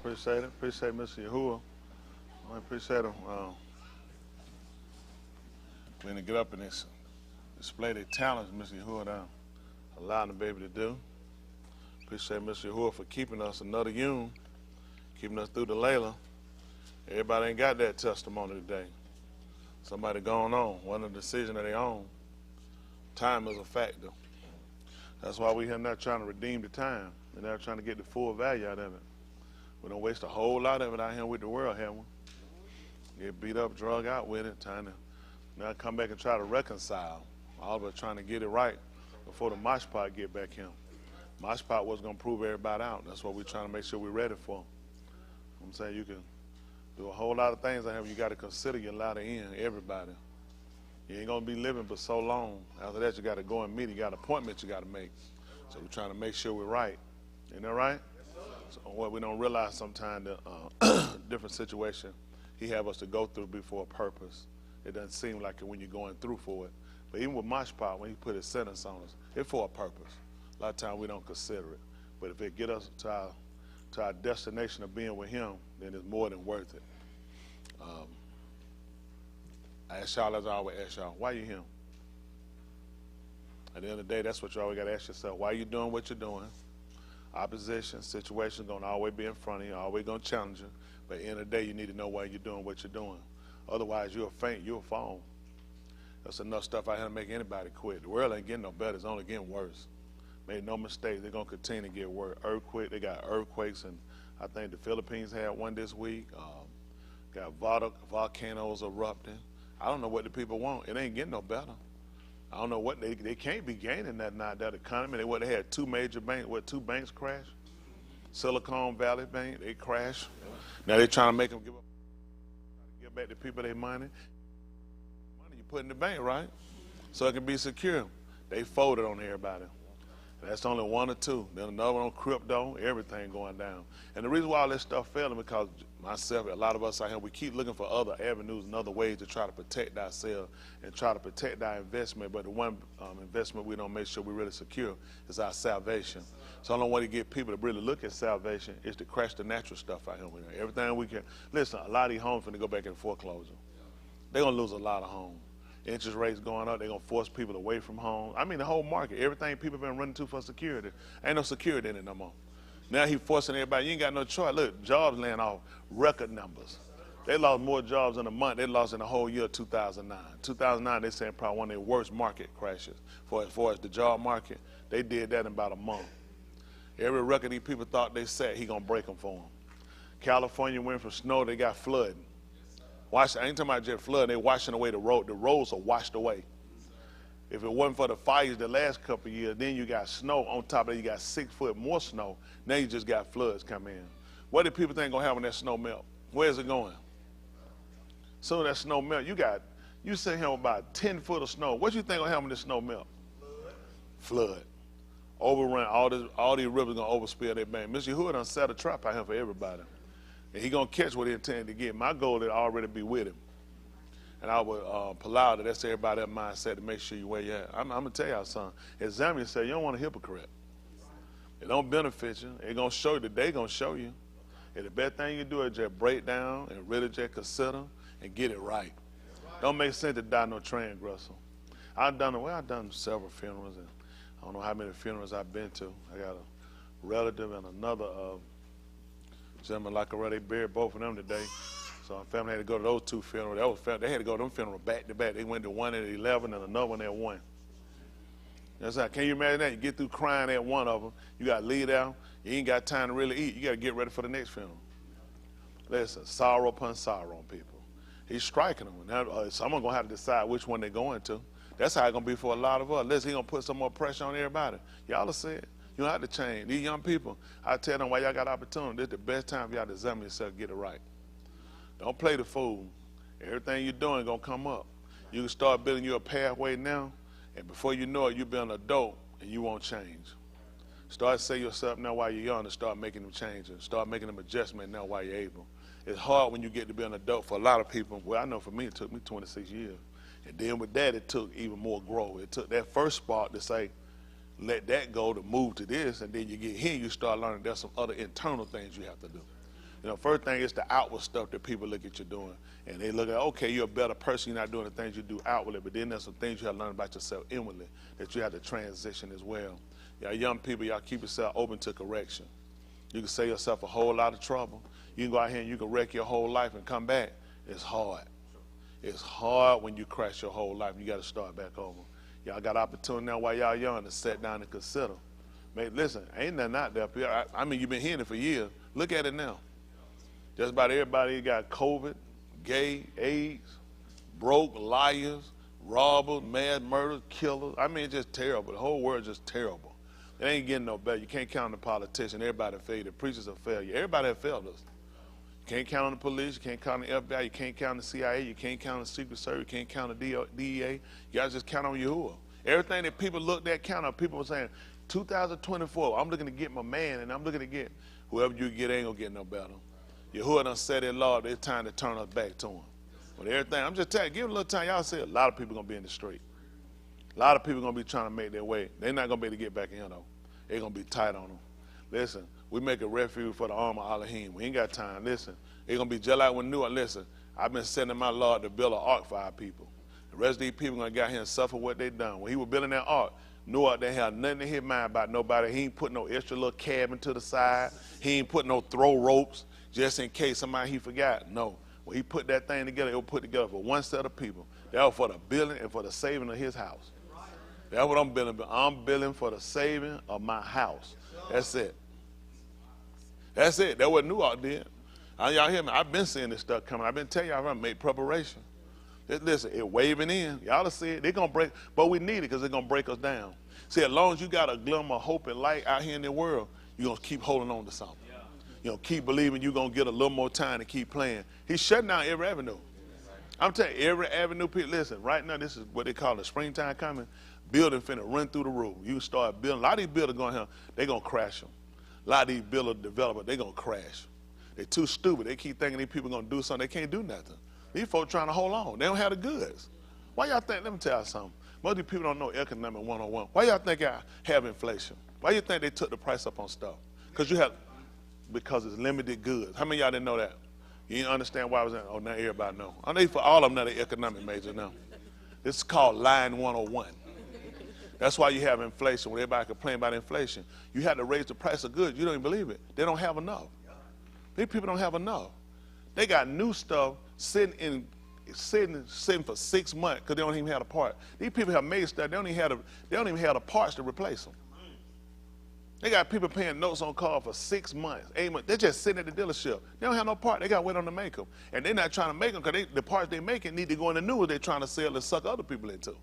Appreciate it. Appreciate Mr. Yahuwah. I appreciate him. When they get up and display their talents, Mr. Yahuwah allowing them to be able to do. Appreciate Mr. Yahuwah for keeping us another Yom, keeping us through the Layla. Everybody ain't got that testimony today. Somebody going on, one of the decisions of their own. Time is a factor. That's why we're here not trying to redeem the time. We're not trying to get the full value out of it. We don't waste a whole lot of it out here with the world, have we? Get beat up, drug out with it, trying to now come back and try to reconcile. All of us trying to get it right before the mosh pot get back here. Mosh pot was going to prove everybody out. That's what we're trying to make sure we're ready for. I'm saying you can do a whole lot of things out here. You got to consider your latter end, everybody. You ain't going to be living but so long. After that, you got to go and meet. You got appointments you got to make. So we're trying to make sure we're right. Isn't that right? So what we don't realize sometimes, the different situation he have us to go through before a purpose. It doesn't seem like it when you're going through for it. But even with Mashpah, when he put his sentence on us, it's for a purpose. A lot of times we don't consider it. But if it get us to our destination of being with him, then it's more than worth it. I ask y'all, as I always ask y'all, why you him? At the end of the day, that's what you always got to ask yourself. Why you doing what you're doing? Opposition, situation going to always be in front of you, always going to challenge you. But at the end of the day, you need to know why you're doing what you're doing. Otherwise, you'll faint, you'll fall. That's enough stuff out here to make anybody quit. The world ain't getting no better. It's only getting worse. Made no mistake, they're going to continue to get worse. They got earthquakes, and I think the Philippines had one this week. Got volcanoes erupting. I don't know what the people want. It ain't getting no better. I don't know what they can't be gaining that economy. They had two major banks. Two banks crashed? Silicon Valley Bank, they crashed. Now they're trying to make them give back the people their money. Money you put in the bank, right? So it can be secure. They folded on everybody. That's only one or two. Then another one on crypto, everything going down. And the reason why all this stuff failing because myself, a lot of us out here, we keep looking for other avenues and other ways to try to protect ourselves and try to protect our investment. But the one investment we don't make sure we really secure is our salvation. So I don't want to get people to really look at salvation is to crash the natural stuff out here. Everything we can. Listen, a lot of these homes finna go back in foreclosure. They're going to lose a lot of homes. Interest rates going up, they're going to force people away from home. I mean, the whole market, everything people been running to for security. Ain't no security in it no more. Now he forcing everybody, you ain't got no choice. Look, jobs laying off, record numbers. They lost more jobs in a month they lost in the whole year of 2009. 2009, they saying probably one of their worst market crashes. As far as the job market, they did that in about a month. Every record these people thought they set, he going to break them for them. California went from snow, they got flooding. I ain't talking about just flood. They're washing away the road. The roads are washed away. If it wasn't for the fires the last couple of years, then you got snow. On top of it, you got 6 foot more snow. Now you just got floods come in. What do people think gonna happen when that snow melt? Where's it going? Soon as that snow melt, you sit here with about 10 foot of snow. What you think gonna happen when this snow melt? Flood. Overrun. All these rivers gonna overspill their bank. Mr. Yahuwah done set a trap out here for everybody. And he gonna catch what he intended to get. My goal is to already be with him. And I would allow that. That's everybody that mindset to make sure you where you at. I'm gonna tell y'all something. As Zambia said, you don't want a hypocrite. It don't benefit you. It gonna show you the day gonna show you. And the best thing you do is just break down and really just consider and get it right. Don't make sense to die no transgressor. I've done several funerals, and I don't know how many funerals I've been to. I got a relative and another gentlemen like already buried both of them today. So my family had to go to those two funerals. They had to go to them funerals back to back. They went to one at 11 and another one at 1. That's how, can you imagine that? You get through crying at one of them. You got to leave out. You ain't got time to really eat. You got to get ready for the next funeral. Listen, sorrow upon sorrow on people. He's striking them. Now, someone going to have to decide which one they're going to. That's how it's going to be for a lot of us. Listen, he's going to put some more pressure on everybody. Y'all have said. You don't have to change. These young people, I tell them why y'all got opportunity. This is the best time for y'all to examine yourself, get it right. Don't play the fool. Everything you're doing going to come up. You can start building you a pathway now, and before you know it, you'll be an adult, and you won't change. Start say yourself now while you're young and start making them changes. Start making them adjustments now while you're able. It's hard when you get to be an adult for a lot of people. Well, I know for me, it took me 26 years. And then with that, it took even more growth. It took that first spark to say, let that go to move to this, and then you get here, you start learning there's some other internal things you have to do. You know, first thing is the outward stuff that people look at you doing. And they look at, okay, you're a better person, you're not doing the things you do outwardly, but then there's some things you have to learn about yourself inwardly that you have to transition as well. Y'all young people, y'all keep yourself open to correction. You can save yourself a whole lot of trouble. You can go out here and you can wreck your whole life and come back. It's hard. It's hard when you crash your whole life. You got to start back over. Y'all got opportunity now while y'all young to sit down and consider. Man, listen, ain't nothing out there. I mean, you've been hearing it for years. Look at it now. Just about everybody got COVID, gay, AIDS, broke, liars, robbers, mad murderers, killers. I mean, it's just terrible. The whole world's just terrible. It ain't getting no better. You can't count on the politician. Everybody failed. The preachers are failure. Everybody have failed us. You can't count on the police. You can't count on the FBI. You can't count on the CIA. You can't count on the Secret Service. You can't count on the DEA. You got to just count on Yahuwah. Everything that people looked at, count on. People were saying, 2024, I'm looking to get my man, and I'm looking to get whoever you get ain't going to get no better. Yahuwah done said it, Lord, it's time to turn us back to him. But everything, I'm just telling you, give it a little time. Y'all see a lot of people going to be in the street. A lot of people going to be trying to make their way. They're not going to be able to get back in here, though. They're going to be tight on them. Listen, we make a refuge for the arm of Alahym. We ain't got time. Listen, it's going to be just like when Noah. Listen, I've been sending my Lord to build an ark for our people. The rest of these people going to get here and suffer what they done. When he was building that ark, Noah didn't have nothing in his mind about nobody. He ain't put no extra little cabin to the side. He ain't put no throw ropes just in case somebody he forgot. No. When he put that thing together, it was put together for one set of people. That was for the building and for the saving of his house. That's what I'm building. I'm building for the saving of my house. That's it. That's it. That's what Noah did. Y'all hear me? I've been seeing this stuff coming. I've been telling y'all, I'm going to make preparation. Listen, it's waving in. Y'all see it. They're going to break, but we need it because they're going to break us down. See, as long as you got a glimmer of hope and light out here in the world, you're going to keep holding on to something. You know, keep believing you're going to get a little more time to keep playing. He's shutting down every avenue. I'm telling you, every avenue, people, listen, right now, this is what they call the springtime coming. Building finna run through the roof. You start building. A lot of these builders going here, they're going to crash them. A lot of these builder developers, they're going to crash. They're too stupid. They keep thinking these people going to do something. They can't do nothing. These folks trying to hold on. They don't have the goods. Why y'all think, let me tell you something. Most of these people don't know economic 101. Why y'all think I have inflation? Why you think they took the price up on stuff? Because it's limited goods. How many of y'all didn't know that? You didn't understand why I was in? Oh, now everybody know. I know for all of them, now they're economic major now. This is called line 101. That's why you have inflation. When everybody complain about inflation, you have to raise the price of goods. You don't even believe it. They don't have enough. These people don't have enough. They got new stuff sitting for 6 months because they don't even have a part. These people have made stuff. They don't even have the parts to replace them. They got people paying notes on car for 6 months, 8 months. They're just sitting at the dealership. They don't have no part. They got to wait on to make them. And they're not trying to make them because the parts they're making need to go in the new ones they're trying to sell and suck other people into.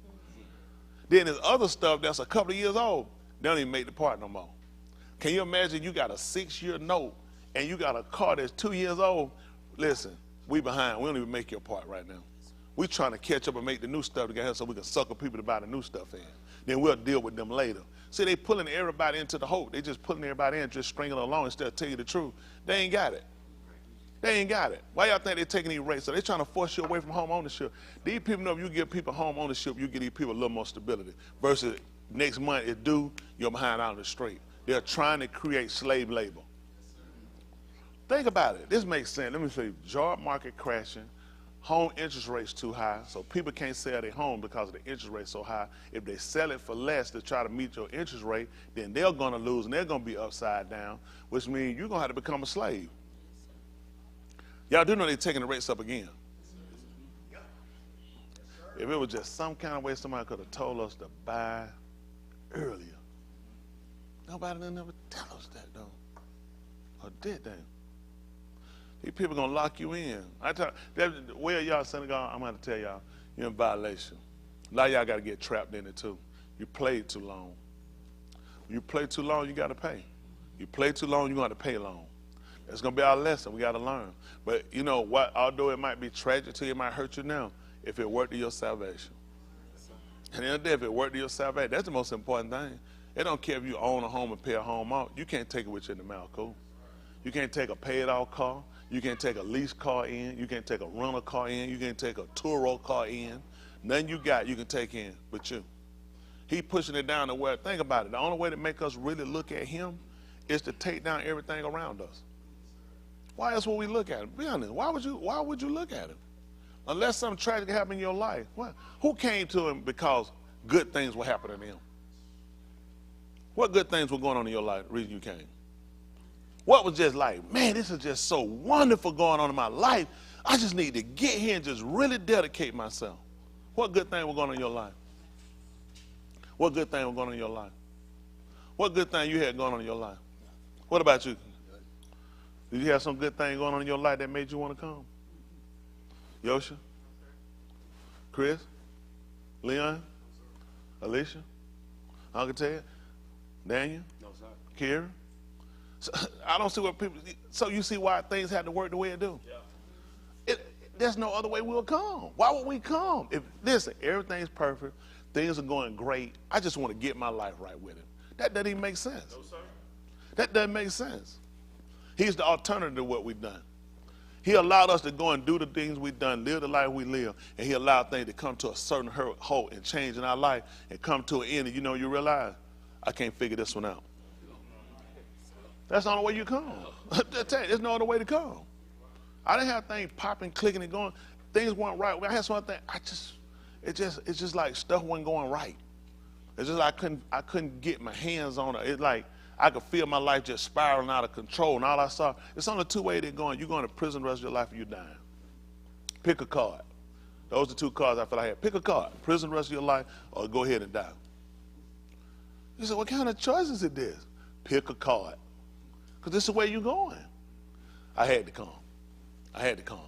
Then there's other stuff that's a couple of years old. They don't even make the part no more. Can you imagine you got a 6-year note and you got a car that's 2 years old? Listen, we behind. We don't even make your part right now. We're trying to catch up and make the new stuff together so we can sucker people to buy the new stuff in. Then we'll deal with them later. See, they pulling everybody into the hope. They just pulling everybody in, just stringing along instead of tell you the truth. They ain't got it. They ain't got it. Why y'all think they're taking these rates? So they're trying to force you away from home ownership. These people know if you give people home ownership, you give these people a little more stability. Versus next month it's due, you're behind out on the street. They're trying to create slave labor. Think about it. This makes sense. Let me show you. Job market crashing. Home interest rates too high, so people can't sell their home because the interest rate so high. If they sell it for less to try to meet your interest rate, then they're going to lose and they're going to be upside down, which means you're going to have to become a slave. Y'all do know they're taking the rates up again. If it was just some kind of way somebody could have told us to buy earlier. Nobody didn't ever tell us that, though. Or did they? These people gonna lock you in. Where y'all synagogue, I'm gonna tell y'all, you're in violation. A lot of y'all gotta get trapped in it too. You played too long. When you play too long, you gotta pay. You play too long, you're gonna have to pay long. That's gonna be our lesson. We gotta learn. But you know what, although it might be tragic to you, it might hurt you now, if it worked to your salvation. At the end of the day, if it worked to your salvation, that's the most important thing. It don't care if you own a home and pay a home out. You can't take it with you in the mouth, cool? You can't take a paid-off car. You can't take a lease car in. You can't take a rental car in. You can't take a Turo car in. Nothing you got you can take in but you. He pushing it down to where, think about it, the only way to make us really look at him is to take down everything around us. Why else would we look at him? Be honest. Why would you look at him? Unless something tragic happened in your life. What? Who came to him because good things were happening to him? What good things were going on in your life, the reason you came? What was just like, man, this is just so wonderful going on in my life. I just need to get here and just really dedicate myself. What good thing was going on in your life? What good thing was going on in your life? What good thing you had going on in your life? What about you? Did you have some good thing going on in your life that made you want to come? Yosha? Chris? Leon? Alicia? Uncle Ted? Daniel? No, sir. Karen? So, I don't see what people. So you see why things had to work the way it do. Yeah. There's no other way we'll come. Why would we come? If listen, everything's perfect, things are going great. I just want to get my life right with him. That doesn't even make sense. No, sir. That doesn't make sense. He's the alternative to what we've done. He allowed us to go and do the things we've done, live the life we live, and he allowed things to come to a certain halt and change in our life and come to an end. And you realize, I can't figure this one out. That's the only way you come. There's no other way to come. I didn't have things popping, clicking, and going. Things weren't right. I had something. It's just like stuff wasn't going right. It's just like I couldn't get my hands on it. It's like I could feel my life just spiraling out of control. And all I saw, it's only two ways they're going. You're going to prison the rest of your life or you're dying. Pick a card. Those are the two cards I feel I had. Pick a card. Prison the rest of your life or go ahead and die. You said, what kind of choice is it this? Pick a card. Because this is where you're going. I had to come. I had to come.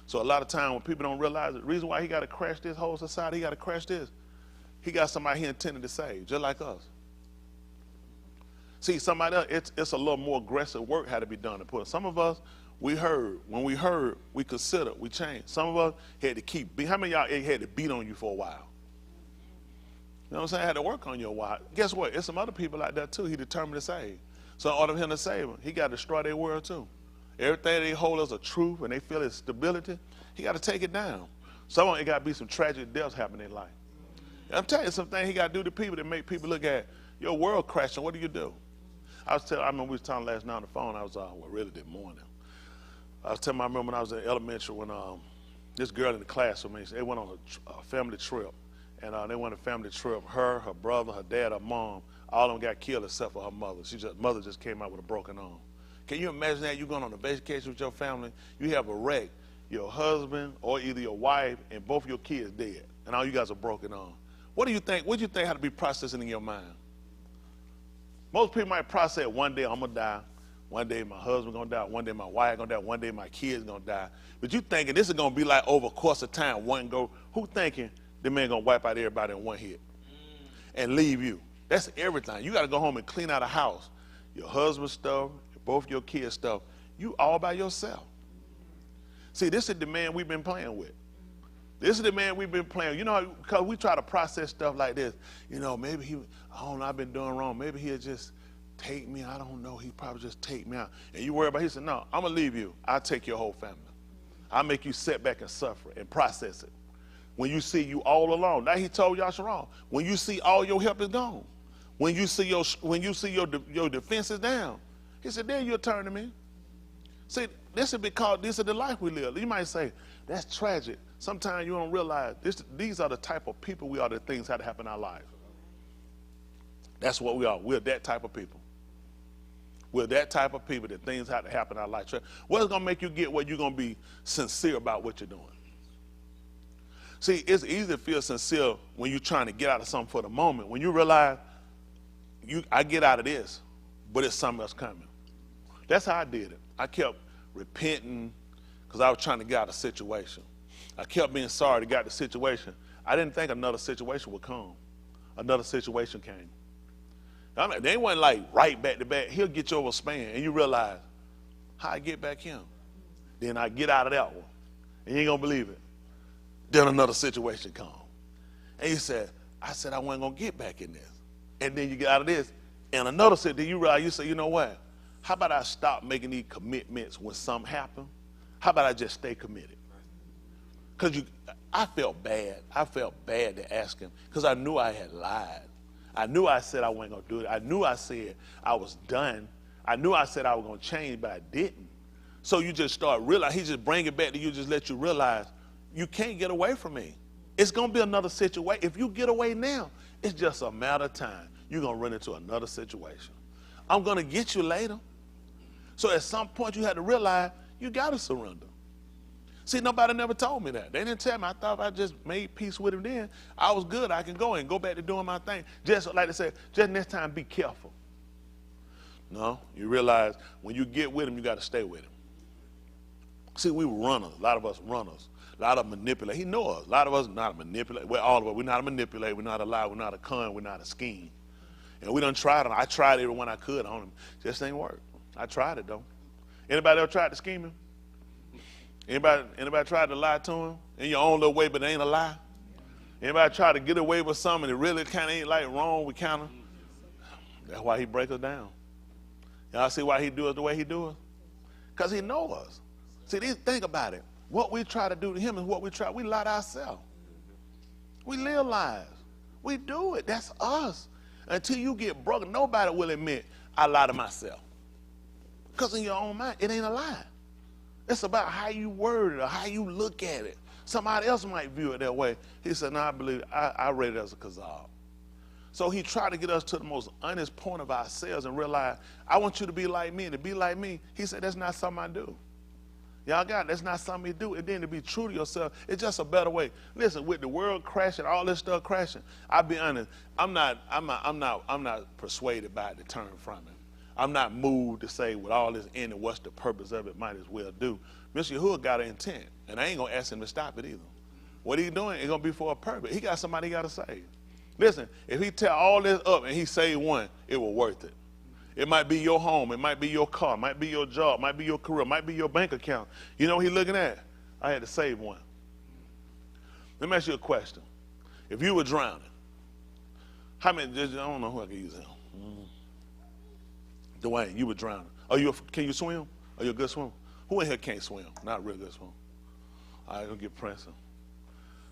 So a lot of time when people don't realize it, the reason why he got to crash this whole society, he got to crash this, he got somebody he intended to save, just like us. See, somebody else, it's a little more aggressive work had to be done to put it. Some of us, we heard. When we heard, we considered, we changed. Some of us had to keep, how many of y'all had to beat on you for a while? You know what I'm saying? I had to work on you a while. Guess what? There's some other people like that too he determined to save. So in order for him to save them, he got to destroy their world too. Everything they hold as a truth and they feel is stability, he got to take it down. Some of it got to be some tragic deaths happening in life. And I'm telling you, something he got to do to people that make people look at your world crashing. What do you do? I remember we was talking last night on the phone. I was, really this morning. I was telling my remember when I was in elementary when this girl in the class with me, they went on a family trip. And they went on a family trip. Her brother, her dad, her mom, all of them got killed except for her mother. Mother just came out with a broken arm. Can you imagine that? You're going on a vacation with your family, you have a wreck, your husband or either your wife and both your kids dead, and all you guys are broken arm. What do you think how to be processing in your mind? Most people might process, one day I'm going to die, one day my husband going to die, one day my wife going to die, one day my kids going to die. But you thinking this is going to be like over a course of time, one go, who thinking the man going to wipe out everybody in one hit and leave you? That's everything. You got to go home and clean out a house. Your husband's stuff, both your kids' stuff. You all by yourself. See, this is the man we've been playing with. This is the man we've been playing. You know, because we try to process stuff like this. You know, maybe I don't know, I've been doing wrong. Maybe he'll just take me. I don't know. He probably just take me out. And you worry about it. He said, no, I'm going to leave you. I'll take your whole family. I'll make you sit back and suffer and process it. When you see you all alone. Now he told y'all wrong. When you see all your help is gone. When you see your defenses down. He said, then you'll turn to me. See, this is because this is the life we live. You might say, that's tragic. Sometimes you don't realize these are the type of people we are, the things that happen in our life. That's what we are. We're that type of people. We're that type of people that things have to happen in our life. What's going to make you get where you're going to be sincere about what you're doing? See, it's easy to feel sincere when you're trying to get out of something for the moment. When you realize, I get out of this, but it's something else coming. That's how I did it. I kept repenting because I was trying to get out of the situation. I kept being sorry to get out of the situation. I didn't think another situation would come. Another situation came. I mean, they wasn't like right back to back. He'll get you over a span, and you realize, how I get back him? Then I get out of that one, and you ain't going to believe it. Then another situation come. And you said, I said I wasn't going to get back in this. And then you get out of this, and another situation, then you realize, you say, you know what? How about I stop making these commitments when something happens? How about I just stay committed? Because I felt bad. I felt bad to ask him because I knew I had lied. I knew I said I wasn't going to do it. I knew I said I was done. I knew I said I was going to change, but I didn't. So you just start realizing, he just bring it back to you, just let you realize, you can't get away from me. It's going to be another situation. If you get away now, it's just a matter of time. You're going to run into another situation. I'm going to get you later. So at some point you had to realize you got to surrender. See, nobody never told me that. They didn't tell me. I thought if I just made peace with him then, I was good. I can go and go back to doing my thing. Just like they said, just next time be careful. No, you realize when you get with him, you got to stay with him. See, we were runners. A lot of us runners. A lot of manipulate. He knows us. A lot of us not manipulate. Well, all of us, we're not a manipulate. We're not a lie. We're not a con. We're not a scheme. And we done tried it. I tried every one I could on him. Just ain't work. I tried it, though. Anybody else tried to scheme him? Anybody tried to lie to him in your own little way, but it ain't a lie? Anybody try to get away with something that really kind of ain't like wrong? We kind of. That's why he breaks us down. Y'all see why he do us the way he do us? Because he know us. See, think about it. What we try to do to him is what we lie to ourselves. We live lies. We do it. That's us. Until you get broken, nobody will admit, I lie to myself. Because in your own mind, it ain't a lie. It's about how you word it or how you look at it. Somebody else might view it that way. He said, no, I believe I read it as a kazab. So he tried to get us to the most honest point of ourselves and realize, I want you to be like me. And to be like me, he said, that's not something I do. Y'all got it. That's not something you do. And then to be true to yourself, it's just a better way. Listen, with the world crashing, all this stuff crashing, I'll be honest, I'm not persuaded by it to turn from it. I'm not moved to say with all this in it, what's the purpose of it, might as well do. Mr. Yahuwah got an intent, and I ain't going to ask him to stop it either. What he doing, it's going to be for a purpose. He got somebody he got to save. Listen, if he tear all this up and he save one, it was worth it. It might be your home, it might be your car, it might be your job, it might be your career, it might be your bank account. You know what he's looking at? I had to save one. Let me ask you a question. If you were drowning, how many, I don't know who I can use him. Dwayne, you were drowning. Can you swim? Are you a good swimmer? Who in here can't swim? Not a real good swimmer. All right, gonna get Prince.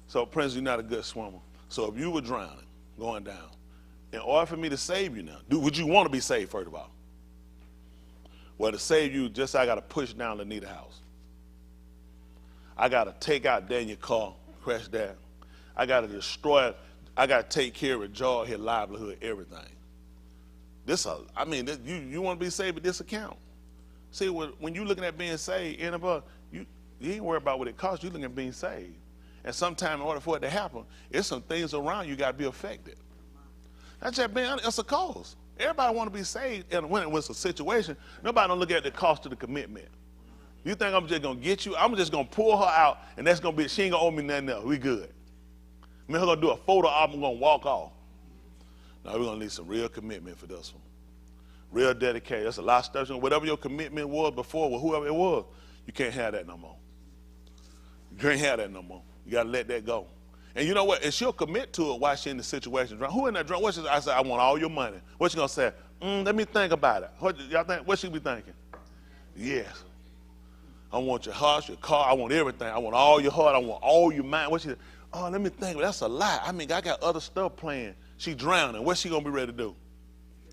So Prince, you're not a good swimmer. So if you were drowning, going down, in order for me to save you now, would you want to be saved first of all? Well, to save you, I got to push down Lanita's house. I got to take out Daniel's car, crash that. I got to destroy it. I got to take care of his job, his livelihood, everything. You want to be saved with this account. See, when you're looking at being saved, you ain't worried about what it costs. You're looking at being saved. And sometimes in order for it to happen, there's some things around you got to be affected. That's just being honest. It's a cause. Everybody want to be saved, and when it was a situation, nobody don't look at the cost of the commitment. You think I'm just going to get you? I'm just going to pull her out, and that's going to be, she ain't going to owe me nothing else. We good. We're going to do a photo op, I'm going to walk off. Now we're going to need some real commitment for this one. Real dedication. That's a lot of stuff. Whatever your commitment was before with whoever it was, you can't have that no more. You can't have that no more. You got to let that go. And you know what? And she'll commit to it while she's in the situation. Who in that drunk? I said, I want all your money. What she going to say? Let me think about it. Y'all think? What she be thinking? Yes. I want your house, your car. I want everything. I want all your heart. I want all your mind. What she? Oh, let me think. That's a lie. I mean, I got other stuff planned. She drowning. What's she going to be ready to do?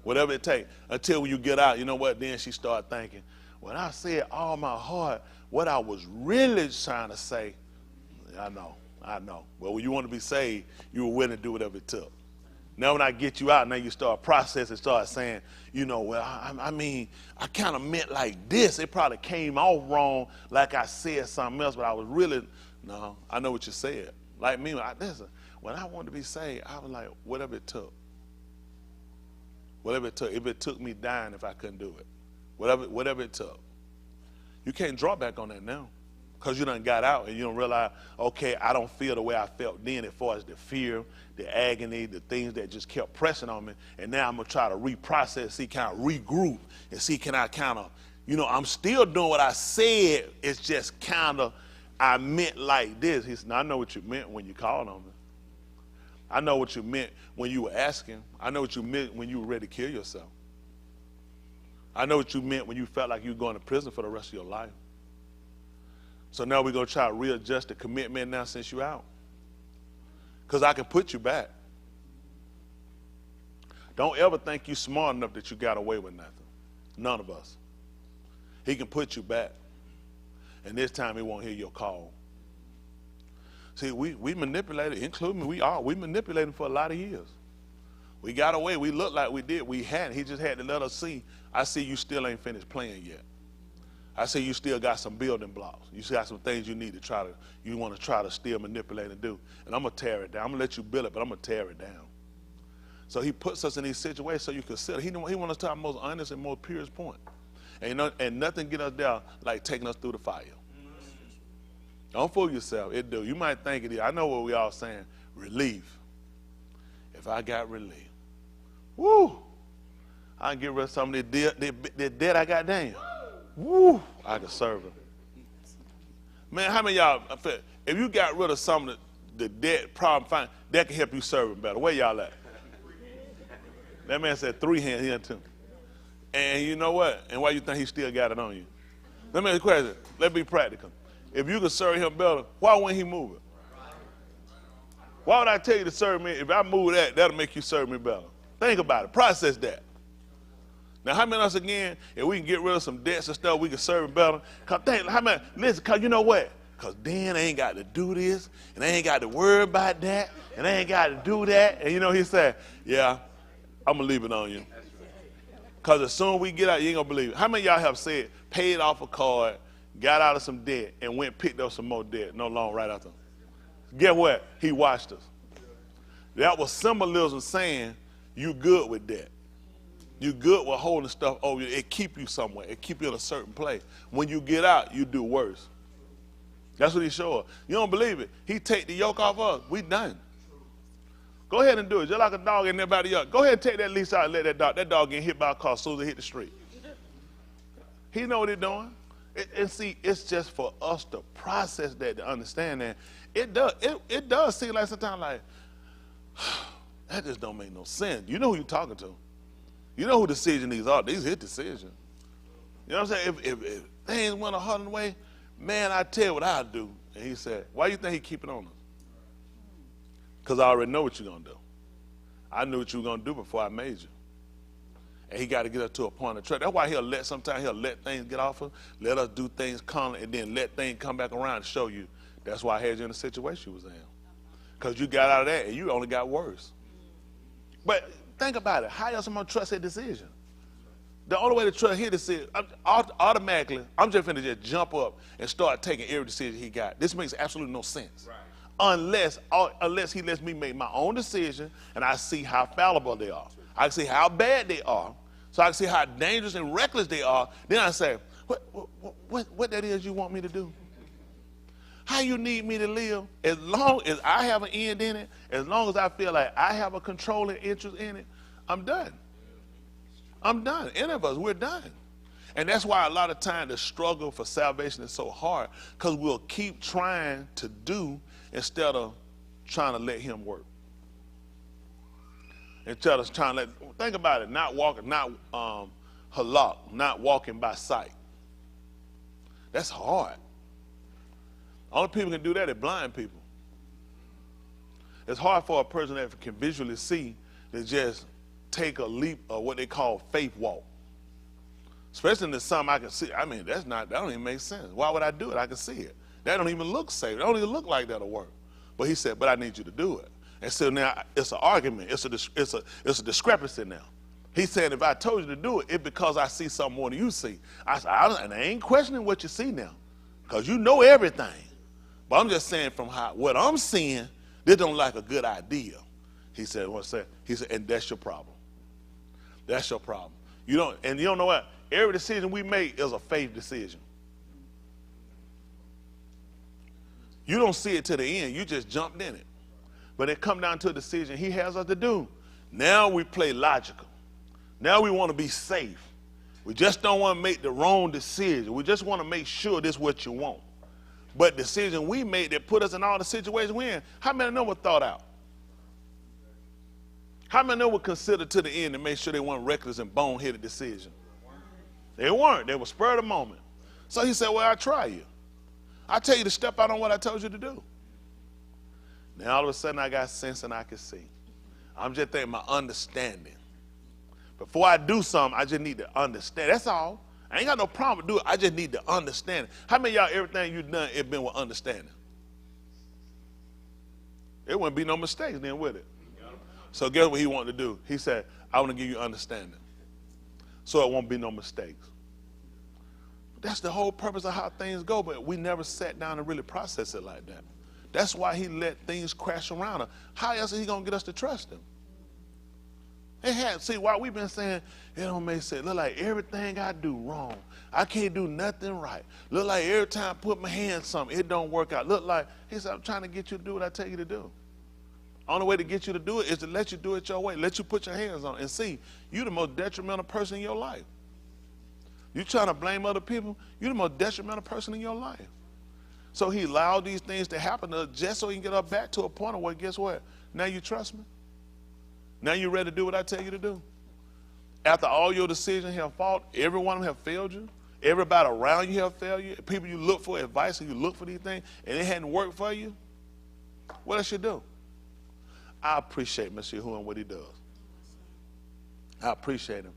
Whatever it takes. Until when you get out, you know what? Then she start thinking, when I said all my heart, what I was really trying to say, I know. Well, when you want to be saved, you were willing to do whatever it took. Now when I get you out, now you start processing, start saying, I kind of meant like this. It probably came off wrong, like I said something else, but I was really, no, I know what you said. Like me, when I wanted to be saved, I was like, whatever it took. Whatever it took. If it took me dying, if I couldn't do it. Whatever it took. You can't draw back on that now. Because you done got out and you don't realize, okay, I don't feel the way I felt then as far as the fear, the agony, the things that just kept pressing on me. And now I'm going to try to reprocess, see, kind of regroup, and see, can I kind of, I'm still doing what I said. It's just kind of, I meant like this. He said, I know what you meant when you called on me. I know what you meant when you were asking. I know what you meant when you were ready to kill yourself. I know what you meant when you felt like you were going to prison for the rest of your life. So now we're going to try to readjust the commitment now since you're out. Because I can put you back. Don't ever think you're smart enough that you got away with nothing. None of us. He can put you back. And this time he won't hear your call. See, we manipulated, including me, we manipulated for a lot of years. We got away. We looked like we did. We hadn't. He just had to let us see. I see you still ain't finished playing yet. I see you still got some building blocks. You still got some things you need to you want to try to still manipulate and do. And I'm going to tear it down. I'm going to let you build it, but I'm going to tear it down. So he puts us in these situations so you consider. He wants us to our most honest and most purest point. And, you know, and nothing get us there like taking us through the fire. Don't fool yourself. It do. You might think it is. I know what we all saying. Relief. If I got relief, woo, I can get rid of some of the debt I got down. Woo, I can serve him. Man, how many of y'all, if you got rid of some of the debt problem, fine, that can help you serve him better. Where y'all at? That man said 3 hands here too. And you know what? And why you think he still got it on you? Let me ask you a question. Let's be practical. If you could serve him better, why wouldn't he move it? Why would I tell you to serve me? If I move that, that'll make you serve me better. Think about it. Process that. Now, how many of us, again, if we can get rid of some debts and stuff, we can serve him better? Listen, because you know what? Because then I ain't got to do this, and I ain't got to worry about that, and I ain't got to do that. And you know, he said, yeah, I'm going to leave it on you. Because as soon as we get out, you ain't going to believe it. How many of y'all have said, paid off a card, got out of some debt, and went and picked up some more debt no long right after? Guess what? He watched us. That was symbolism saying you good with that. You good with holding stuff over you. It keep you somewhere. It keep you in a certain place. When you get out, you do worse. That's what he showed us. You don't believe it? He take the yoke off us. We done. Go ahead and do it. Just like a dog in everybody else. Go ahead and take that leash out and let that dog get hit by a car as soon as it hit the street. He know what he's doing. And see, it's just for us to process that, to understand that. It does seem like sometimes like, that just don't make no sense. You know who you're talking to. You know who decision these are. These his decisions. You know what I'm saying? If things went a hundred way, man, I tell you what I'll do. And he said, why you think he keep it on us? Because I already know what you're going to do. I knew what you were going to do before I made you. And he got to get us to a point of trust. That's why sometimes he'll let things get off us, let us do things calmly, and then let things come back around and show you. That's why I had you in the situation you was in. Because you got out of that and you only got worse. But think about it. How else am I going to trust his decision? The only way to trust his decision, automatically, I'm just going to just jump up and start taking every decision he got. This makes absolutely no sense. Right. Unless he lets me make my own decision and I see how fallible they are. I can see how bad they are. So I can see how dangerous and reckless they are. Then I say, what that is you want me to do? How you need me to live? As long as I have an end in it, as long as I feel like I have a controlling interest in it, I'm done. I'm done. Any of us, we're done. And that's why a lot of times the struggle for salvation is so hard, because we'll keep trying to do instead of trying to let him work. Instead of trying to think about it, not walking by sight. That's hard. Only people can do that are blind people. It's hard for a person that can visually see to just take a leap of what they call faith walk. Especially in the something I can see. I mean, that don't even make sense. Why would I do it? I can see it. That don't even look safe. It don't even look like that'll work. But he said, but I need you to do it. And so now it's an argument. It's a discrepancy now. He said, if I told you to do it, it's because I see something more than you see. And I ain't questioning what you see now, because you know everything. But I'm just saying from what I'm seeing, this don't like a good idea. He said, and that's your problem. That's your problem. You don't know what? Every decision we make is a faith decision. You don't see it to the end. You just jumped in it. But it come down to a decision he has us to do. Now we play logical. Now we want to be safe. We just don't want to make the wrong decision. We just want to make sure this is what you want. But decision we made that put us in all the situations we're in, how many of them were thought out? How many of them were considered to the end to make sure they weren't reckless and boneheaded decisions? They weren't. They were spur of the moment. So he said, well, I'll try you. I tell you to step out on what I told you to do. Now all of a sudden I got sense and I can see. I'm just thinking my understanding. Before I do something, I just need to understand. That's all. I ain't got no problem with doing it. I just need to understand it. How many of y'all, everything you've done, it been with understanding? It wouldn't be no mistakes then, would it? So guess what he wanted to do? He said, I want to give you understanding, so it won't be no mistakes. That's the whole purpose of how things go, but we never sat down and really process it like that. That's why he let things crash around us. How else is he going to get us to trust him? See, why we've been saying, it don't make sense. Look like everything I do wrong. I can't do nothing right. Look like every time I put my hand on something, it don't work out. Look like, he said, I'm trying to get you to do what I tell you to do. Only way to get you to do it is to let you do it your way. Let you put your hands on it and see, you're the most detrimental person in your life. You trying to blame other people, you're the most detrimental person in your life. So he allowed these things to happen to us just so he can get us back to a point where, guess what? Now you trust me. Now you're ready to do what I tell you to do. After all your decisions have failed, every one of them have failed you. Everybody around you have failed you. People you look for advice and you look for these things and it hadn't worked for you. What else you do? I appreciate Mr. Yahuwah and what he does. I appreciate him.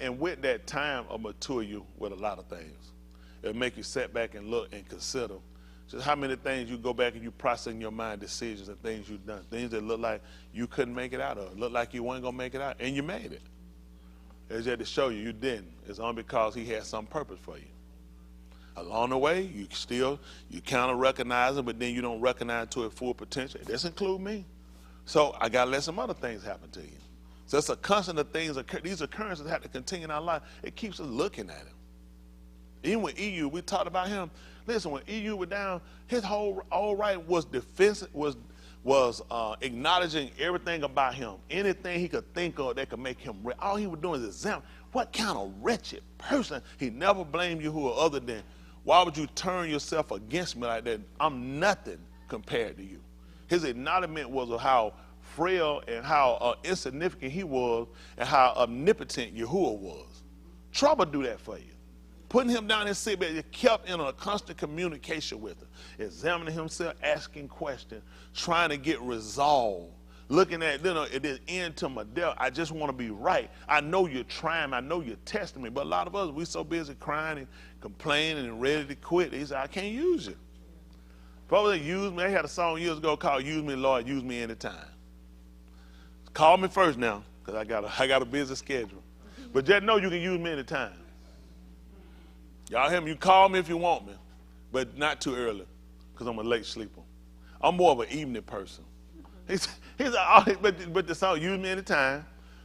And with that time, I'll mature you with a lot of things. It'll make you sit back and look and consider just how many things you go back and you process in your mind, decisions and things you've done, things that look like you couldn't make it out of, look like you weren't going to make it out, and you made it. It's just to show you you didn't. It's only because he had some purpose for you. Along the way, you kind of recognize it, but then you don't recognize it to its full potential. This include me. So I got to let some other things happen to you. So it's a constant of things, these occurrences have to continue in our life. It keeps us looking at him. Even with EU, we talked about him. Listen, when EU was down, his whole all right was defensive, was acknowledging everything about him. Anything he could think of that could make him rich. All he was doing is examine what kind of wretched person. He never blamed you who other than, why would you turn yourself against me like that? I'm nothing compared to you. His acknowledgement was of how frail and how insignificant he was and how omnipotent Yahuwah was. Trouble do that for you. Putting him down and sit back, he kept in a constant communication with him, examining himself, asking questions, trying to get resolved, looking at, it is end to my death. I just want to be right. I know you're trying. I know you're testing me. But a lot of us, we're so busy crying and complaining and ready to quit. He said, I can't use you. Probably use me. They had a song years ago called Use Me, Lord, Use Me Anytime. Call me first now, because I got a busy schedule. But just know you can use me anytime. Y'all hear me? You call me if you want me, but not too early, because I'm a late sleeper. I'm more of an evening person. He's like, but the song, use me anytime,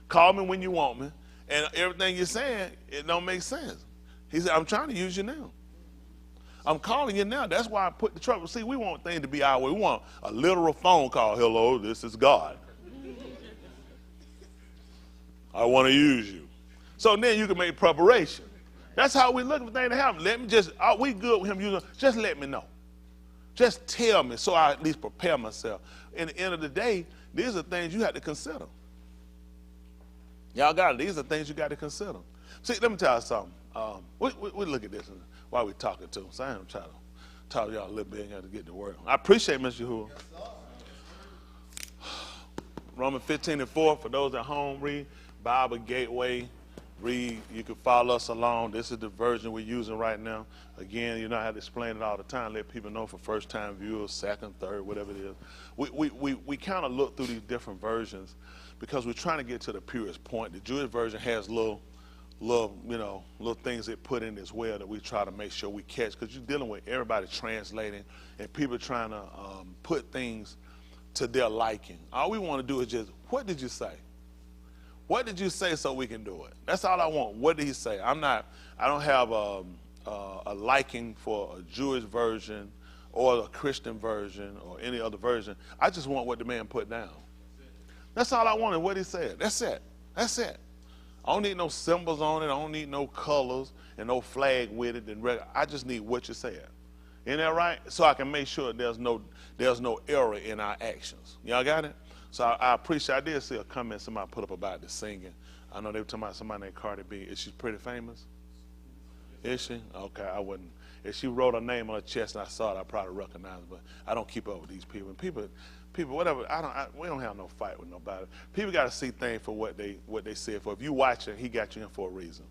call me when you want me, and everything you're saying, it don't make sense. He said, I'm trying to use you now. I'm calling you now. That's why I put the trouble. See, we want things to be our way. We want a literal phone call. Hello, this is God. I want to use you. So then you can make preparation. That's how we look for things to happen. Let me just, we good with him using, just let me know. Just tell me so I at least prepare myself. In the end of the day, these are things you have to consider. Y'all got it. These are things you got to consider. See, let me tell you something. We look at this while we're talking to him. So I'm trying to talk to y'all a little bit and to get the word. I appreciate Mr. Yahuwah. Romans 15:4, for those at home, read Bible Gateway. Read, you can follow us along. This is the version we're using right now. Again, you know, I have to explain it all the time, let people know for first-time viewers, second, third, whatever it is. We kind of look through these different versions because we're trying to get to the purest point. The Jewish version has little things it put in as well that we try to make sure we catch, because you're dealing with everybody translating and people trying to put things to their liking. All we want to do is just, what did you say? What did you say so we can do it? That's all I want. What did he say? I don't have a liking for a Jewish version or a Christian version or any other version. I just want what the man put down. That's all I wanted, what he said. That's it. That's it. I don't need no symbols on it. I don't need no colors and no flag with it. I just need what you said. Isn't that right? So I can make sure there's no error in our actions. Y'all got it? So I appreciate, I did see a comment somebody put up about the singing. I know they were talking about somebody named Cardi B. Is she pretty famous? Is she? Okay, I wouldn't. If she wrote her name on her chest and I saw it, I probably recognize it, but I don't keep up with these people. And people, whatever, we don't have no fight with nobody. People got to see things for what they see it for. If you watch it, he got you in for a reason.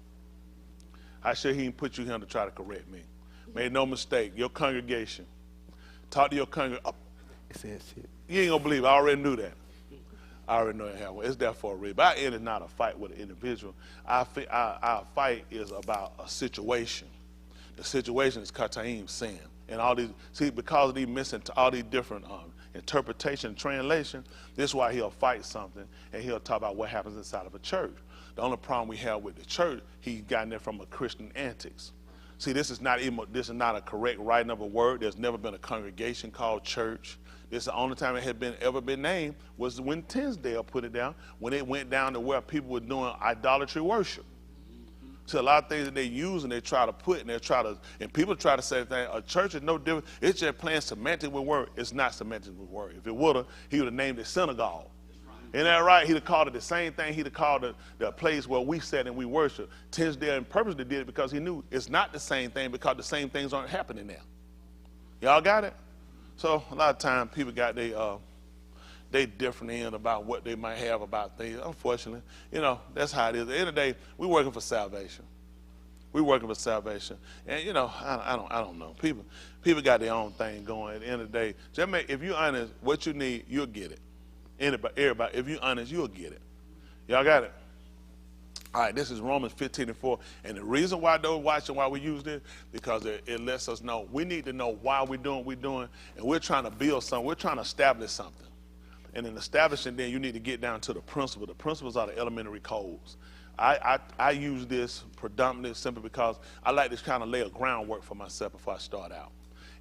I sure he didn't put you here to try to correct me. Made no mistake. Your congregation. Talk to your congregation. Oh, It says shit. you ain't gonna believe it. I already knew that. I already know it happened. It's there for a reason. But our end is not a fight with an individual. Our fight is about a situation. The situation is Alahym sin. And all these, see, because of these all these different interpretation and translation, this is why he'll fight something and he'll talk about what happens inside of a church. The only problem we have with the church, he's gotten it from a Christian antics. See, this is not a correct writing of a word. There's never been a congregation called church. This is the only time it had ever been named was when Tinsdale put it down, when it went down to where people were doing idolatry worship. So a lot of things that they use and they try to put and people try to say that a church is no different. It's just playing semantic with word. It's not semantic with word. If it would have, he would have named it synagogue. Isn't that right? He'd have called it the same thing. He'd have called it the place where we sat and we worship. Tinsdale and purposely did it because he knew it's not the same thing because the same things aren't happening now. Y'all got it? So a lot of times people got they different in about what they might have about things. Unfortunately, that's how it is. At the end of the day, we're working for salvation. We're working for salvation. And I don't know. People got their own thing going. At the end of the day, if you're honest, what you need, you'll get it. Everybody, if you're honest, you'll get it. Y'all got it? All right, this is Romans 15:4. And the reason why we use this, because it lets us know. We need to know why we're doing what we're doing. And we're trying to build something. We're trying to establish something. And in establishing, then you need to get down to the principle. The principles are the elementary codes. I use this predominantly simply because I like to kind of lay a groundwork for myself before I start out.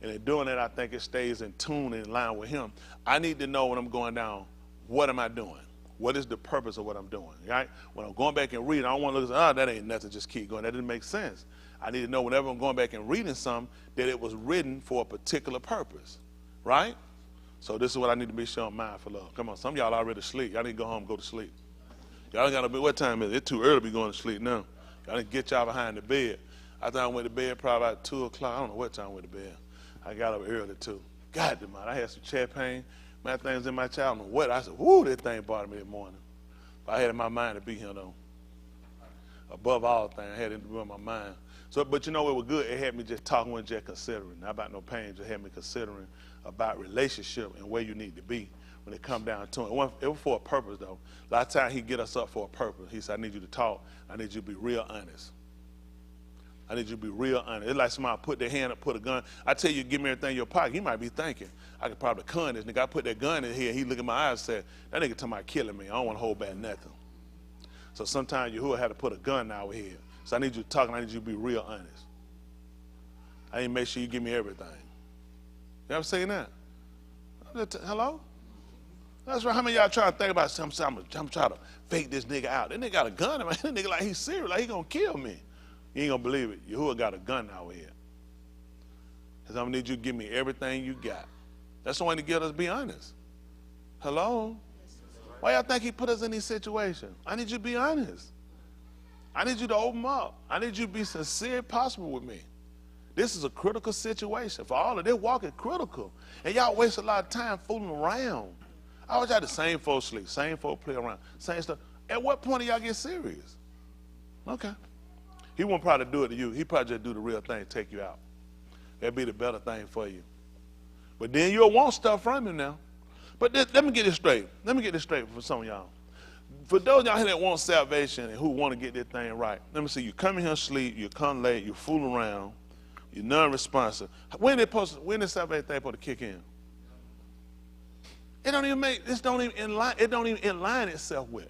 And in doing that, I think it stays in tune and in line with him. I need to know when I'm going down, what am I doing? What is the purpose of what I'm doing, right? When I'm going back and reading, I don't want to look and say, that ain't nothing, just keep going. That didn't make sense. I need to know whenever I'm going back and reading something that it was written for a particular purpose, right? So this is what I need to be showing mindful of. Come on, some of y'all already asleep. Y'all need to go home and go to sleep. Y'all got to be, what time is it? It's too early to be going to sleep now. Y'all need to get y'all behind the bed. I think I went to bed probably about 2 o'clock. I don't know what time I went to bed. I got up early too. God damn it, I had some chest pain. My things in my child, I don't know what. I said, whoo, that thing bothered me this morning. But I had in my mind to be here though. Above all things, I had it in my mind. So, but it was good. It had me just talking and just considering. Not about no pain, just had me considering about relationship and where you need to be when it come down to it. It was for a purpose though. A lot of times he get us up for a purpose. He said, I need you to talk. I need you to be real honest. I need you to be real honest. It's like somebody put their hand up, put a gun. I tell you, give me everything in your pocket. You might be thinking, I could probably con this nigga. I put that gun in here. He look in my eyes and said, that nigga talking about killing me. I don't want to hold back nothing. So sometimes you have to put a gun out here. So I need you to talk and I need you to be real honest. I need to make sure you give me everything. You ever saying that? Hello? That's right. How many of y'all trying to think about I'm trying to fake this nigga out? That nigga got a gun. Man. That nigga like he's serious, like he gonna kill me. You ain't gonna believe it. Yahuwah got a gun out here. Because I'm gonna need you to give me everything you got. That's the way to get us to be honest. Hello? Why y'all think he put us in these situations? I need you to be honest. I need you to open up. I need you to be sincere if possible with me. This is a critical situation. For all of this walk is critical. And y'all waste a lot of time fooling around. I always had the same folks sleep, same folks play around, same stuff. At what point do y'all get serious? Okay. He won't probably do it to you. He probably just do the real thing, take you out. That'd be the better thing for you. But then you'll want stuff from him now. But let me get this straight. Let me get this straight for some of y'all. For those of y'all here that want salvation and who want to get this thing right, let me see. You come in here sleep, you come late, you fool around, you're non-responsive. When is salvation thing supposed to kick in? It don't even inline itself with.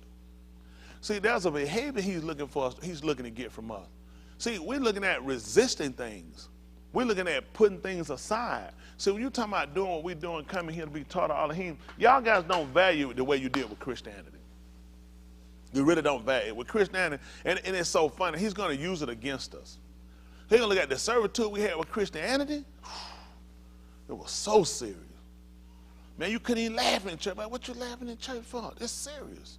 See, there's a behavior he's looking for us, he's looking to get from us. See, we're looking at resisting things. We're looking at putting things aside. So when you're talking about doing what we're doing, coming here to be taught Alahym, y'all guys don't value it the way you did with Christianity. You really don't value it. With Christianity, and it's so funny, he's going to use it against us. He's going to look at the servitude we had with Christianity. It was so serious. Man, you couldn't even laugh in church. Like, what you laughing in church for? It's serious.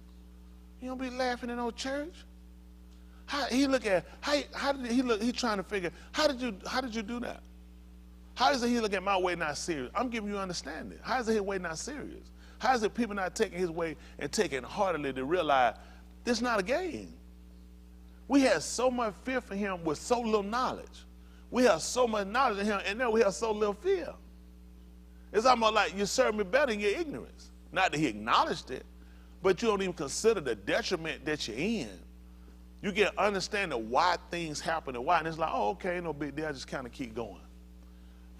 You don't be laughing in no church. He trying to figure, how did you do that? How is it he look at my way not serious? I'm giving you understanding. How is it his way not serious? How is it people not taking his way and taking it heartily to realize this is not a game? We had so much fear for him with so little knowledge. We have so much knowledge of him, and then we have so little fear. It's almost like you serve me better in your ignorance. Not that he acknowledged it, but you don't even consider the detriment that you're in. You get understanding why things happen and why, and it's like, oh, okay, no big deal, I just kind of keep going.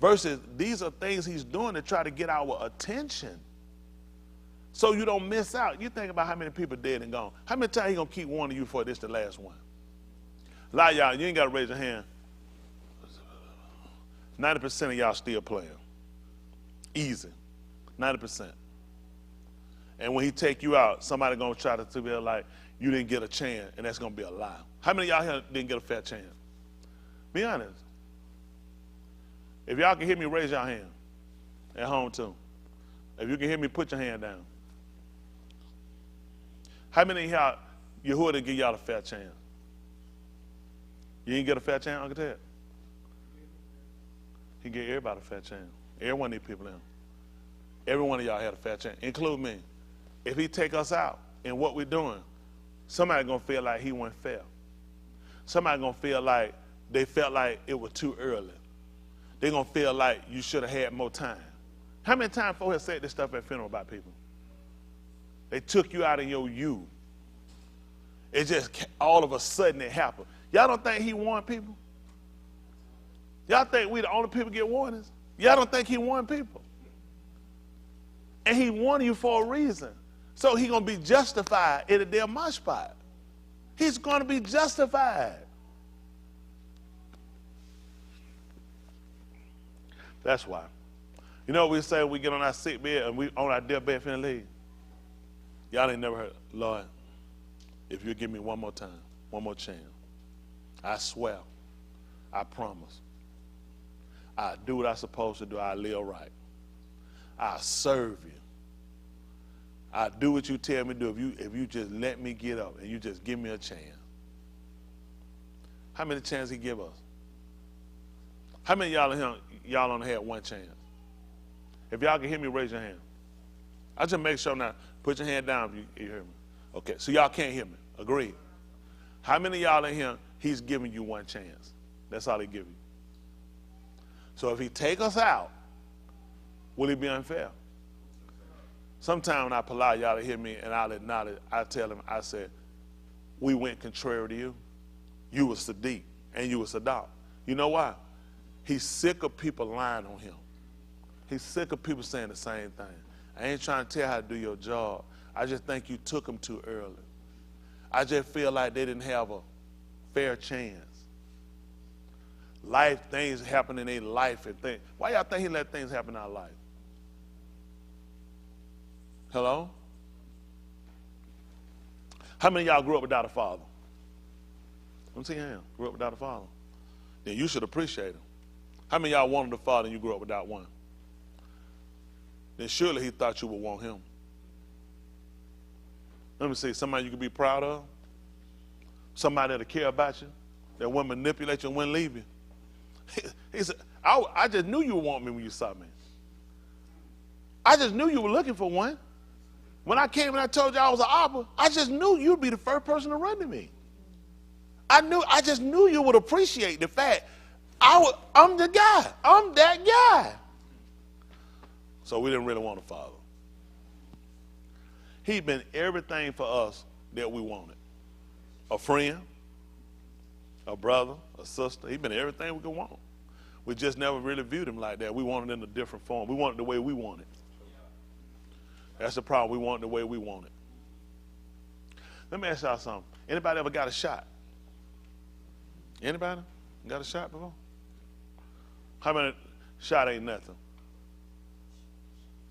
Versus these are things he's doing to try to get our attention so you don't miss out. You think about how many people dead and gone. How many times he going to keep warning you for this the last one? A lot of y'all, you ain't got to raise your hand. 90% of y'all still playing. Easy. 90%. And when he take you out, somebody going to try to be like, you didn't get a chance, and that's going to be a lie. How many of y'all here didn't get a fair chance? Be honest. If y'all can hear me, raise your hand. At home, too. If you can hear me, put your hand down. How many of y'all, Yahuwah didn't give y'all a fair chance? You didn't get a fair chance, Uncle Ted? He gave everybody a fair chance. Every one of these people in. Every one of y'all had a fair chance, include me. If he take us out in what we're doing, somebody going to feel like he wasn't fair. Somebody going to feel like they felt like it was too early. They're going to feel like you should have had more time. How many times folks have said this stuff at funeral about people? They took you out of your you. It just, all of a sudden it happened. Y'all don't think he warned people? Y'all think we the only people get warnings? Y'all don't think he warned people? And he warned you for a reason. So he's going to be justified in a damn mosh spot. He's going to be justified. That's why. You know what we say when we get on our sick bed and we on our deathbed finna leave? Y'all ain't never heard, Lord, if you give me one more time, one more chance, I swear, I promise, I do what I'm supposed to do, I live right. I serve you. I do what you tell me to do if you just let me get up and you just give me a chance. How many chances he give us? How many of y'all only had one chance? If y'all can hear me, raise your hand. I just make sure now, put your hand down if you hear me. Okay, so y'all can't hear me. Agreed. How many of y'all in here, he's giving you one chance? That's all he give you. So if he take us out, will he be unfair? Sometimes when I allow y'all to hear me and I'll acknowledge, I tell him, I said, we went contrary to you. You were Sadiq and you were Saddam. You know why? He's sick of people lying on him. He's sick of people saying the same thing. I ain't trying to tell you how to do your job. I just think you took them too early. I just feel like they didn't have a fair chance. Life, things happen in their life and things. Why y'all think he let things happen in our life? Hello? How many of y'all grew up without a father? Let me see your hand. Grew up without a father. Then you should appreciate him. How many of y'all wanted a father and you grew up without one? Then surely he thought you would want him. Let me see, somebody you could be proud of? Somebody that'll care about you? That wouldn't manipulate you and wouldn't leave you? He said, I just knew you would want me when you saw me. I just knew you were looking for one. When I came and I told you I was an opera, I just knew you'd be the first person to run to me. I just knew you would appreciate the fact I'm the guy. I'm that guy. So we didn't really want a father. He'd been everything for us that we wanted. A friend, a brother, a sister. He'd been everything we could want. We just never really viewed him like that. We wanted it in a different form. We wanted it the way we wanted. That's the problem. We want it the way we want it. Let me ask y'all something. Anybody ever got a shot? Anybody got a shot before? How many shot ain't nothing?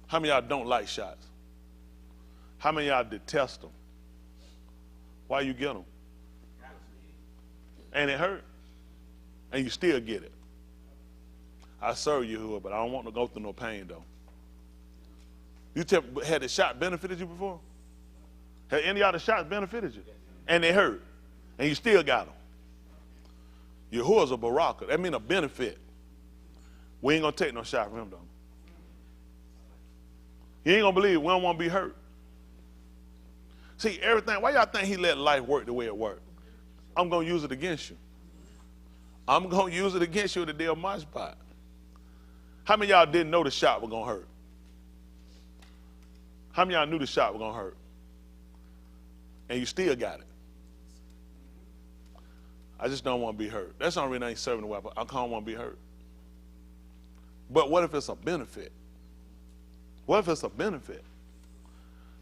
How many of y'all don't like shots? How many of y'all detest them? Why you get them? And it hurt. And you still get it. I serve you, but I don't want to go through no pain, though. You had the shot benefited you before? Had any of y'all the shots benefited you? And they hurt. And you still got them. Yahuwah's a baraka. That means a benefit. We ain't going to take no shot from him, though. You ain't going to believe we don't want to be hurt. See, everything, why y'all think he let life work the way it worked? I'm going to use it against you. I'm going to use it against you at the day of my spot. How many of y'all didn't know the shot was going to hurt? How many of y'all knew the shot was going to hurt? And you still got it. I just don't want to be hurt. That's the only reason I ain't serving the weapon. I don't want to be hurt. But what if it's a benefit? What if it's a benefit?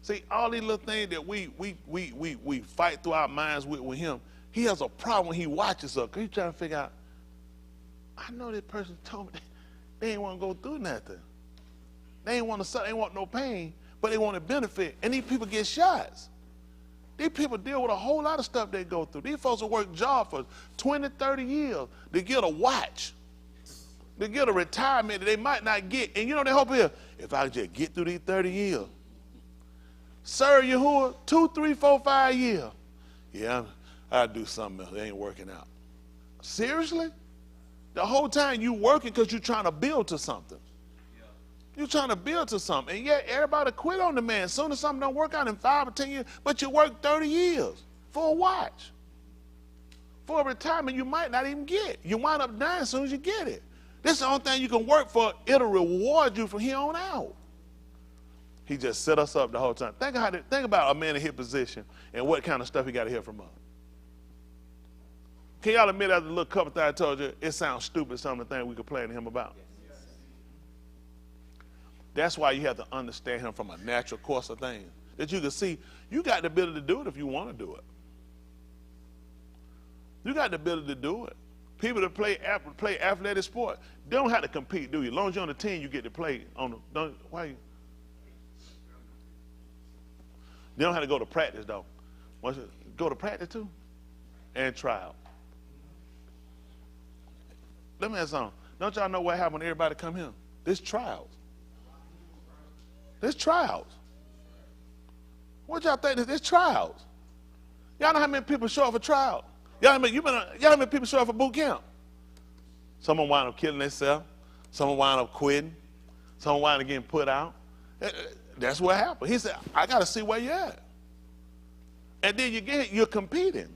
See, all these little things that we fight through our minds with him, he has a problem when he watches us. Because he's trying to figure out, I know this person told me they ain't want to go through nothing. They ain't want to suffer, they ain't want no pain, but they want to benefit. And these people get shots. These people deal with a whole lot of stuff they go through. These folks will work jobs for 20, 30 years to get a watch, to get a retirement that they might not get. And you know, they hope here, if I just get through these 30 years, serve Yahuwah 2, 3, 4, 5 years. Yeah, I'll do something else. It ain't working out. Seriously? The whole time you working because you're trying to build to something. You're trying to build to something. And yet everybody quit on the man. As soon as something don't work out in 5 or 10 years, but you work 30 years for a watch. For a retirement you might not even get. You wind up dying as soon as you get it. This is the only thing you can work for. It'll reward you from here on out. He just set us up the whole time. Think about a man in his position and what kind of stuff he got to hear from us. Can y'all admit after the little couple things I told you, it sounds stupid, some of the things we complain to him about? That's why you have to understand him from a natural course of things. That you can see, you got the ability to do it if you want to do it. You got the ability to do it. People that play athletic sport, they don't have to compete, do you? As long as you're on the team, you get to play on the, why? They don't have to go to practice, though. Once you go to practice, too, and try out. Let me ask you something. Don't y'all know what happened when everybody come here? There's trials. There's trials. What y'all think? There's trials. Y'all know how many people show up for trial? Y'all know how many people show up for boot camp? Someone wind up killing themselves. Someone wind up quitting. Someone wind up getting put out. That's what happened. He said, I got to see where you're at. And then you're competing.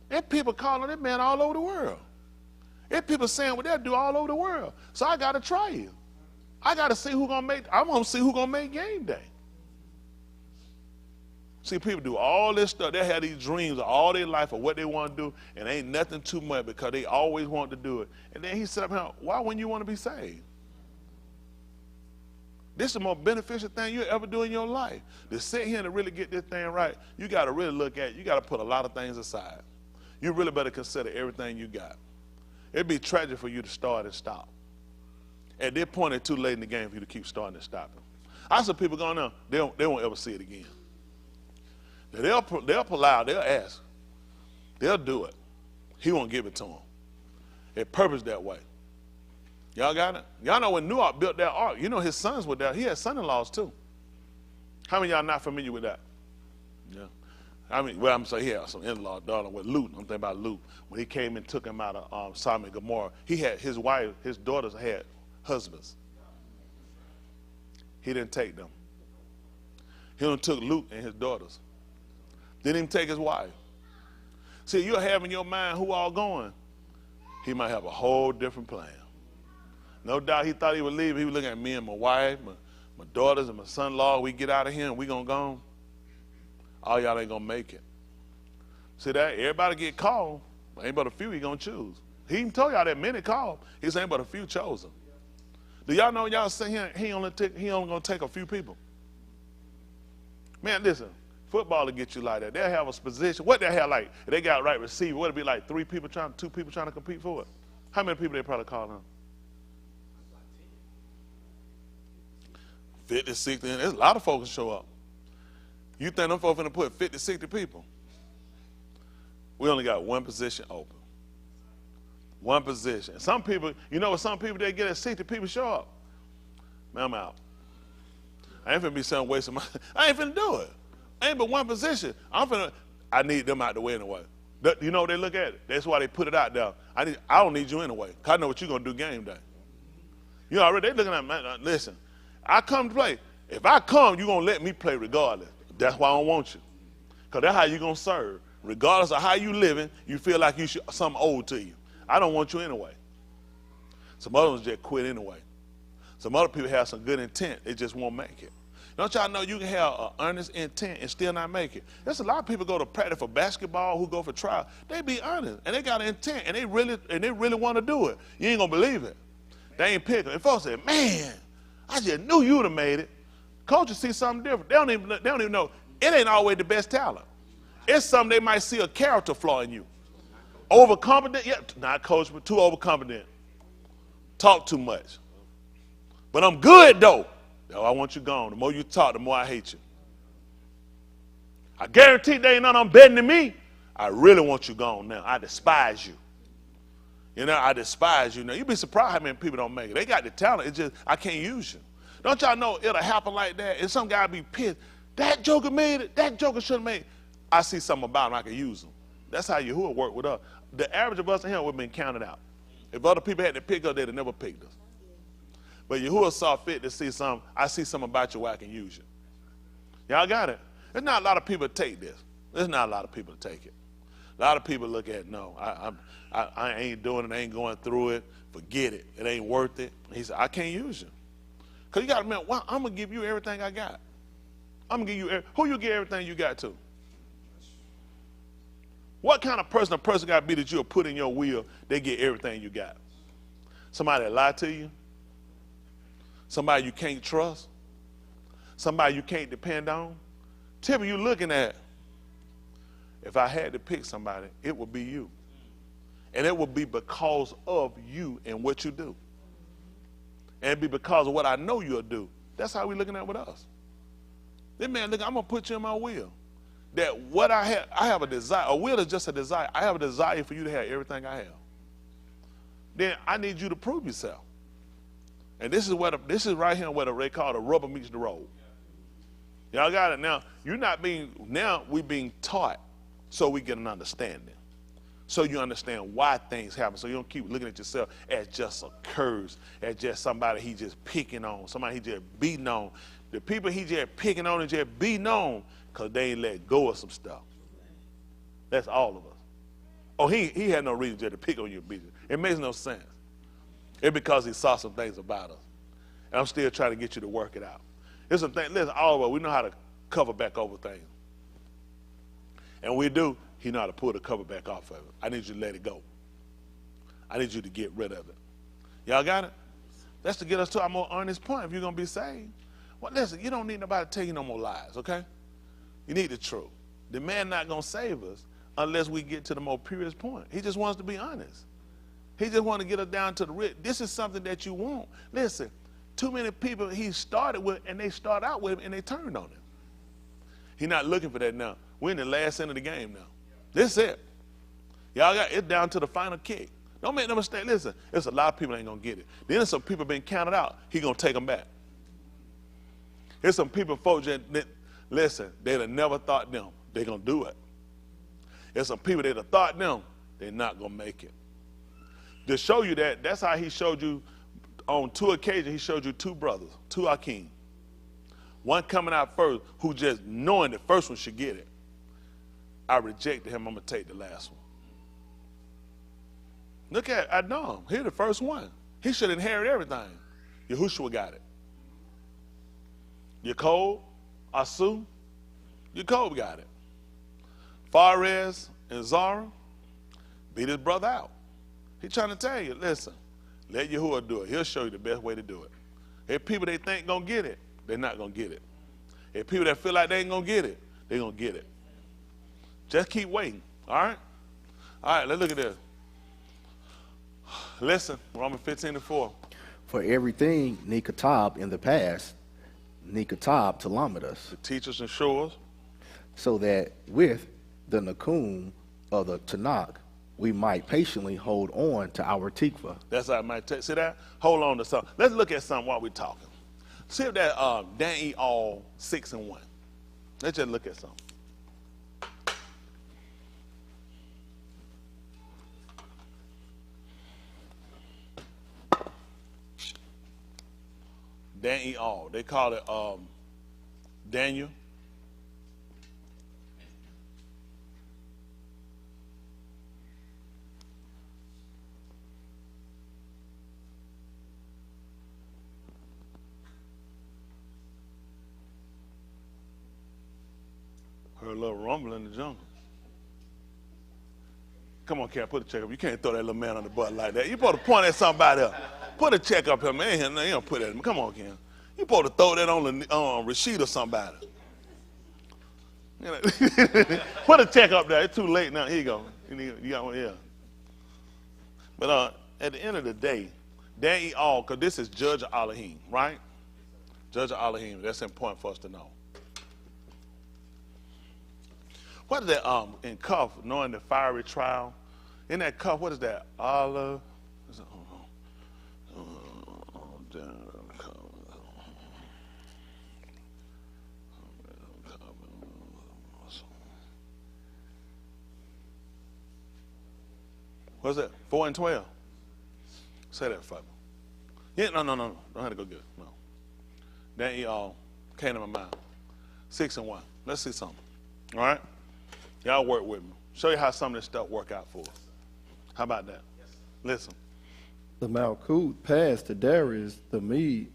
There's people calling that man all over the world. There's people saying what they'll do all over the world. So I got to try you. I got to see who's going to make, I'm going to see who's going to make game day. See, people do all this stuff. They have these dreams all their life of what they want to do, and ain't nothing too much because they always want to do it. And then he said up here, why wouldn't you want to be saved? This is the most beneficial thing you ever do in your life. To sit here and to really get this thing right, you got to really look at it. You got to put a lot of things aside. You really better consider everything you got. It'd be tragic for you to start and stop. At this point, it's too late in the game for you to keep starting and stopping. I saw people going on, they won't ever see it again. They'll pull out, they'll ask. They'll do it. He won't give it to them. It's purpose that way. Y'all got it? Y'all know when Noah built that ark, you know his sons were there. He had son-in-laws too. How many of y'all not familiar with that? Yeah. I mean, well, I'm saying he had some in-law daughter with Lut. I'm thinking about Lut. When he came and took him out of Sodom and Gomorrah, he had his wife, his daughters had husbands. He didn't take them. He only took Lut and his daughters. Didn't even take his wife. See, you'll have in your mind who all going. He might have a whole different plan. No doubt he thought he would leave. He was looking at me and my wife, my daughters and my son-in-law. We get out of here and we gonna go. All y'all ain't gonna make it. See that? Everybody get called, but ain't but a few he gonna choose. He even told y'all that many called. He said ain't but a few chosen. Do y'all know y'all say he only gonna take a few people? Man, listen, football will get you like that. They'll have a position. What they have like? If they got right receiver, what it be like? 2 people trying to compete for it? How many people they probably call on? 50, 60. There's a lot of folks show up. You think them folks finna put 50, 60 people? We only got one position open. One position. Some people, you know what some people they get at 60 people show up? Man, I'm out. I ain't finna be saying wasting my, I ain't finna do it. Ain't but one position. I need them out the way anyway. You know what they look at it? That's why they put it out there. I don't need you anyway, because I know what you're going to do game day. You already, they looking at me, listen, I come to play. If I come, you're going to let me play regardless. That's why I don't want you. Because that's how you're going to serve. regardless of how you living, you feel like you should something owed to you. I don't want you anyway. Some other ones just quit anyway. Some other people have some good intent, they just won't make it. Don't y'all know you can have an earnest intent and still not make it? There's a lot of people go to practice for basketball who go for trial. They be honest and they got an intent and they really want to do it. You ain't gonna believe it. They ain't picking. And folks say, man, I just knew you would have made it. Coaches see something different. They don't even know. It ain't always the best talent. It's something they might see a character flaw in you. Overconfident? Yep, not coach, but too overconfident. Talk too much. But I'm good though. No, I want you gone. The more you talk, the more I hate you. I guarantee there ain't none I'm better than me. I really want you gone now. I despise you. You know, I despise you now. You'd be surprised how many people don't make it. They got the talent. It's just, I can't use you. Don't y'all know it'll happen like that? And some guy be pissed. That joker made it. That joker should have made it. I see something about him. I can use him. That's how Yahuwah work with us. The average of us in here would have been counted out. If other people had to pick us, they'd have never picked us. But Yahuwah saw fit to see something. I see something about you where I can use you. Y'all got it? There's not a lot of people that take this. There's not a lot of people that take it. A lot of people look at, no, I ain't doing it, I ain't going through it, forget it, it ain't worth it. He said, I can't use you. Because you got to remember, well, I'm going to give you everything I got. I'm going to give you, who you give everything you got to? What kind of person a person got to be that you'll put in your will, they get everything you got? Somebody that lie to you? Somebody you can't trust? Somebody you can't depend on? Tell me, you're looking at, if I had to pick somebody, it would be you. And it would be because of you and what you do. And it'd be because of what I know you'll do. That's how we're looking at it with us. This man, look, I'm going to put you in my will. That what I have a desire. A will is just a desire. I have a desire for you to have everything I have. Then I need you to prove yourself. And this is right here where they call the rubber meets the road. Y'all got it? Now, we're being taught so we get an understanding. So you understand why things happen. So you don't keep looking at yourself as just a curse, as just somebody he just picking on, somebody he just beating on. The people he just picking on and just beating on because they ain't let go of some stuff. That's all of us. Oh, he had no reason just to pick on you and beat you. It makes no sense. It's because he saw some things about us. And I'm still trying to get you to work it out. There's some things, listen, all of us, we know how to cover back over things. And we do, he know how to pull the cover back off of it. I need you to let it go. I need you to get rid of it. Y'all got it? That's to get us to our more earnest point if you're going to be saved. Well, listen, you don't need nobody to tell you no more lies, okay? You need the truth. The man not going to save us unless we get to the more purest point. He just wants to be honest. He just wants to get us down to the root. This is something that you want. Listen, too many people he started with, and they start out with him, and they turned on him. He's not looking for that now. We're in the last end of the game now. This is it. Y'all got it down to the final kick. Don't make no mistake. Listen, there's a lot of people ain't going to get it. Then there's some people been counted out. He going to take them back. There's some people, folks, that listen, they'd have never thought them. They're going to do it. There's some people that have thought them. They're not going to make it. To show you that, that's how he showed you, on 2 occasions, he showed you 2 brothers, 2 Alahym. One coming out first, who just knowing the first one should get it. I rejected him, I'm going to take the last one. Look at Adam, he's the first one. He should inherit everything. Yahushua got it. Yaakov, Asu, Yaakov got it. Phares and Zara beat his brother out. He's trying to tell you, listen, let Yahuwah do it. He'll show you the best way to do it. If people they think going to get it, they're not going to get it. If people that feel like they ain't going to get it, they're going to get it. Just keep waiting, all right? All right, let's look at this. Listen, Romans 15:4. For everything Nikatab in the past, Nikatab to Lamadas. The teachers and showers. So that with the Nakum of the Tanakh, we might patiently hold on to our tikva. That's how I might see that? Hold on to something. Let's look at something while we're talking. See if that Dan all 6 and 1. Let's just look at something. Dan all. They call it Daniel. Heard a little rumble in the jungle. Come on, Cat, put a check up. You can't throw that little man on the butt like that. You supposed to point at somebody else. Put a check up here, man. You don't put that in. Come on, Ken. You supposed to throw that on Rashid or somebody. You know, put a check up there. It's too late now. Here you go. You got one, yeah. But at the end of the day, there he all, because this is Judge Alahym, right? Judge Alahym. That's important for us to know. What is that in cuff, knowing the fiery trial? In that cuff, what is that? Olive. What's that? 4 and 12. Say that for me. Yeah, no. Don't have to go good. No. Then he all came to my mind. 6 and 1. Let's see something. All right? Y'all work with me. Show you how some of this stuff work out for us. How about that? Yes. Listen. The Malkut passed to Darius the Mede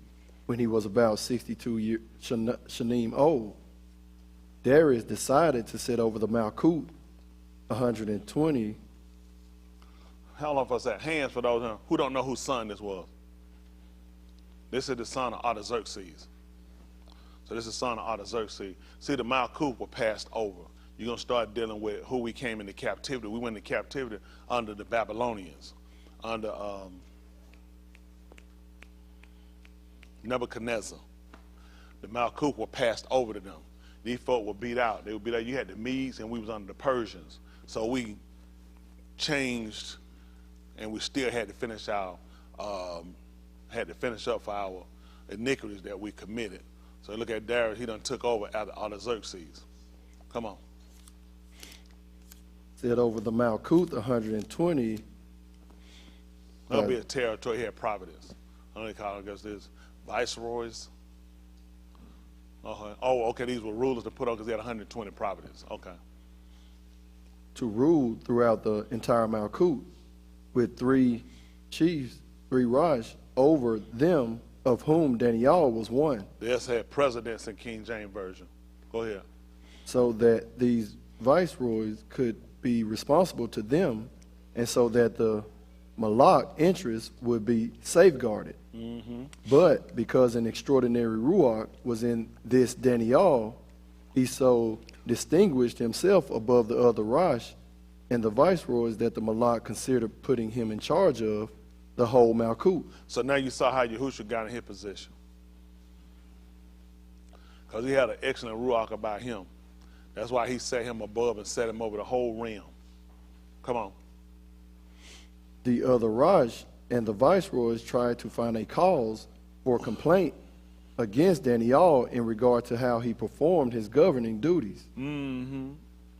when he was about 62 Shanim old. Darius decided to set over the Malkut 120. How long for us that? Hands for those who don't know whose son this was. This is the son of Artaxerxes. So this is the son of Artaxerxes. See, the Malkut were passed over. You're going to start dealing with who we came into captivity. We went into captivity under the Babylonians, under Nebuchadnezzar. The Malkut were passed over to them. These folk were beat out. They were beat out. You had the Medes and we was under the Persians. So we changed and we still had to finish up for our iniquities that we committed. So look at Darius, he done took over after Artaxerxes. Come on. Set over the Malkut 120. That'll be a territory here at Providence. I don't know call it, I guess this viceroys. Oh, okay, these were rulers to put on because they had 120 Providence. Okay. To rule throughout the entire Malkut with 3 chiefs, 3 Raj, over them, of whom Daniel was one. They just had presidents in King James Version. Go ahead. So that these viceroys could be responsible to them, and so that the Malak interest would be safeguarded. Mm-hmm. But because an extraordinary Ruach was in this Daniel, he so distinguished himself above the other Rosh and the viceroys that the Malak considered putting him in charge of the whole Malkut. So now you saw how Yahushua got in his position. Because he had an excellent Ruach about him. That's why he set him above and set him over the whole realm. Come on. The other Raj and the viceroys tried to find a cause for complaint against Daniel in regard to how he performed his governing duties. Mm-hmm.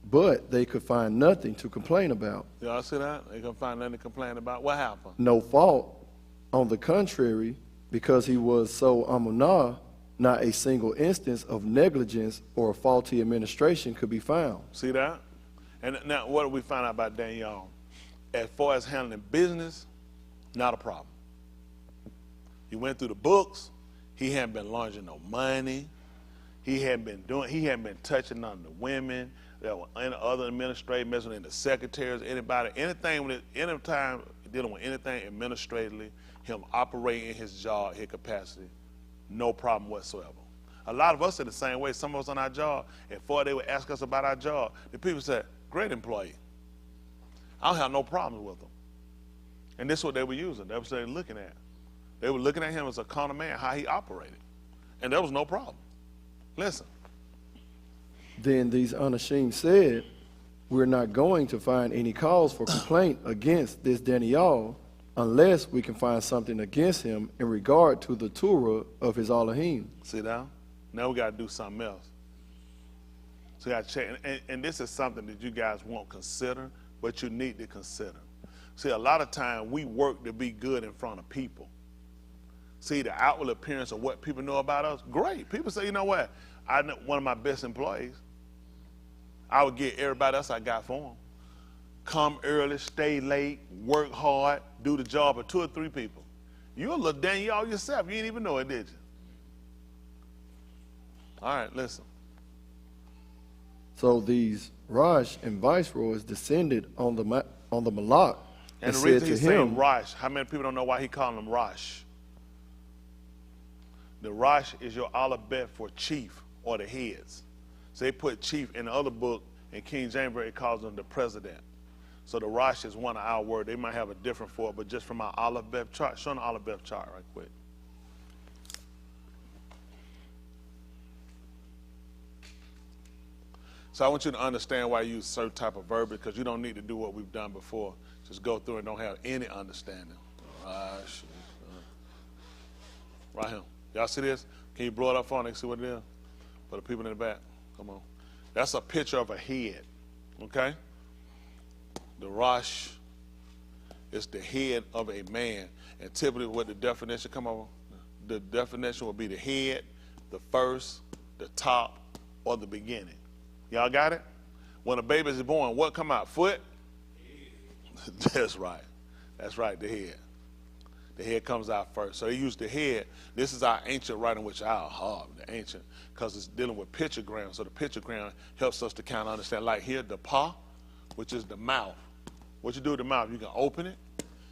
But they could find nothing to complain about. Y'all see that? They couldn't find nothing to complain about. What happened? No fault. On the contrary, because he was so amunah, not a single instance of negligence or faulty administration could be found. See that? And now what do we find out about Daniel? As far as handling business, not a problem. He went through the books. He hadn't been laundering no money. He hadn't been touching on the women. There were any other administrative messing in the secretaries, anybody, anytime dealing with anything administratively, him operating in his job, his capacity, no problem whatsoever. A lot of us are the same way. Some of us on our job, and before they would ask us about our job, the people said, great employee. I don't have no problems with them. And this is what they were using. They were looking at. They were looking at him as a common man, how he operated. And there was no problem. Listen. Then these Anashim said, we're not going to find any cause for complaint against this Daniel unless we can find something against him in regard to the Torah of his Alahym. See that? Now we got to do something else. So we got to check. And this is something that you guys won't consider, but you need to consider. See, a lot of times we work to be good in front of people. See, the outward appearance of what people know about us, great. People say, you know what? I know one of my best employees. I would get everybody else I got for them. Come early, stay late, work hard, do the job of 2 or 3 people. You're a little Daniel yourself. You didn't even know it, did you? All right, listen. So these Rosh and viceroys descended on the Malak And the said reason to he's saying him, Rosh, how many people don't know why he called him Rosh? The Rosh is your alphabet for chief or the heads. So they put chief in the other book, in King James, it calls them the president. So the Rosh is one of our words. They might have a different for it, but just from our alphabet chart, show the alphabet chart right quick. So I want you to understand why I use certain type of verbiage, because you don't need to do what we've done before. Just go through and don't have any understanding. Rosh, right here. Y'all see this? Can you blow it up for me? See what it is? For the people in the back. Come on. That's a picture of a head. Okay? The Rosh is the head of a man. And typically what the definition come over, the definition will be the head, the first, the top, or the beginning. Y'all got it? When a baby is born, what come out? Foot? That's right. That's right, the head. The head comes out first. So they use the head. This is our ancient writing, which the ancient, because it's dealing with pictogram. So the pictogram helps us to kind of understand. Like here, the pa, which is the mouth. What you do with the mouth, you can open it,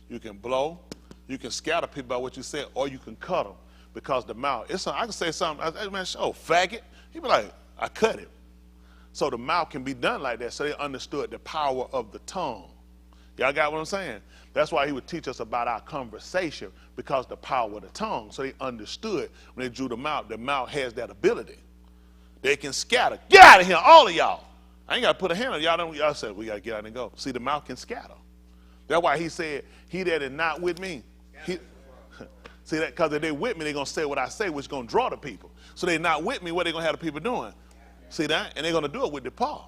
you can blow, you can scatter people by what you said, or you can cut them. Because the mouth, I can say something, man, faggot. He'd be like, I cut it. So the mouth can be done like that. So they understood the power of the tongue. Y'all got what I'm saying? That's why he would teach us about our conversation, because the power of the tongue. So they understood when they drew the mouth has that ability. They can scatter. Get out of here, all of y'all. I ain't got to put a hand on y'all. Y'all said, we got to get out and go. See, the mouth can scatter. That's why he said, he that is not with me. See that? Because if they're with me, they're going to say what I say, which is going to draw the people. So they're not with me, what they going to have the people doing? See that? And they're going to do it with the paw.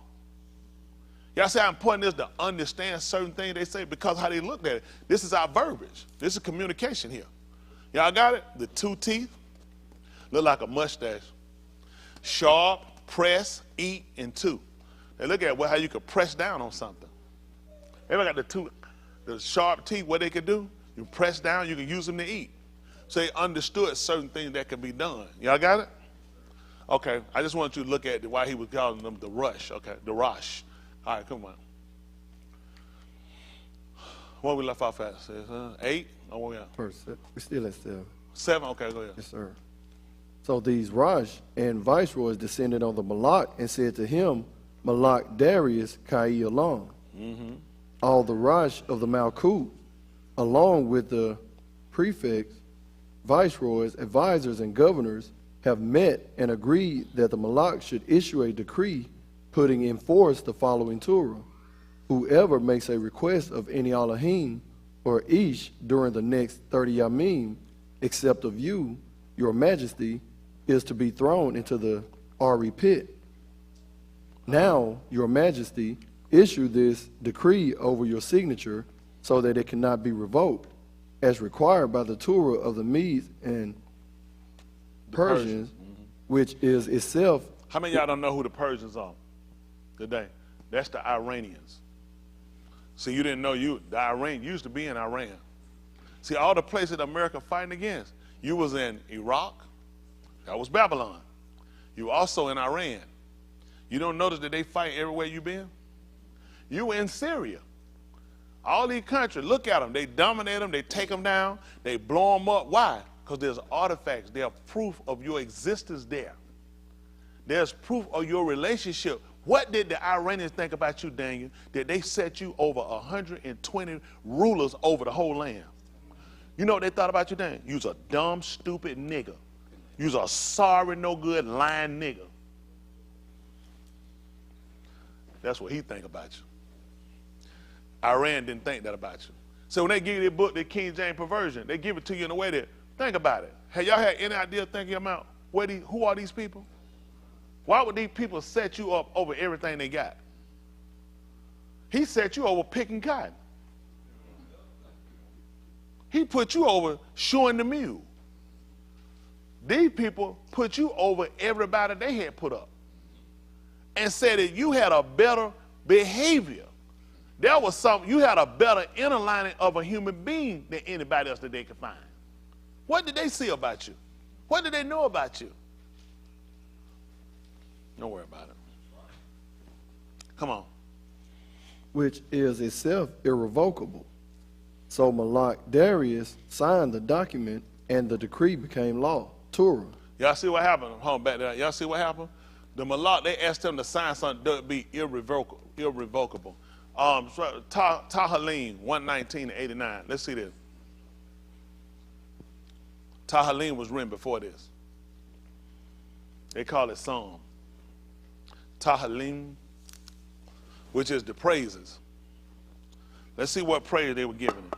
Y'all see how important it is to understand certain things they say because how they looked at it. This is our verbiage. This is communication here. Y'all got it? The two teeth look like a mustache. Sharp, press, eat, and two. They look at how you could press down on something. Everybody got the sharp teeth, what they could do? You press down, you can use them to eat. So they understood certain things that could be done. Y'all got it? Okay, I just want you to look at why he was calling them the rush. Okay, the Rosh. All right, come on. What we left off at? 8? Oh, where we at? First, we're still at 7. 7? Okay, go ahead. Yes, sir. So these Rosh and viceroys descended on the Malak and said to him, Malak Darius Kai Elam. All the Rosh of the Malkut, along with the prefects, viceroys, advisors, and governors, have met and agreed that the Malak should issue a decree putting in force the following Torah. Whoever makes a request of any Alahym or Ish during the next 30 Yamim, except of you, your majesty, is to be thrown into the Ari pit. Now, your majesty, issue this decree over your signature so that it cannot be revoked, as required by the Torah of the Medes and Persians, which is itself. How many of y'all don't know who the Persians are today? That's the Iranians. See, you didn't know the Iran used to be in Iran. See, all the places that America fighting against, you was in Iraq, that was Babylon. You were also in Iran. You don't notice that they fight everywhere you been? You were in Syria. All these countries, look at them. They dominate them. They take them down. They blow them up. Why? Because there's artifacts. There's proof of your existence there. There's proof of your relationship. What did the Iranians think about you, Daniel? That they set you over 120 rulers over the whole land. You know what they thought about you, Daniel? You's a dumb, stupid nigger. You's a sorry, no good, lying nigger. That's what he think about you. Iran didn't think that about you. So when they give you their book, the King James perversion, they give it to you in a way that, think about it. Have y'all had any idea thinking about who are these people? Why would these people set you up over everything they got? He set you over picking cotton. He put you over shoeing the mule. These people put you over everybody they had put up and said that you had a better behavior. There was something, you had a better inner lining of a human being than anybody else that they could find. What did they see about you? What did they know about you? Don't worry about it. Come on. which is itself irrevocable. So Malak Darius signed the document, and the decree became law. Torah. Y'all see what happened? Hold on, back there. Y'all see what happened? The Malak, they asked him to sign something that would be irrevocable. Alahym 119-89. Let's see this. Alahym was written before this. They call it Psalm. Alahym, which is the praises. Let's see what praise they were giving him.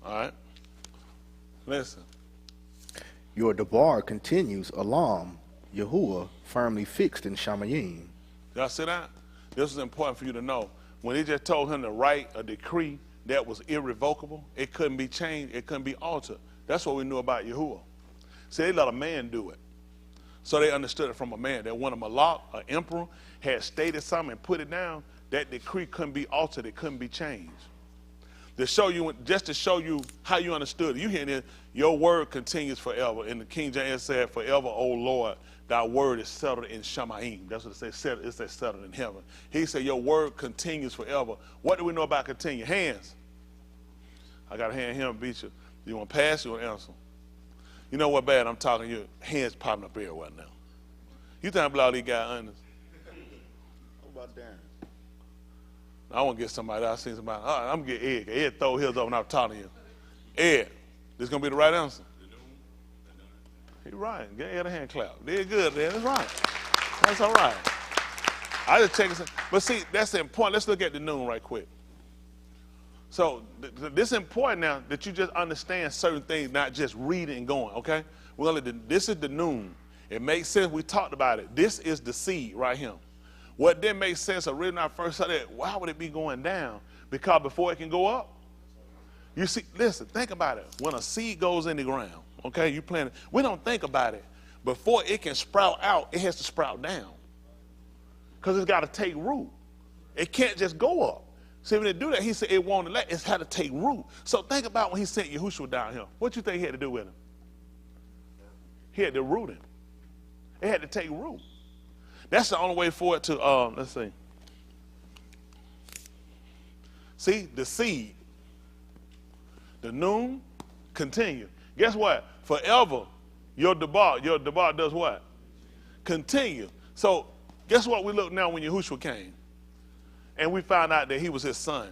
All right. Listen. Your debar continues, Alahym, Yahuwah, firmly fixed in Shamayim. Y'all see that? This is important for you to know. When he just told him to write a decree that was irrevocable, it couldn't be changed, it couldn't be altered. That's what we knew about Yahuwah. See, they let a man do it. So they understood it from a man. That when a Malak, an emperor, had stated something and put it down, that decree couldn't be altered, it couldn't be changed. To show you, just to show you how you understood it. You hear this, your word continues forever. And the King James said, forever, O Lord, thy word is settled in Shamayim. That's what it says, it says settled in heaven. He said, your word continues forever. What do we know about continue? Hands. I got a hand here and beat you. You want to pass, you want to answer? You know what bad I'm talking, your hands popping up everywhere now. You think about all these guys honest? What about Darren? I want to get somebody. I seen somebody. All right, I'm going to get Ed. Ed throw his up when I was talking to him. Ed, this going to be the right answer. He's right. Get Ed a hand clap. Did good, Ed. That's right. That's all right. I just check it. But see, that's important. Let's look at the noon right quick. So this is important now that you just understand certain things, not just reading and going, okay? This is the noon. It makes sense. We talked about it. This is the seed right here. What didn't make sense originally when I first saw that, why would it be going down? Because before it can go up, you see, listen, think about it. When a seed goes in the ground, okay, you plant it, we don't think about it. Before it can sprout out, it has to sprout down. Because it's got to take root. It can't just go up. See, when they do that, he said it won't let, it's had to take root. So think about when he sent Yahushua down here. What you think he had to do with him? He had to root him. It had to take root. That's the only way for it to, let's see. See, the seed, the noon, continue. Guess what? Forever, your debar does what? Continue. So, guess what we look now when Yahushua came? And we found out that he was his son.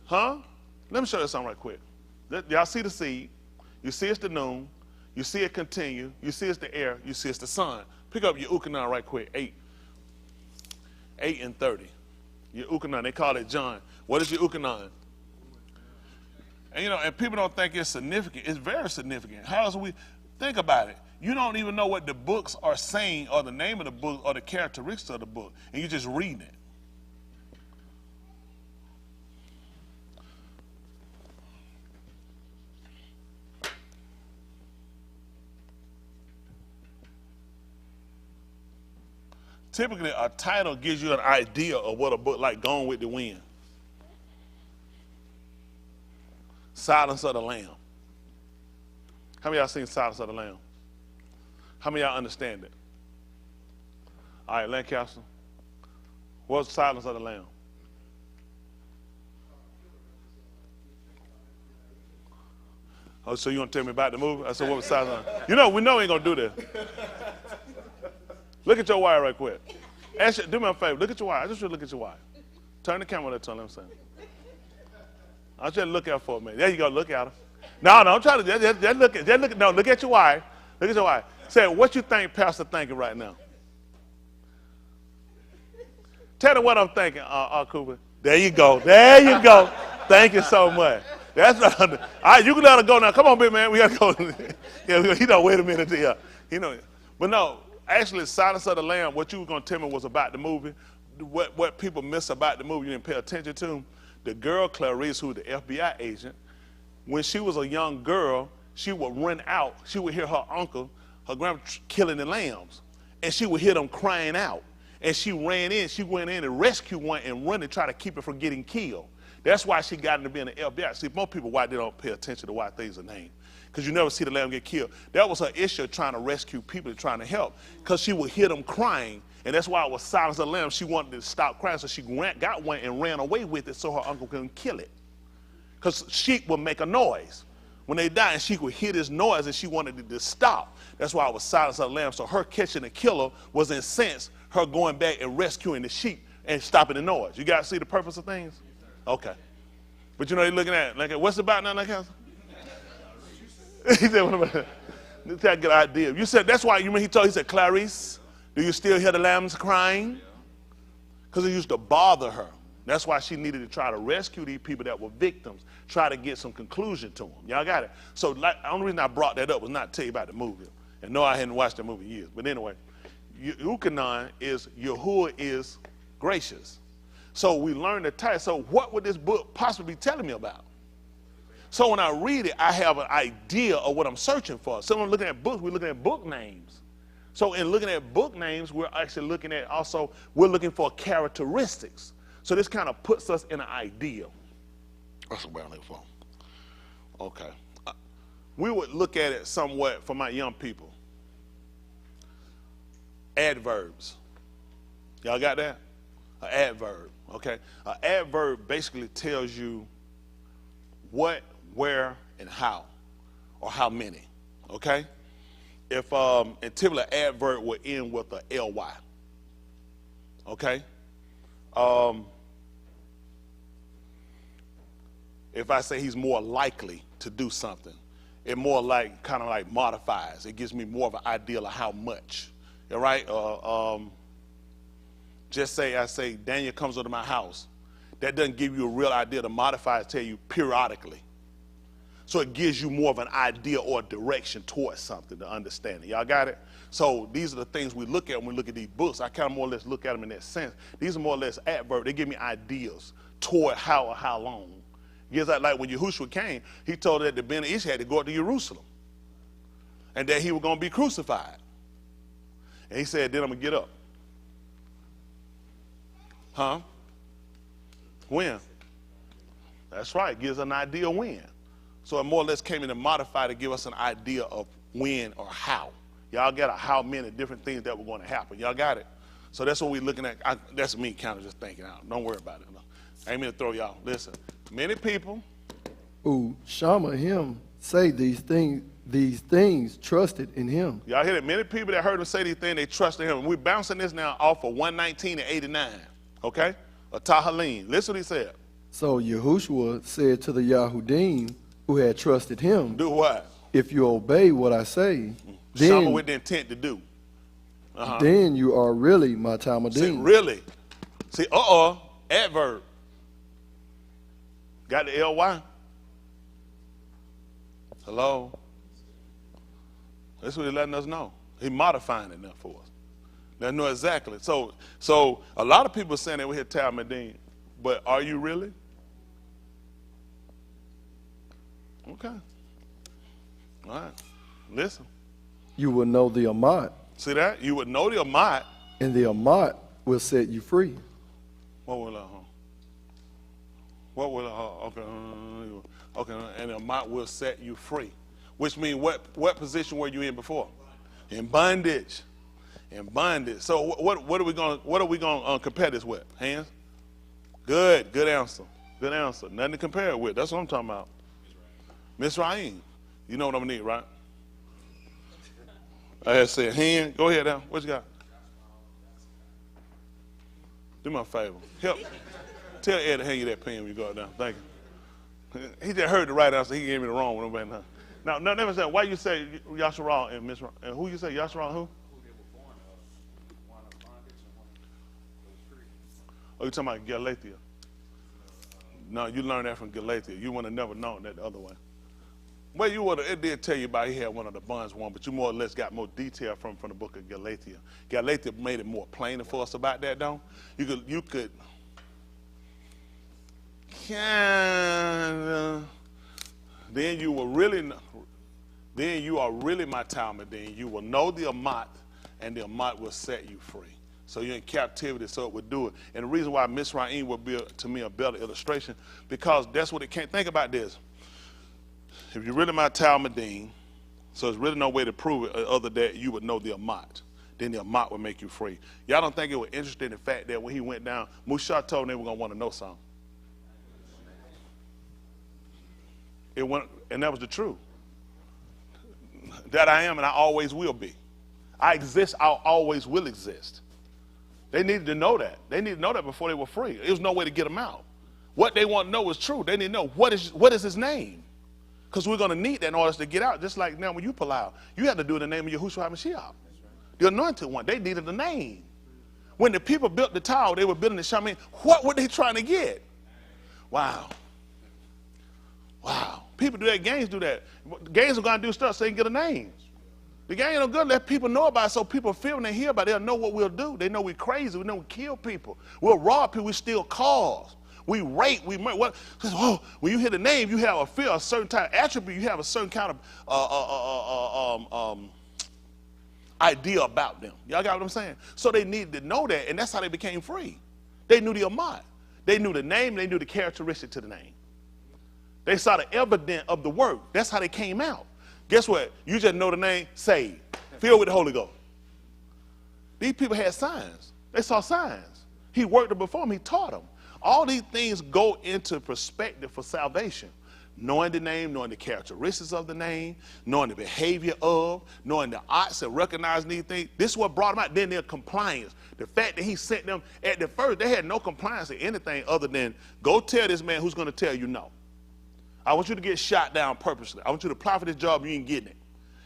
Huh? Let me show you something right quick. Y'all see the seed. You see it's the noon. You see it continue. You see it's the air. You see it's the sun. Pick up your Ukanon right quick, 8 and 30. Your Ukanon, they call it John. What is your Ukanon? And you know, and people don't think it's significant. It's very significant. How else we think about it? You don't even know what the books are saying or the name of the book or the characteristics of the book, and you're just reading it. Typically, a title gives you an idea of what a book like Gone with the Wind. Silence of the Lamb. How many of y'all seen Silence of the Lamb? How many of y'all understand it? All right, Lancaster. What's Silence of the Lamb? Oh, so you want to tell me about the movie? I said, what was Silence of the Lamb? You know, we know we ain't going to do this. Look at your wire right quick. Actually, do me a favor. Look at your wire. I just want to look at your wire. Turn the camera that time. Let me see. I want you to look out for a minute. There you go. Look at her. No, I'm trying to just look at. No, look at your wire. Look at your wire. Say, what you think Pastor thinking right now? Tell me what I'm thinking, Cooper. There you go. There you go. Thank you so much. That's not. All right, you can let her go now. Come on, big man. We got to go. Yeah, you know, wait a minute. Yeah, you know. But no. Actually, Silence of the Lamb, what you were going to tell me was about the movie. What people miss about the movie you didn't pay attention to. The girl, Clarice, who was the FBI agent, when she was a young girl, she would run out. She would hear her uncle, her grandma killing the lambs. And she would hear them crying out. And she ran in. She went in and rescued one and run and try to keep it from getting killed. That's why she got into being an FBI. See, most people, why they don't pay attention to why things are named. Because you never see the lamb get killed. That was her issue, trying to rescue people and trying to help. Because she would hear them crying. And that's why it was Silence of the Lambs. She wanted to stop crying, so she got one and ran away with it so her uncle couldn't kill it. Because sheep would make a noise. When they died, and she would hear this noise, and she wanted it to stop. That's why it was Silence of the Lambs. So her catching the killer was, in a sense, her going back and rescuing the sheep and stopping the noise. You guys see the purpose of things? Okay. But you know, you're looking at it, like, what's it about now, like, he said, what about that? Let's get a good idea. You said, that's why, he said, Clarice, do you still hear the lambs crying? Because it used to bother her. That's why she needed to try to rescue these people that were victims, try to get some conclusion to them. Y'all got it? So the only reason I brought that up was not to tell you about the movie. And no, I hadn't watched the movie in years. But anyway, Ukanon is, Yahuwah is gracious. So we learned the title. So what would this book possibly be telling me about? So when I read it, I have an idea of what I'm searching for. So when we're looking at books, we're looking at book names. So in looking at book names, we're actually looking at also, we're looking for characteristics. So this kind of puts us in an idea. That's what I'm looking for. Okay. We would look at it somewhat for my young people. Adverbs. Y'all got that? An adverb, okay? An adverb basically tells you what, where, and how, or how many, okay? If, and typically an adverb will end with a ly, okay? If I say he's more likely to do something, it more like, kind of like modifies. It gives me more of an idea of how much, all right? Just say, I say, Daniel comes over to my house. That doesn't give you a real idea. The modifiers tell you periodically. So it gives you more of an idea or direction towards something to understand it. Y'all got it? So these are the things we look at when we look at these books. I kind of more or less look at them in that sense. These are more or less adverbs. They give me ideas toward how or how long. Just like when Yahushua came, he told that the Ben Ish had to go up to Jerusalem and that he was going to be crucified. And he said, then I'm going to get up. Huh? When? That's right. Gives an idea when. So it more or less came in to modify to give us an idea of when or how. Y'all got a how many different things that were going to happen. Y'all got it? So that's what we're looking at. That's me kind of just thinking out. Don't worry about it. No. I ain't mean to throw y'all. Listen, many people who Shama him say these things trusted in him. Y'all hear that? Many people that heard him say these things, they trusted him. And we're bouncing this now off of 119 and 89. Okay? A Alahym. Listen what he said. So Yahushua said to the Yahudim who had trusted him, do what? If you obey what I say, Shama then, with the intent to do. Then you are really my Talmudim. See, really? See, adverb. Got the ly? Hello? That's what he's letting us know. He's modifying it now for us. Letting us know exactly. So a lot of people are saying that we hit Talmudim, but are you really? Okay. All right. Listen. You will know the Amat. See that? You would know the Amat. And the Amat will set you free. What will okay, and the Amat will set you free. Which means what position were you in before? In bondage. In bondage. So what are we going to compare this with? Hands? Good answer. Good answer. Nothing to compare it with. That's what I'm talking about. Mizraim. You know what I'm going to need, right? I had said, hand. Go ahead now. What you got? Do me a favor. Help. Tell Ed to hand you that pen when you go down. Thank you. He just heard the right answer. He gave me the wrong one. Now, never said, why you say Yasharal and Mizraim? And who you say, Yasharal who? Oh, you talking about Galatia? No, you learned that from Galatia. You would have never known that the other way. Well, it did tell you about he had one of the bonds one, but you more or less got more detail from the book of Galatia. Galatia made it more plain for us about that, though. You could then you will really, then you are really my Talmud. Then you will know the Amat, and the Amat will set you free. So you're in captivity, so it would do it. And the reason why Mizraim would be, to me, a better illustration, because that's what it can't. Think about this. If you're really my Talmudim, so there's really no way to prove it other than you would know the Amat. Then the Amat would make you free. Y'all don't think it was interesting in the fact that when he went down, Mushah told them they were going to want to know something. It went, and that was the truth. That I am and I always will be. I exist, I always will exist. They needed to know that. They needed to know that before they were free. There was no way to get them out. What they want to know is true. They need to know what is his name. Because we're going to need that in order to get out. Just like now when you pull out, you have to do it in the name of Yahushua HaMashiach. The anointed one. They needed a name. When the people built the tower, they were building the Shaman. What were they trying to get? Wow. Wow. People do that. Gangs do that. Gangs are going to do stuff so they can get a name. The gang ain't no good. Let people know about it so people feel when they hear about it, they'll know what we'll do. They know we're crazy. We know we kill people. We'll rob people. We steal cars. We rape. We murder. What? Oh, when you hear the name, you have a feel, a certain type of attribute. You have a certain kind of idea about them. Y'all got what I'm saying? So they needed to know that, and that's how they became free. They knew the Amat. They knew the name. They knew the characteristic to the name. They saw the evidence of the work. That's how they came out. Guess what? You just know the name, saved, filled with the Holy Ghost. These people had signs. They saw signs. He worked them before them. He taught them. All these things go into perspective for salvation. Knowing the name, knowing the characteristics of the name, knowing the behavior of, knowing the arts and recognizing these things. This is what brought them out. Then their compliance. The fact that he sent them at the first, they had no compliance to anything other than go tell this man who's going to tell you no. I want you to get shot down purposely. I want you to apply for this job, you ain't getting it.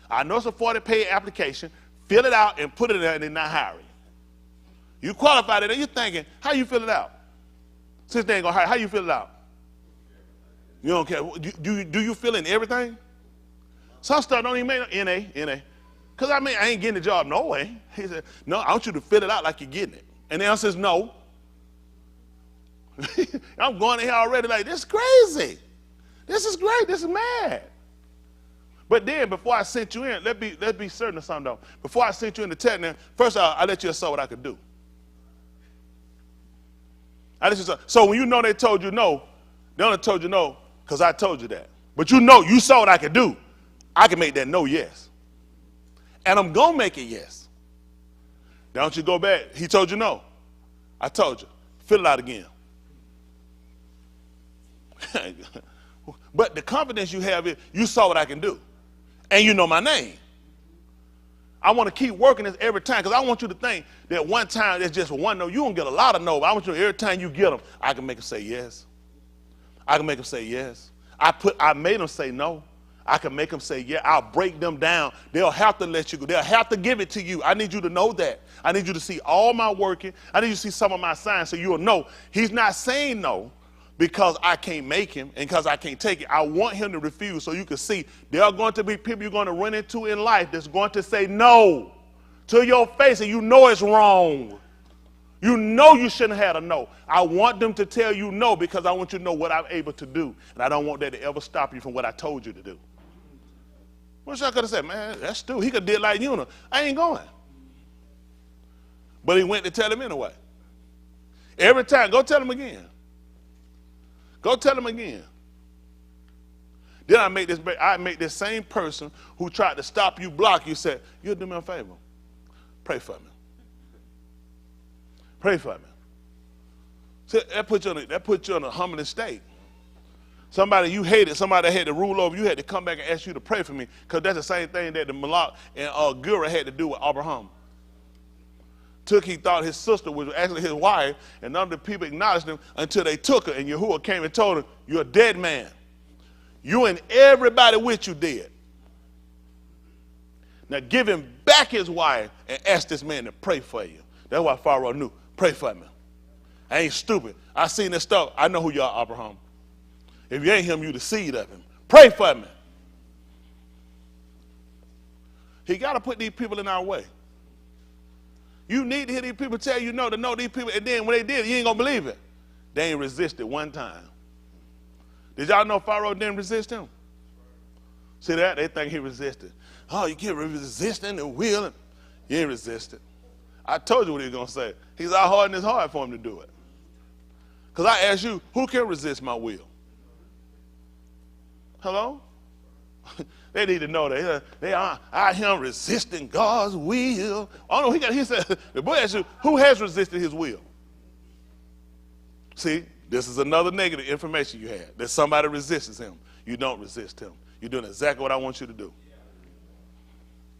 I know it's a 40-page application. Fill it out and put it in there and they're not hiring you. You qualified it and you're thinking, how you fill it out? Since they ain't going to hire, how you fill it out? You don't care. Do you fill in everything? Some stuff don't even make no NA. Because I mean, I ain't getting the job no way. He said, no, I want you to fill it out like you're getting it. And the answer is no. I'm going in here already like, this is crazy. This is great. This is mad. But then, before I sent you in, let's be certain of something, though. Before I sent you in the technique, first I let you know what I could do. So when you know they told you no, they only told you no because I told you that. But you saw what I could do. I can make that no yes. And I'm going to make it yes. Now don't you go back. He told you no. I told you. Fill it out again. But the confidence you have is you saw what I can do. And you know my name. I want to keep working this every time because I want you to think that one time there's just one no. You don't get a lot of no, but I want you to, every time you get them, I can make them say yes. I can make them say yes. I made them say no. I can make them say yeah. I'll break them down. They'll have to let you go. They'll have to give it to you. I need you to know that. I need you to see all my working. I need you to see some of my signs so you'll know he's not saying no because I can't make him and because I can't take it. I want him to refuse so you can see there are going to be people you're going to run into in life that's going to say no to your face and you know it's wrong. You know you shouldn't have had a no. I want them to tell you no because I want you to know what I'm able to do. And I don't want that to ever stop you from what I told you to do. Wish I could have said, man, that's stupid. He could have did like you. I ain't going. But he went to tell him anyway. Every time, go tell him again. Go tell him again. Then I make this same person who tried to stop you, block you, said, you'll do me a favor. Pray for me. Pray for me. So that put you in a humbling state. Somebody you hated, somebody that had to rule over you had to come back and ask you to pray for me because that's the same thing that the Malak and Gura had to do with Abraham. He thought his sister was actually his wife, and none of the people acknowledged him until they took her, and Yahuwah came and told him, you're a dead man. You and everybody with you dead. Now give him back his wife and ask this man to pray for you. That's why Pharaoh knew. Pray for me. I ain't stupid. I seen this stuff. I know who you are, Abraham. If you ain't him, you the seed of him. Pray for me. He got to put these people in our way. You need to hear these people tell you no, to know these people, and then when they did, you ain't going to believe it. They ain't resisted one time. Did y'all know Pharaoh didn't resist him? See that? They think he resisted. Oh, you can't resist in the will. He ain't resisted. I told you what he was going to say. He's out hard and it's hard for him to do it. Because I asked you, who can resist my will? Hello? They need to know that they are out here resisting God's will. Oh no, he said, the boy asked you, who has resisted his will? See, this is another negative information you had. That somebody resists him. You don't resist him. You're doing exactly what I want you to do.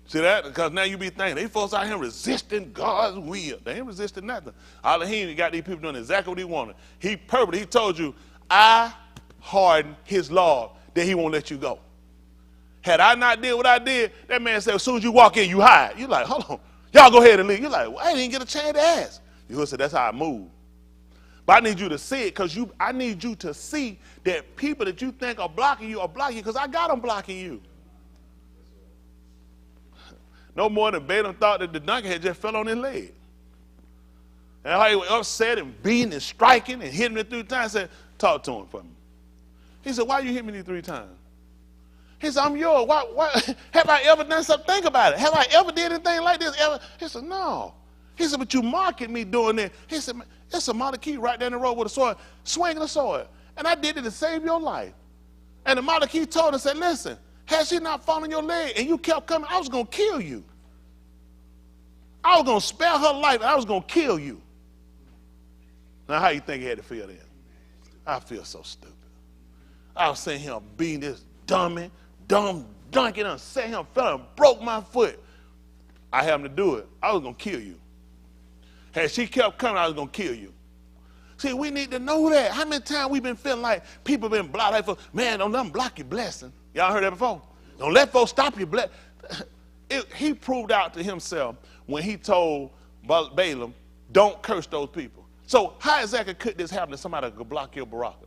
See that? Because now you be thinking, they folks out here resisting God's will. They ain't resisting nothing. Alahym got these people doing exactly what he wanted. He told you, I hardened his law that he won't let you go. Had I not did what I did, that man said, as soon as you walk in, you hide. You're like, hold on. Y'all go ahead and leave. You're like, well, I didn't get a chance to ask. You said, that's how I move. But I need you to see it because I need you to see that people that you think are blocking you because I got them blocking you. No more than Balaam thought that the donkey had just fell on his leg. And how he was upset and beating and striking and hitting me 3 times. I said, talk to him for me. He said, why you hit me 3 times? He said, I'm yours. Why, have I ever done something? Think about it. Have I ever did anything like this ever? He said, no. He said, but you mocking me doing that. He said, it's a Malachite right down the road with a sword, swinging a sword. And I did it to save your life. And the Malachite told him, said, listen, had she not fallen your leg and you kept coming, I was going to kill you. I was going to spare her life and I was going to kill you. Now, how you think he had to feel then? I feel so stupid. I was sitting here beating this dumb donkey and sat him, fell and broke my foot. I had him to do it. I was going to kill you. Had she kept coming, I was going to kill you. See, we need to know that. How many times we've been feeling like people been blocked? Like, man, don't let them block your blessing. Y'all heard that before? Don't let folks stop your blessing. He proved out to himself when he told Balaam, don't curse those people. So how exactly could this happen to somebody that could block your baraka?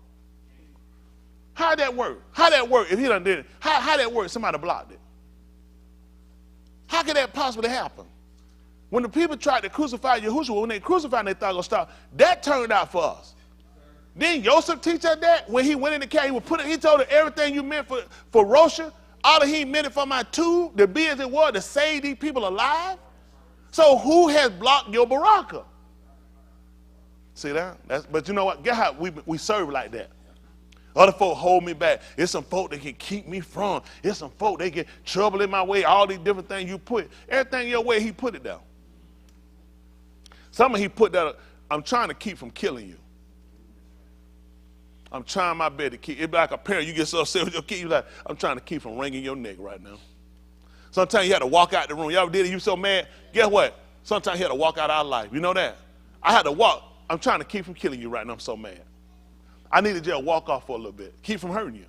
How'd that work? How'd that work if he done did it? How'd that work if somebody blocked it? How could that possibly happen? When the people tried to crucify Yahushua, when they crucified him, they thought it was going to stop. That turned out for us. Didn't Joseph teach us that? When he went in the cave, he told her everything you meant for Rosha, Alahym meant it for my tube, to be as it was, to save these people alive. So who has blocked your baraka? See that? But you know what? Get how we serve like that. Other folk hold me back. It's some folk that can keep me from. It's some folk they get trouble in my way. All these different things you put. Everything your way, he put it down. Some of he put that, I'm trying to keep from killing you. I'm trying my best to keep. It's like a parent, you get so upset with your kid, you're like, I'm trying to keep from wringing your neck right now. Sometimes you had to walk out the room. Y'all did it, you so mad. Guess what? Sometimes you had to walk out of our life. You know that? I had to walk. I'm trying to keep from killing you right now. I'm so mad. I need to just walk off for a little bit. Keep from hurting you.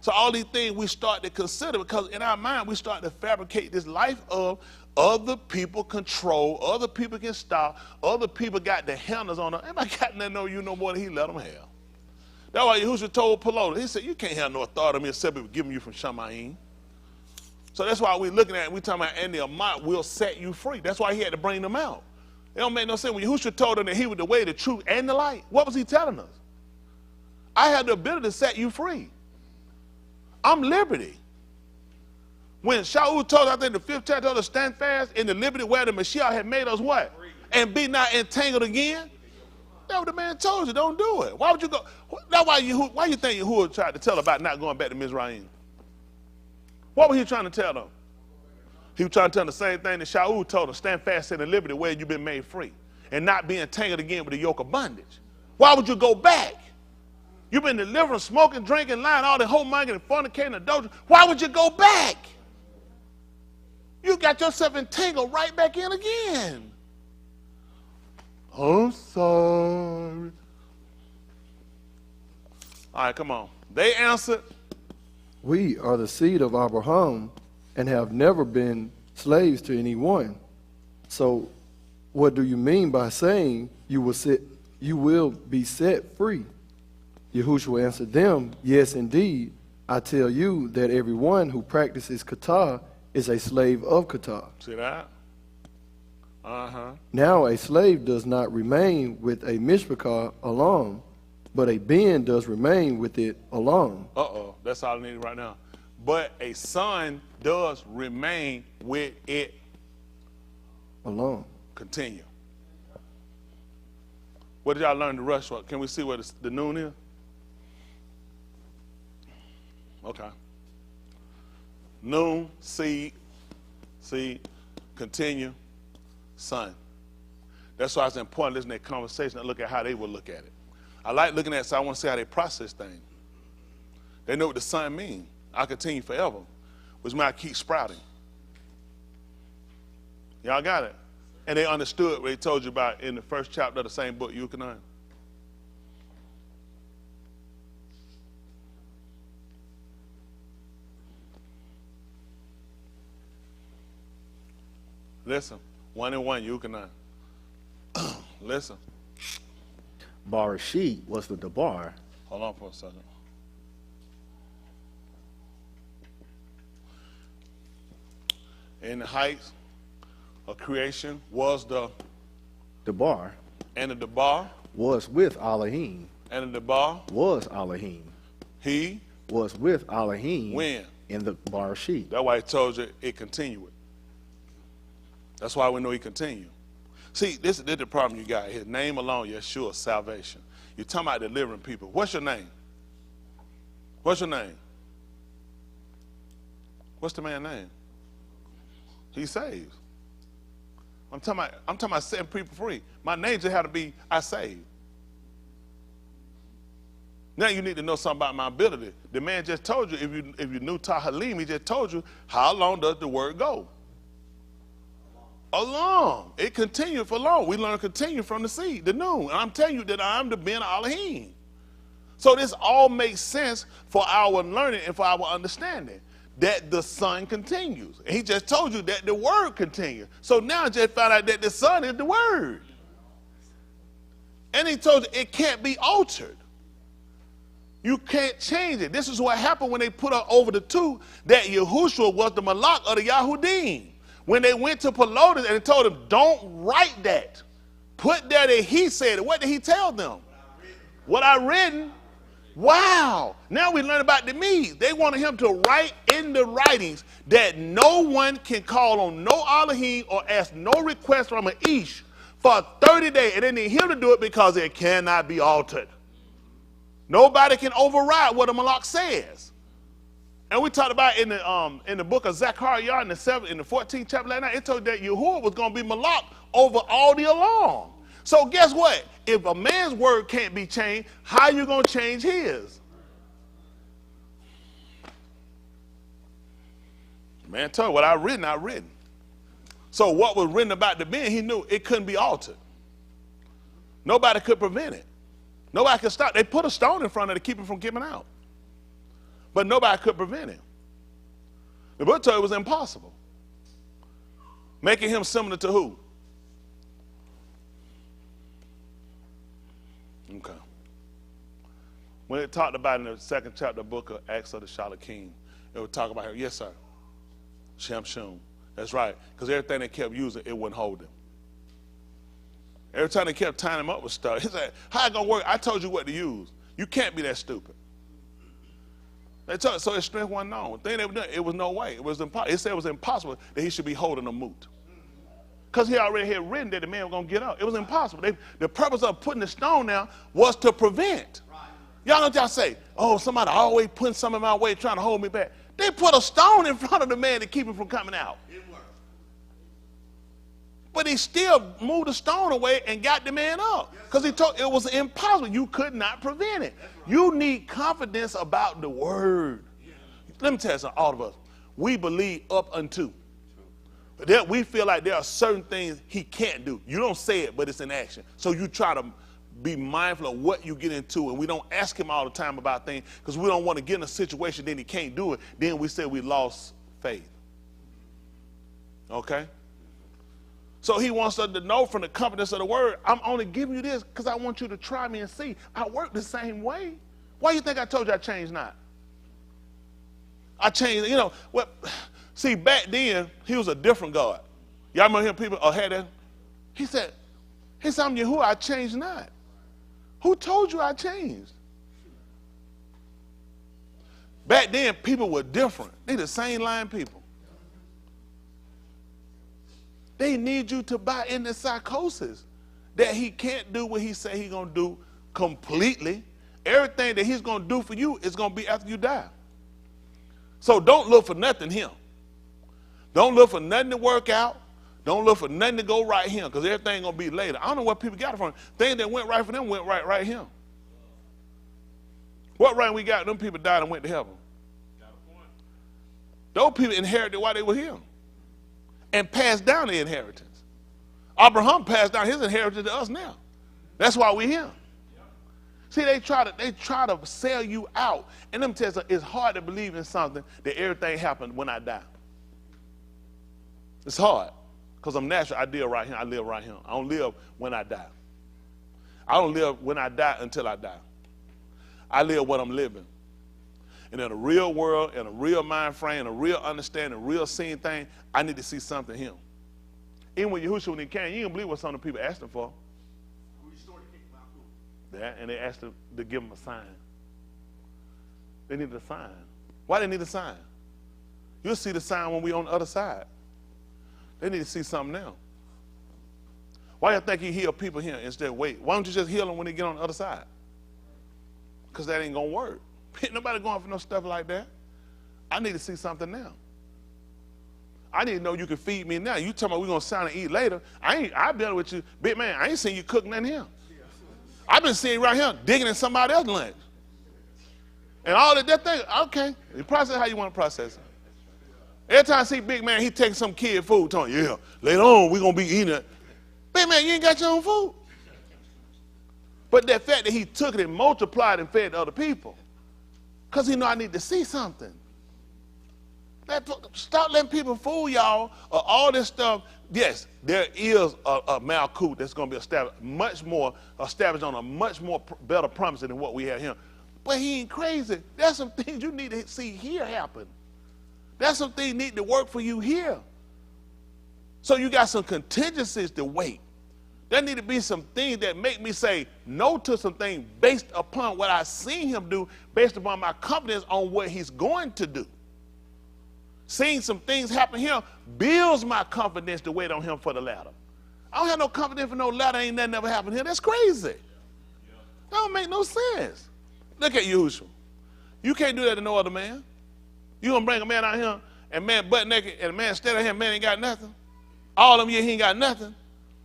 So all these things we start to consider because in our mind we start to fabricate this life of other people control, other people can stop, other people got the handles on them. Anybody got nothing on you no more than he let them have. That's why Yahushua told Pelosi, he said, you can't have no authority on me except if giving you from Shamayim. So that's why we're looking at it, we're talking about, and the amount will set you free. That's why he had to bring them out. It don't make no sense. When Yahushua told them that he was the way, the truth, and the light, what was he telling us? I have the ability to set you free. I'm liberty. When Shaul told us, I think the 5th chapter, to stand fast in the liberty where the Mashiach had made us what? And be not entangled again. That's what the man told you. Don't do it. Why would you go? That's why you think Yahuwah tried to tell about not going back to Mizraim? What was he trying to tell them? He was trying to tell them the same thing that Shaul told them. Stand fast in the liberty where you've been made free. And not be entangled again with the yoke of bondage. Why would you go back? You've been delivering, smoking, drinking, lying, all the whole-minded and fornicating, adultery. Why would you go back? You got yourself entangled right back in again. I'm sorry. All right, come on. They answered. We are the seed of Abraham and have never been slaves to anyone. So what do you mean by saying you will be set free? Yahushua answered them, yes, indeed. I tell you that everyone who practices kata is a slave of kata. See that? Uh-huh. Now a slave does not remain with a mishpachah alone, but a being does remain with it alone. Uh-oh, that's all I need right now. But a son does remain with it Alone. continue. What did y'all learn to rush for? Can we see what the noon is? Okay. Noon, seed, continue, son. That's why it's important listening to that conversation and look at how they will look at it. I like looking at it, so I want to see how they process things. They know what the son means. I continue forever, which means I keep sprouting. Y'all got it? And they understood what they told you about in the first chapter of the same book, Euchanine. Listen, 1 and 1, Euchanine. Listen. Barashit was the Debar. Hold on for a second. In the heights of creation was the Debar and the Debar, was with Alahym. and the Debar, Was Alahym. he, Was with Alahym. when? In the Barashit. That's why he told you it continued. That's why we know he continued. See, this is the problem you got. His name alone, Yeshua, salvation. You're talking about delivering people. What's your name? What's your name? What's the man's name? He saves. I'm talking about setting people free. My name just had to be I save. Now you need to know something about my ability. The man just told you, if you knew Alahym, he just told you how long does the word go? Along. It continued for long. We learn continue from the seed, the noon. And I'm telling you that I am the Ben Alahym. So this all makes sense for our learning and for our understanding. That the son continues. And he just told you that the word continues. So now I just found out that the son is the word. And he told you it can't be altered. You can't change it. This is what happened when they put up over the two that Yahushua was the Malak of the Yahudim. When they went to Pelotus and told him, don't write that. Put that in he said. What did he tell them? What I written. Wow. Now we learn about the Medes. They wanted him to write in the writings that no one can call on no Alahym or ask no request from an Ish for 30 days. And they need him to do it because it cannot be altered. Nobody can override what a Malak says. And we talked about in the book of Zechariah in the 14th chapter last night, it told that Yahuwah was going to be Malak over all the along. So guess what? If a man's word can't be changed, how you going to change his? Man told you what I written. So what was written about the Ben, he knew it couldn't be altered. Nobody could prevent it. Nobody could stop. They put a stone in front of it to keep it from giving out. But nobody could prevent it. The book told you it was impossible. Making him similar to who? Okay. When it talked about in the second chapter of the book of Acts of the Alahym, it would talk about her. Yes, sir. Shem Shum. That's right. Because everything they kept using, it wouldn't hold them. Every time they kept tying him up with stuff, he said, how it going to work? I told you what to use. You can't be that stupid. They told, so his strength wasn't known. The thing they were doing, it was no way. It was impossible. It said it was impossible that he should be holding a moot. Because he already had written that the man was going to get up. It was impossible. The purpose of putting the stone down was to prevent. Y'all know what y'all say? Oh, somebody always putting something in my way trying to hold me back. They put a stone in front of the man to keep him from coming out. But he still moved the stone away and got the man up. Because he told it was impossible. You could not prevent it. You need confidence about the word. Let me tell you something, all of us. We believe up unto. But we feel like there are certain things he can't do. You don't say it, but it's in action. So you try to be mindful of what you get into. And we don't ask him all the time about things because we don't want to get in a situation, then he can't do it. Then we say we lost faith. Okay? So he wants us to know from the confidence of the word, I'm only giving you this because I want you to try me and see. I work the same way. Why do you think I told you I changed not? I changed, you know, what? See, back then, he was a different God. Y'all remember him, people had that? He said, I'm Yahuwah, I changed not. Who told you I changed? Back then, people were different. They the same line people. They need you to buy into psychosis that he can't do what he say he gonna do completely. Everything that he's gonna do for you is gonna be after you die. So don't look for nothing him. Don't look for nothing to work out. Don't look for nothing to go right here, because everything gonna be later. I don't know what people got it from. Things that went right for them went right here. What right we got? Them people died and went to heaven. Those people inherited while they were here and passed down their inheritance. Abraham passed down his inheritance to us now. That's why we're here. See, they try to sell you out. And them tell you, it's hard to believe in something that everything happened when I die. It's hard, because I'm natural. I live right here. I live right here. I don't live when I die. I don't live when I die until I die. I live what I'm living. And in a real world, in a real mind frame, a real understanding, a real seeing thing, I need to see something in him. Even when Yahushua, when he came, you didn't believe what some of the people asked him for. That, and they asked him to give him a sign. They needed a sign. Why they need a sign? You'll see the sign when we're on the other side. They need to see something now. Why you think he heal people here instead of wait? Why don't you just heal them when they get on the other side? Because that ain't going to work. Ain't nobody going for no stuff like that. I need to see something now. I need to know you can feed me now. You talking about we're going to sit down and eat later. I've been with you. Big man, I ain't seen you cook nothing here. I've been seeing you right here digging in somebody else's lunch. And all that thing, okay. You process how you want to process it. Every time I see Big Man, he taking some kid food, telling yeah, later on we're going to be eating it. Big Man, you ain't got your own food. But that fact that he took it and multiplied and fed to other people, because he know I need to see something. Stop letting people fool y'all or all this stuff. Yes, there is a Malkut that's going to be established on a much more better promise than what we have here. But he ain't crazy. There's some things you need to see here happen. There's some things need to work for you here. So you got some contingencies to wait. There need to be some things that make me say no to some things based upon what I've seen him do, based upon my confidence on what he's going to do. Seeing some things happen here builds my confidence to wait on him for the latter. I don't have no confidence for no latter. Ain't nothing ever happened here. That's crazy. That don't make no sense. Look at Yahushua. You can't do that to no other man. You gonna bring a man out here and man butt naked and a man stand out here and man ain't got nothing. All them years he ain't got nothing.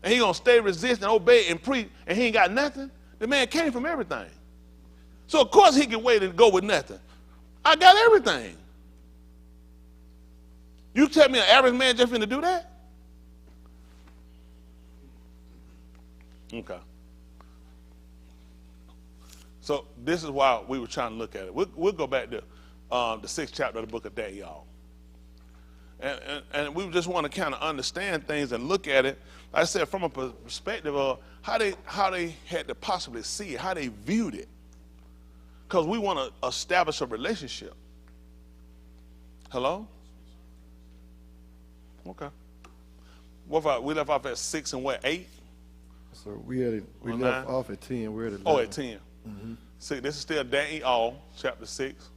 And he gonna stay resisting, obey and preach and he ain't got nothing. The man came from everything. So of course he can wait and go with nothing. I got everything. You tell me an average man just finna do that? Okay. So this is why we were trying to look at it. We'll go back to the 6th chapter of the book of Daniel. And we just want to kind of understand things and look at it, like I said, from a perspective of how they had to possibly see it, how they viewed it. Because we want to establish a relationship. Hello? Okay. What about, we left off at 6 and what, 8? So we left off at 10. We're at 11. Oh, at 10. Mm-hmm. See, this is still Daniel, chapter 6,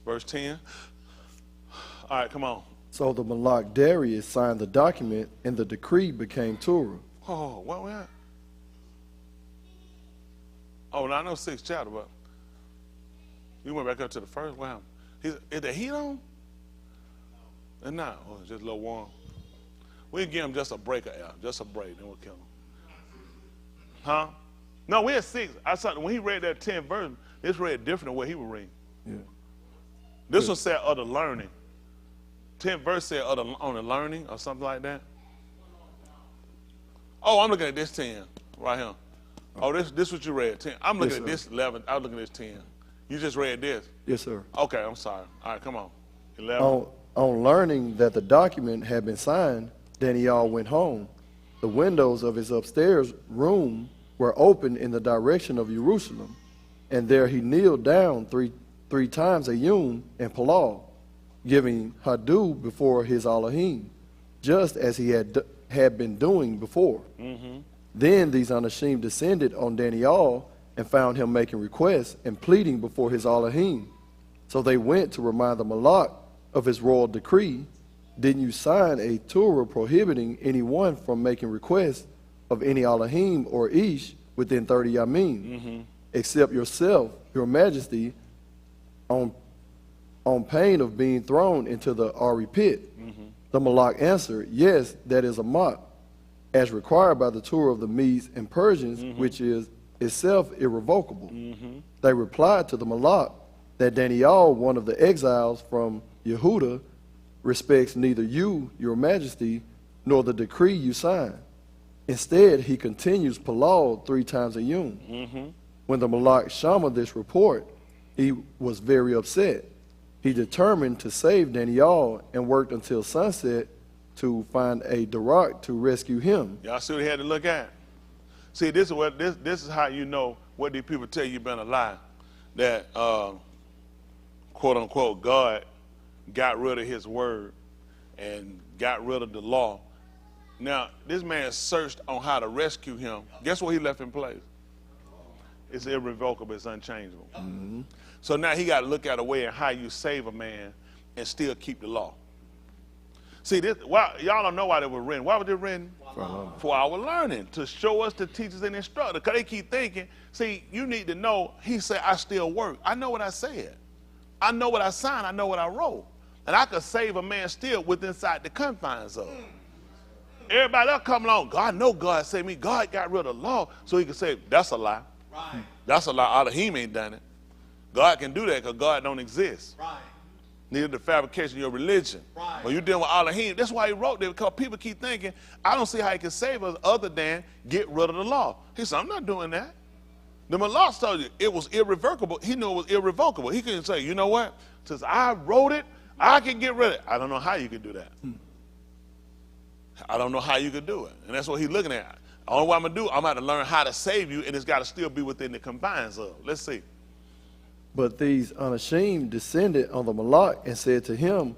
verse 10. All right, come on. So the Malak Darius signed the document, and the decree became Torah. Oh, what we at? Oh, now I know 6th chapter, but you went back up to the first. What happened? Is the heat on? And now, oh, it's just a little warm. We'll give him just a break of air, just a break, then we'll kill him. Huh? No, we're at 6. I saw when he read that 10th verse, it's read different than what he was reading. Yeah. This one said other learning. 10th verse said other on the learning or something like that. Oh, I'm looking at this 10 right here. Oh, this what you read, 10. I'm looking at this 11. I was looking at this 10. You just read this? Yes, sir. Okay, I'm sorry. All right, come on. 11. On learning that the document had been signed, Daniel went home. The windows of his upstairs room were open in the direction of Jerusalem, and there he kneeled down three times a yom and Palau, giving Hadu before his Alahym, just as he had been doing before. Mm-hmm. Then these Anashim descended on Daniel and found him making requests and pleading before his Alahym. So they went to remind the Malak of his royal decree. Didn't you sign a Torah prohibiting anyone from making requests of any Alahym or Ish within 30 Yamim, except yourself, your majesty, on pain of being thrown into the Ari pit? The Malak answered, yes, that is a mock, as required by the Torah of the Medes and Persians, which is itself irrevocable. They replied to the Malak that Daniel, one of the exiles from Yehuda, respects neither you, your majesty, nor the decree you signed. Instead, he continues Palal 3 times a yom. When the Malak Shama this report, he was very upset. He determined to save Daniel and worked until sunset to find a Darak to rescue him. Y'all see what he had to look at? See, this is how you know what these people tell you been a lie. That quote unquote God got rid of his word and got rid of the law. Now, this man searched on how to rescue him. Guess what he left in place? It's irrevocable, it's unchangeable. So now he got to look at a way in how you save a man and still keep the law. See, this, y'all don't know why they were written. Why were they written? For our learning, to show us the teachers and instructors. Because they keep thinking, see, you need to know, he said, I still work. I know what I said. I know what I signed. I know what I wrote. And I could save a man still within inside the confines of it. Everybody else come along, God, I know God saved me. God got rid of the law so he could say, that's a lie. Right. That's a lie. Alahym ain't done it. God can do that because God don't exist. Right. Neither the fabrication of your religion. Right. When you're dealing with Alahym, that's why he wrote that, because people keep thinking, I don't see how he can save us other than get rid of the law. He said, I'm not doing that. The Malak told you it was irrevocable. He knew it was irrevocable. He couldn't say, you know what? Since I wrote it, I can get rid of it. I don't know how you can do that. I don't know how you could do it. And that's what he's looking at. All what I'm going to do, I'm going to learn how to save you, and it's got to still be within the confines of. Let's see. But these unashamed descended on the Malak and said to him,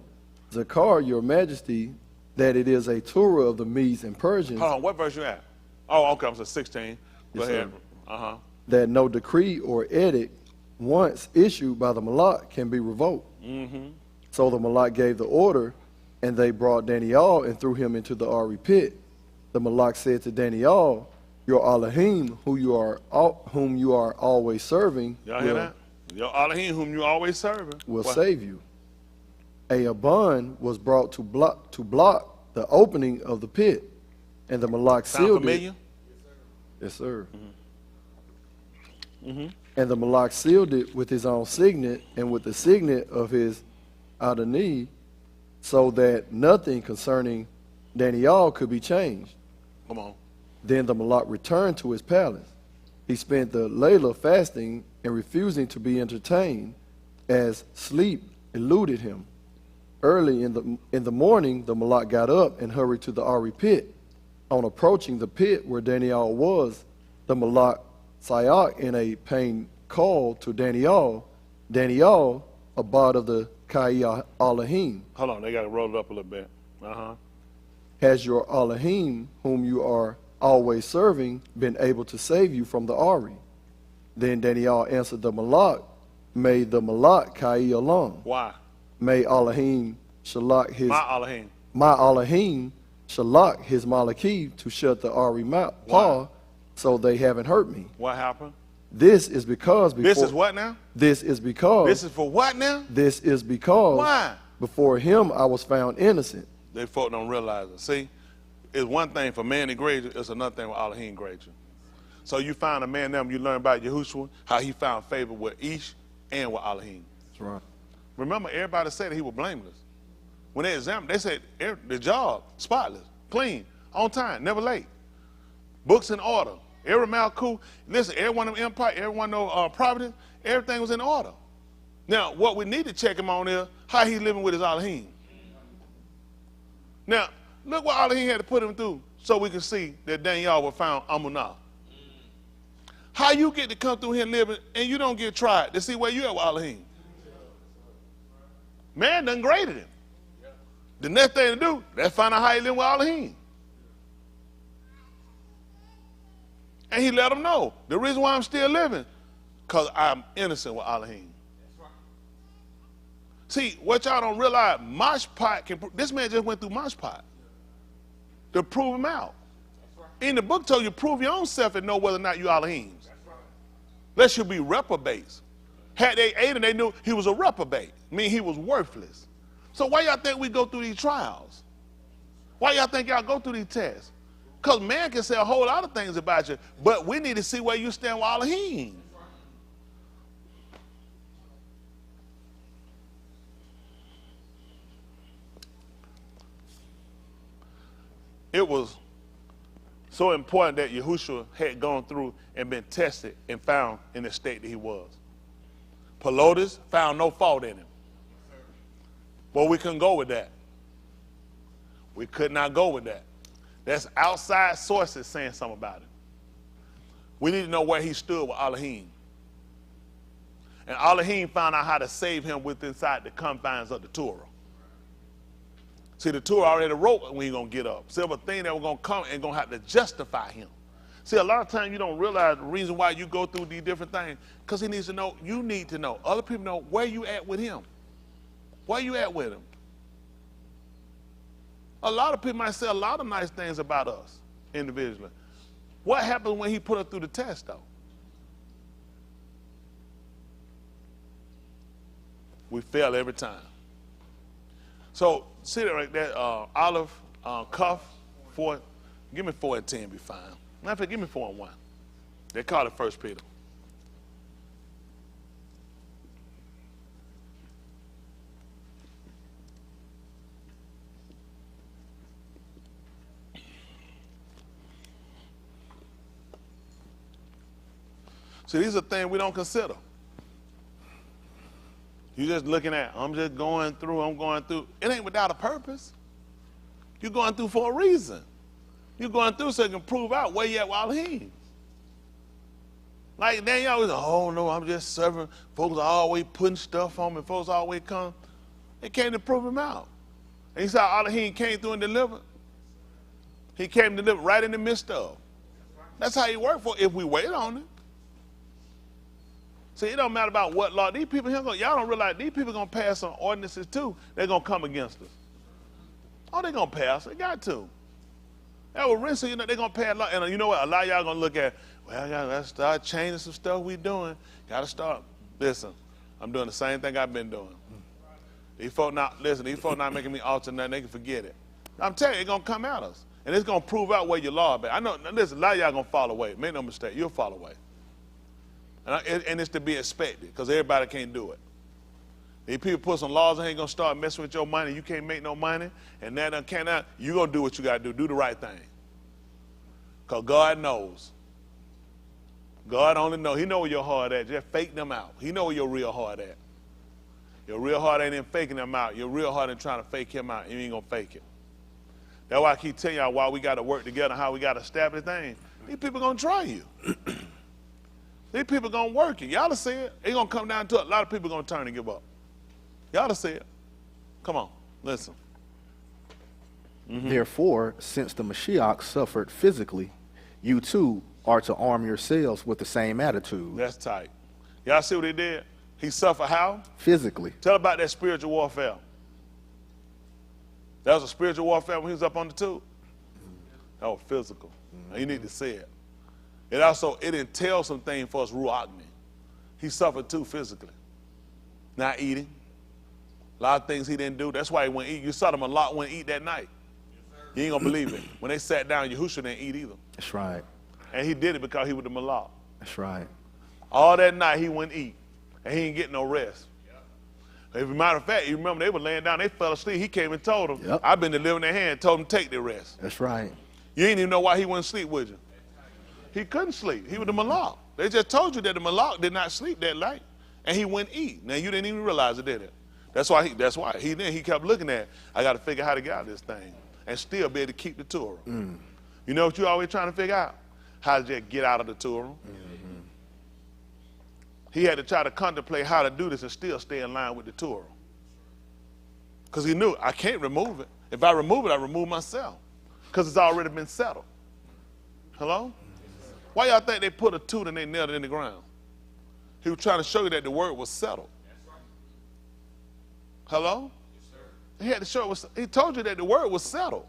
Zakar, your majesty, that it is a Torah of the Medes and Persians. Hold on, what verse you at? Oh, okay, I'm saying 16. Go Yes, ahead. sir. That no decree or edict once issued by the Malak can be revoked. So the Malak gave the order, and they brought Daniel and threw him into the Ari pit. The Malak said to Daniel, your Alahym, whom you are always serving, Y'all hear that? Your Alahym, whom you always serving, will save you. A Aban was brought to block the opening of the pit, and the Malak Sound sealed familiar? it. Yes, sir. And the Malak sealed it with his own signet and with the signet of his Adonai, so that nothing concerning Daniel could be changed. Come on. Then the Malak returned to his palace. He spent the Layla fasting and refusing to be entertained, as sleep eluded him. Early in the morning, the Malak got up and hurried to the Ari pit. On approaching the pit where Daniel was, the Malak Sayak in a pain called to Daniel, Daniel, abad of the Kai Alahym. Hold on, they got to roll it up a little bit. Has your Alahym, whom you are always serving, been able to save you from the Ari? Then Daniel answered the Malak, may the Malak Kai along. Why? May Alahym shalak his My Alahym. Alahym shalak his Malaki to shut the Ari paw, so they haven't hurt me. What happened? This is because before, This is what now? This is because This is for what now? This is because Why? before him I was found innocent. They folk don't realize it. See, it's one thing for man to grade you, it's another thing with Alahym grade you. So you find a man them, you learn about Yahushua, how he found favor with Ish and with Alahym. That's right. Remember, everybody said that he was blameless. When they examined, they said the job, spotless, clean, on time, never late. Books in order. Every Malku, listen, every one of them empire, every one of Providence, everything was in order. Now, what we need to check him on is how he living with his Alahym. Now, look what Alahym had to put him through so we can see that Daniel was found Amunah. How you get to come through here living and you don't get tried to see where you at with Alahym? Man done graded him. The next thing to do, let's find out how he living with Alahym. And he let them know, the reason why I'm still living, because I'm innocent with Alahym. See, what y'all don't realize, mosh pot can, this man just went through mosh pot to prove him out. In the book told you, prove your own self and know whether or not you Alahyms. Lest you be reprobates. Had they ate and they knew he was a reprobate, meaning he was worthless. So why y'all think we go through these trials? Why y'all think y'all go through these tests? Because man can say a whole lot of things about you, but we need to see where you stand with Alahym. It was so important that Yahushua had gone through and been tested and found in the state that he was. Pelotus found no fault in him. Well, we couldn't go with that. We could not go with that. That's outside sources saying something about it. We need to know where he stood with Alahym. And Alahym found out how to save him within inside the confines of the Torah. See, the Torah already wrote when he's going to get up. See, a thing that was going to come and going to have to justify him. See, a lot of times you don't realize the reason why you go through these different things, because he needs to know, you need to know, other people know where you at with him. Where you at with him? A lot of people might say a lot of nice things about us individually. What happened when he put us through the test, though? We fail every time. So, see that right there, olive, cuff, 4, give me 4 and 10 be fine. Matter of fact, give me 4 and 1. They call it 1 Peter. See, these are things we don't consider. You're just looking at, I'm just going through. It ain't without a purpose. You're going through for a reason. You're going through so you can prove out where you at with Alahym. Like, then you always, oh no, I'm just serving. Folks are always putting stuff on me. Folks always come. They came to prove him out. And he saw Alahym came through and delivered. He came to deliver right in the midst of. That's how he worked for if we wait on it. See, it don't matter about what law. These people here, y'all don't realize these people going to pass some ordinances too. They're going to come against us. Oh, they're going to pass. They got to. That was rinsing, you know, they're going to pass law. And you know what? A lot of y'all going to look at, well, let's start changing some stuff we doing. Got to start. Listen, I'm doing the same thing I've been doing. These folk not making me alter nothing. They can forget it. I'm telling you, it's going to come at us. And it's going to prove out where your law is. I know, listen, a lot of y'all going to fall away. Make no mistake. You'll fall away. And it's to be expected because everybody can't do it. If people put some laws and ain't going to start messing with your money, you can't make no money, and that cannot, you're going to do what you got to do. Do the right thing. Because God knows. God only knows. He knows where your heart at. Just fake them out. He knows where your real heart at. Your real heart ain't in faking them out. Your real heart in trying to fake him out. You ain't going to fake it. That's why I keep telling y'all why we got to work together, how we got to establish things. These people going to try you. These people going to work it. Y'all see it. It's going to come down to it. A lot of people going to turn and give up. Y'all see it. Come on. Listen. Therefore, since the Mashiach suffered physically, you too are to arm yourselves with the same attitude. That's tight. Y'all see what he did? He suffered how? Physically. Tell about that spiritual warfare. That was a spiritual warfare when he was up on the tube. That was physical. Now you need to see it. It entails some things for us, Ruachni. He suffered too physically. Not eating. A lot of things he didn't do. That's why he wouldn't eat. You saw him a lot wouldn't eat that night. You ain't gonna believe it. When they sat down, Yahushua didn't eat either. That's right. And he did it because he was the Malak. That's right. All that night he wouldn't eat. And he didn't get no rest. As a matter of fact, you remember they were laying down, they fell asleep. He came and told them, I've been delivering their hand, told them take their rest. That's right. You didn't even know why he wouldn't sleep, would you? He couldn't sleep. He was the Malak. They just told you that the Malak did not sleep that night, and he wouldn't eat. Now you didn't even realize it, did it? That's why he kept looking at, I got to figure out how to get out of this thing and still be able to keep the Torah. You know what you're always trying to figure out? How to just get out of the Torah. He had to try to contemplate how to do this and still stay in line with the Torah. Because he knew, I can't remove it. If I remove it, I remove myself. Because it's already been settled. Hello? Why y'all think they put a tooth and they nailed it in the ground? He was trying to show you that the word was settled. Hello? He had to show he told you that the word was settled.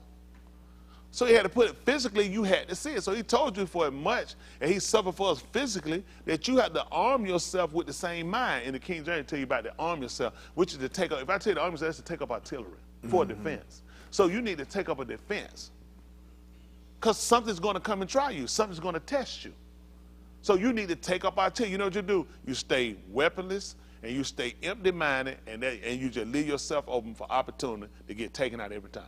So he had to put it physically, you had to see it. So he told you for as much, and he suffered for us physically, that you had to arm yourself with the same mind. In the King James, tell you about to arm yourself, which is to take up, if I tell you to arm yourself, that's to take up artillery for defense. So you need to take up a defense. Because something's going to come and try you. Something's going to test you. So you need to take up artillery. You know what you do? You stay weaponless, and you stay empty-minded, and you just leave yourself open for opportunity to get taken out every time.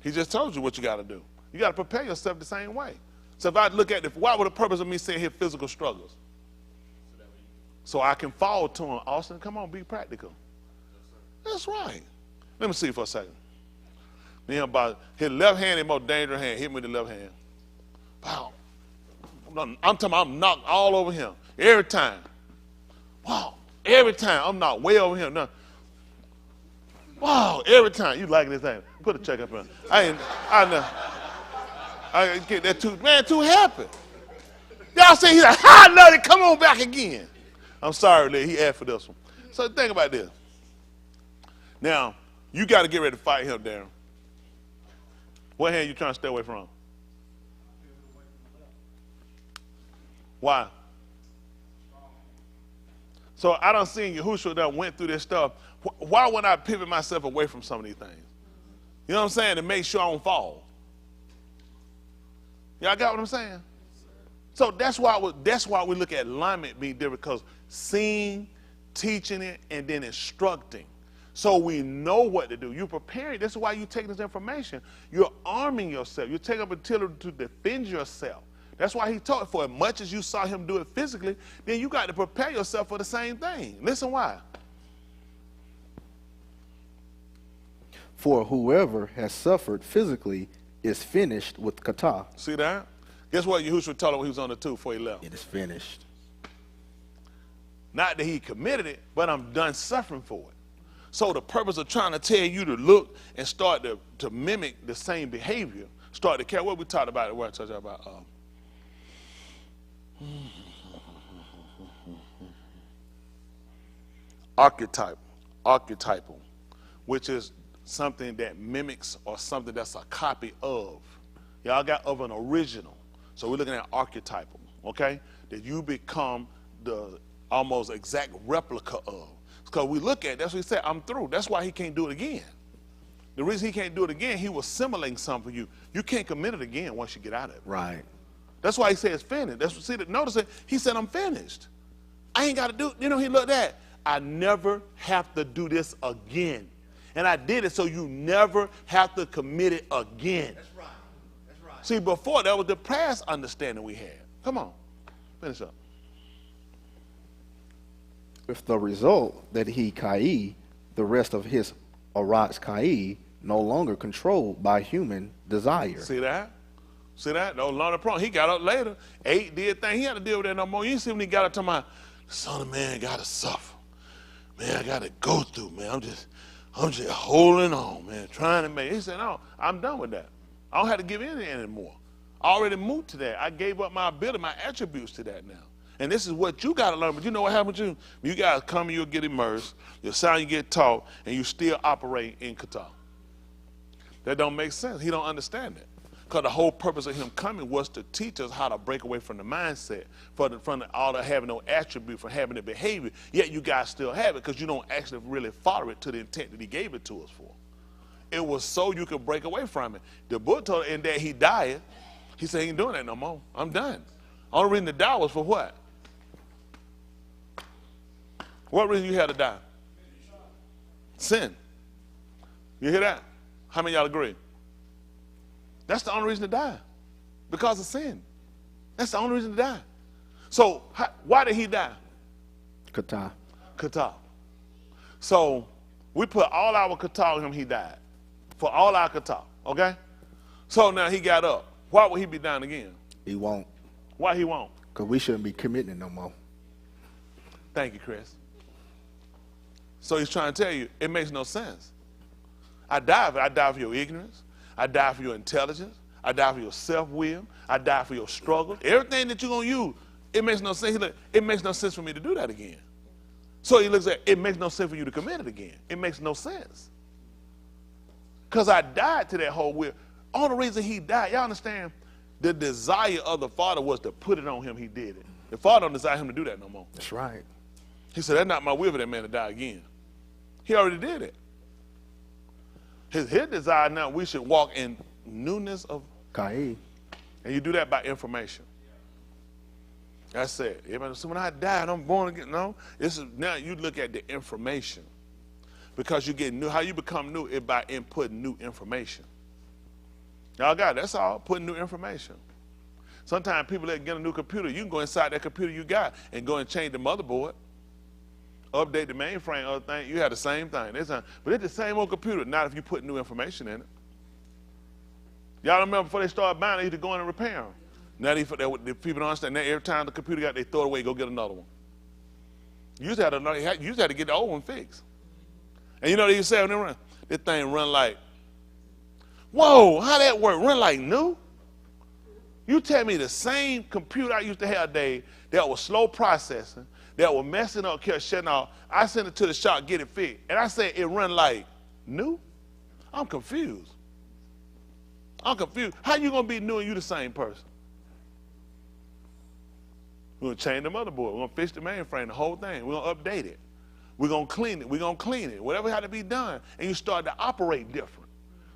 He just told you what you got to do. You got to prepare yourself the same way. So if I look at why would the purpose of me saying here physical struggles? So I can fall to him. Austin, come on, be practical. That's right. Let me see for a second. Then about his left hand, his most dangerous hand. Hit me with the left hand. Wow. I'm talking about I'm knocked all over him. Every time. Wow. Every time. I'm knocked way over him. No. Wow. Every time. You liking this thing. Put a check up in. I get that too, man, too happy. Y'all say he's like, I love it, come on back again. I'm sorry, Lee, he asked for this one. So think about this. Now, you got to get ready to fight him, Darren. What hand you trying to stay away from? Why? So I done seen Yahushua that went through this stuff. Why would I pivot myself away from some of these things? You know what I'm saying? To make sure I don't fall. Y'all got what I'm saying? So that's why we look at alignment being different, because seeing, teaching it, and then instructing. So we know what to do. You're preparing. This is why you're taking this information. You're arming yourself. You're taking up artillery to defend yourself. That's why he taught, for as much as you saw him do it physically, then you got to prepare yourself for the same thing. Listen why. For whoever has suffered physically is finished with kata. See that? Guess what Yahushua told him when he was on the tooth before he left? It is finished. Not that he committed it, but I'm done suffering for it. So the purpose of trying to tell you to look and start to mimic the same behavior, start to care. What we talked about, what I talked about, archetypal, which is something that mimics or something that's a copy of. Y'all got of an original. So we're looking at archetypal, okay? That you become the almost exact replica of. Because we look at, that's what he said, I'm through. That's why he can't do it again. The reason he can't do it again, he was simulating something for you. You can't commit it again once you get out of it. Right. That's why he said it's finished. That's what, see, notice it. He said, I'm finished. I ain't got to do it. You know, he looked at, I never have to do this again. And I did it so you never have to commit it again. That's right. That's right. See, before, that was the past understanding we had. Come on. Finish up. With the result that he kai, the rest of his arats kai, no longer controlled by human desire. See that? See that? No longer prone. He got up later, ate, did thing. He had to deal with that no more. You see when he got up to my, the Son of Man got to suffer. Man, I got to go through, man. I'm just holding on, man, trying to make it. He said, no, I'm done with that. I don't have to give in anymore. I already moved to that. I gave up my ability, my attributes to that now. And this is what you got to learn. But you know what happened to you? You guys come and you'll get immersed. Your sound, you get taught, and you still operate in kata. That don't make sense. He don't understand it. Because the whole purpose of him coming was to teach us how to break away from the mindset, from all the having no attribute, from having the behavior. Yet you guys still have it because you don't actually really follow it to the intent that he gave it to us for. It was so you could break away from it. The book told in that he died. He said, he ain't doing that no more. I'm done. Only reason to die was for what? What reason you had to die? Sin. You hear that? How many of y'all agree? That's the only reason to die. Because of sin. That's the only reason to die. So why did he die? Kata. Kata. So we put all our kata on him, he died. For all our kata, okay? So now he got up. Why would he be down again? He won't. Why he won't? Because we shouldn't be committing it no more. Thank you, Chris. So he's trying to tell you, it makes no sense. I die for your ignorance. I die for your intelligence. I die for your self-will. I die for your struggle. Everything that you're going to use, it makes no sense. It makes no sense for me to do that again. So he looks at it makes no sense for you to commit it again. It makes no sense. Because I died to that whole will. All the reason he died, y'all understand, the desire of the Father was to put it on him. He did it. The Father don't desire him to do that no more. That's right. He said, that's not my will for that man to die again. He already did it. His desire now, we should walk in newness of. Kai. And you do that by information. That's it. So when I died, I'm born again. No, this is now you look at the information, because you get new. How you become new is by inputting new information. Y'all got it. That's all. Putting new information. Sometimes people that get a new computer, you can go inside that computer you got and go and change the motherboard, update the mainframe, other thing. You have the same thing. But it's the same old computer. Not if you put new information in it. Y'all remember before they started buying, they used to go in and repair them. Now the people don't understand. Now every time the computer got, they throw it away, go get another one. You used to have to get the old one fixed. And you know what they say when they run? This thing run like, whoa, how that work? Run like new? You tell me the same computer I used to have, Dave, that was slow processing, that was messing up, kept shutting off. I sent it to the shop, get it fixed. And I said it run like new? I'm confused. I'm confused. How you going to be new and you the same person? We're going to change the motherboard. We're going to fix the mainframe, the whole thing. We're going to update it. We're going to clean it. We're going to clean it. Whatever had to be done. And you start to operate different.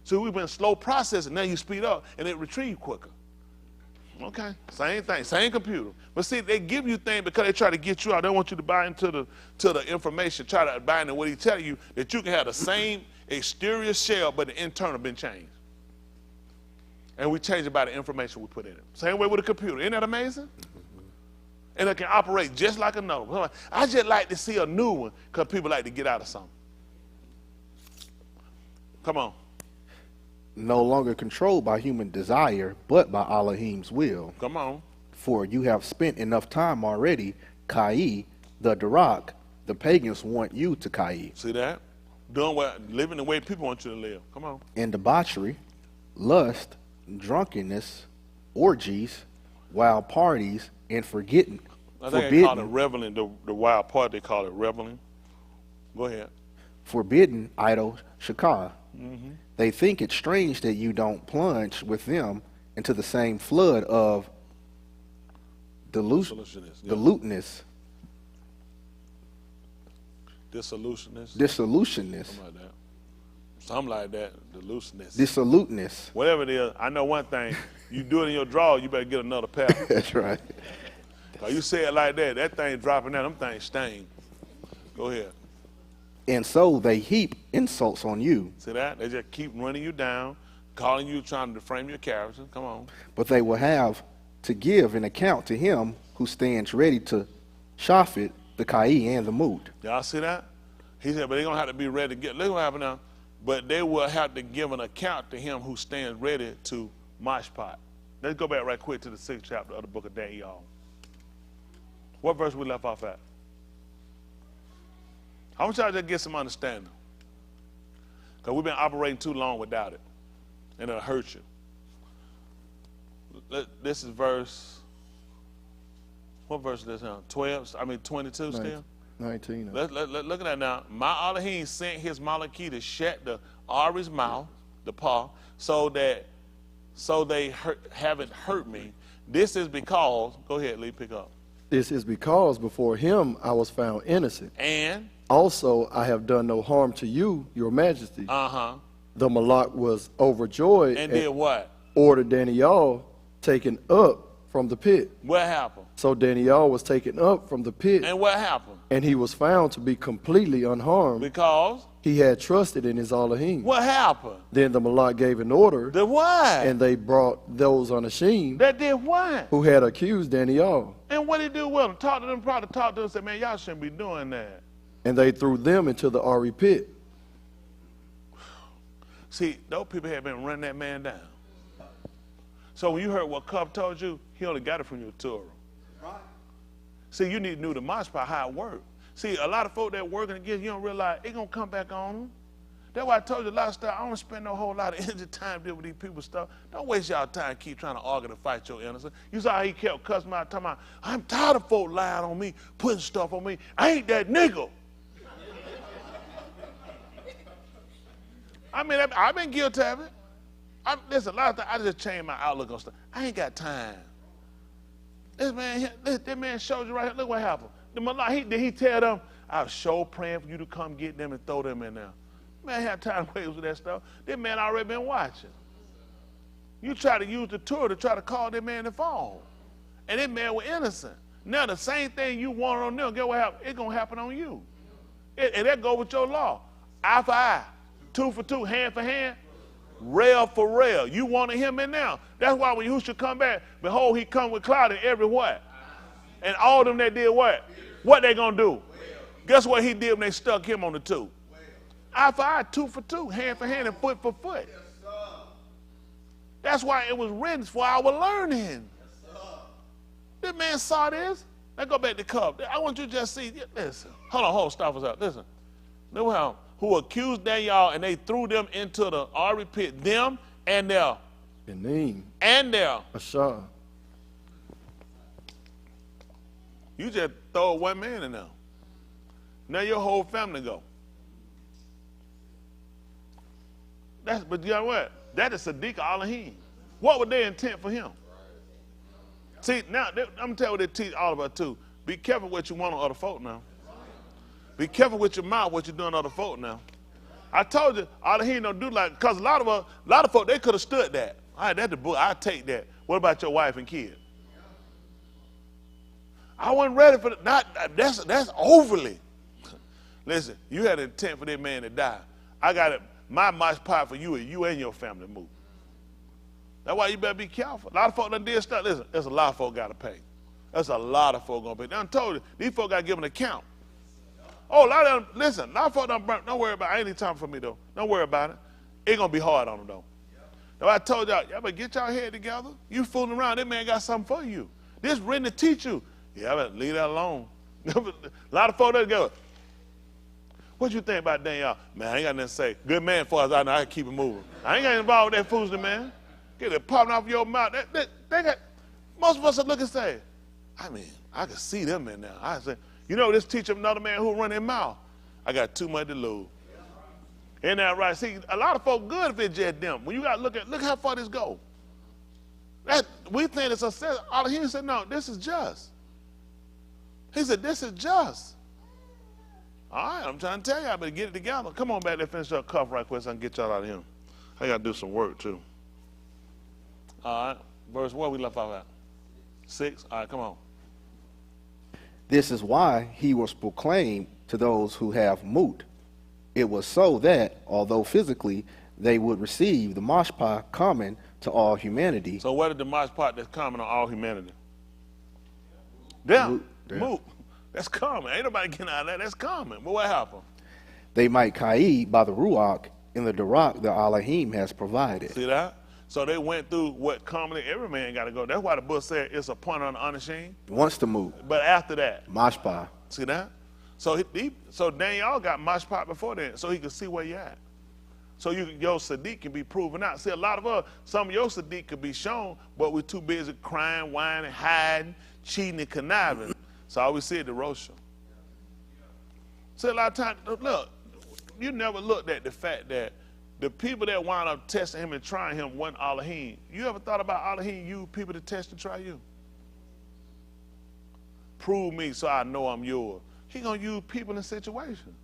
So we've been slow processing. Now you speed up and it retrieves quicker. Okay, same thing, same computer. But see, they give you things because they try to get you out. They want you to buy into the information, try to buy into what he tell you, that you can have the same exterior shell, but the internal been changed. And we change it by the information we put in it. Same way with a computer. Isn't that amazing? And it can operate just like another one. I just like to see a new one because people like to get out of something. Come on. No longer controlled by human desire, but by Alahym's will. Come on. For you have spent enough time already, Kai, the Darak, the pagans want you to Kai. See that? Living the way people want you to live. Come on. In debauchery, lust, drunkenness, orgies, wild parties, and forgetting. I think they call it reveling, the wild party, they call it reveling. Go ahead. Forbidden idol shakar. They think it strange that you don't plunge with them into the same flood of dissoluteness. Something like that. Dissoluteness. Whatever it is, I know one thing. You do it in your drawer, you better get another pair. That's right. You say it like that, that thing dropping down, them things stain. Go ahead. And so they heap insults on you. See that? They just keep running you down, calling you, trying to frame your character. Come on. But they will have to give an account to him who stands ready to shafit the Kai and the Moot. Y'all see that? He said, but they're going to have to be ready to get, look what happened now. But they will have to give an account to him who stands ready to mashpat. Let's go back right quick to the 6th chapter of the book of Daniel. What verse we left off at? I want y'all to just get some understanding. Because we've been operating too long without it. And it'll hurt you. This is verse, what verse is this now? 22 still? 19. Look at that now. My Alahym sent his Malaki to shut the Ari's mouth, the paw, so they haven't hurt me. This is because, go ahead, Lee, pick up. This is because before him I was found innocent. And? Also, I have done no harm to you, your majesty. The Malak was overjoyed and did what? Ordered Daniel taken up from the pit. What happened? So Daniel was taken up from the pit. And what happened? And he was found to be completely unharmed. Because? He had trusted in his Alahym. What happened? Then the Malak gave an order. The what? And they brought those unashamed. That did what? Who had accused Daniel. And what did he do with them? Talk to them, probably talk to them and say, man, y'all shouldn't be doing that. And they threw them into the Ari pit. See, those people had been running that man down. So when you heard what Cup told you, he only got it from your Torah. Right. See, you need to know the mashpah, how it works. See, a lot of folk that working against you don't realize it's going to come back on them. That's why I told you a lot of stuff. I don't spend no whole lot of energy time dealing with these people's stuff. Don't waste y'all time keep trying to argue to fight your innocence. You saw how he kept cussing me out, talking about, I'm tired of folk lying on me, putting stuff on me. I ain't that nigga. I mean, I've been guilty of it. Listen, a lot of times I just changed my outlook on stuff. I ain't got time. This man showed you right here. Look what happened. Did he tell them, I was sure praying for you to come get them and throw them in there. Man, had time to wait with that stuff. This man already been watching. You try to use the tour to try to call that man the phone. And that man was innocent. Now the same thing you wanted on them, guess what happened? It's going to happen on you. And that go with your law. Eye for eye, tooth for tooth, hand for hand, rail for rail. You wanted him in now. That's why when Yahushua come back, behold, he come with cloud in every what? And all them that did what? What they going to do? Guess what he did when they stuck him on the tooth? Eye for eye, tooth for tooth, hand for hand, and foot for foot. That's why it was written for our learning. This man saw this. Let's go back to Cup. I want you to just see. Listen. Hold on, stop us up. Listen. Know how who accused Daniel and they threw them into the Ari pit, them and their Ashar. You just throw one man in there. Now your whole family go. But you know what? That is Sadiq Alahym. What was their intent for him? See, now, I'm going to tell you what they teach all of us too. Be careful what you want on other folk now. Be careful with your mouth what you're doing on other folk now. I told you, Alahym don't do like, because a lot of folk, they could have stood that. All right, that's the book. I'll take that. What about your wife and kid? I wasn't ready for that. That's overly. Listen, you had an intent for that man to die. I got it. My mosh pot for you and you and your family move. That's why you better be careful. A lot of folk done did stuff. Listen, there's a lot of folk got to pay. There's a lot of folk going to pay. I told you, these folk got to give an account. Oh, a lot of them, listen, a lot of folk done burnt. Don't worry about it. Ain't any time for me, though. Don't worry about it. It's going to be hard on them, though. That's why I told y'all better get y'all head together. You fooling around, that man got something for you. This written to teach you. Yeah, I better leave that alone. A lot of folk done go, what you think about Daniel? Man, I ain't got nothing to say. Good man, as far as I know, I can keep it moving. I ain't got involved with that foolishness, man. Get it popping off your mouth. Most of us are looking and say, I mean, I can see them in there. I say, you know, this teacher another man who run their mouth. I got too much to lose. Ain't that right? See, a lot of folk good if it's just them. When you got to look how far this go. We think it's a success. Alahym said, no, this is just. He said, this is just. All right, I'm trying to tell you, I better get it together. Come on back there, finish up cuff right quick so I can get y'all out of here. I got to do some work, too. All right, verse what we left off at? 6? All right, come on. This is why he was proclaimed to those who have moot. It was so that, although physically they would receive the mashpah common to all humanity. So what is the mashpah that's common on all humanity? Them. Moot. That's common. Ain't nobody getting out of that. That's common. But what happened? They might ka'i by the ruach in the darak that Alahym has provided. See that? So they went through what commonly every man got to go. That's why the book said it's a point on the unashamed. Once to move. But after that. Mashpah. See that? So Daniel got mashpah before that, so he could see where you at. So your Sadiq can be proven out. See, a lot of us, some of your Sadiq could be shown, but we're too busy crying, whining, hiding, cheating, and conniving. So I always see it the Roshah. See, a lot of times, look, you never looked at the fact that the people that wound up testing him and trying him wasn't Alahym. You ever thought about Alahym use people to test and try you? Prove me so I know I'm yours. He gonna use people in situations.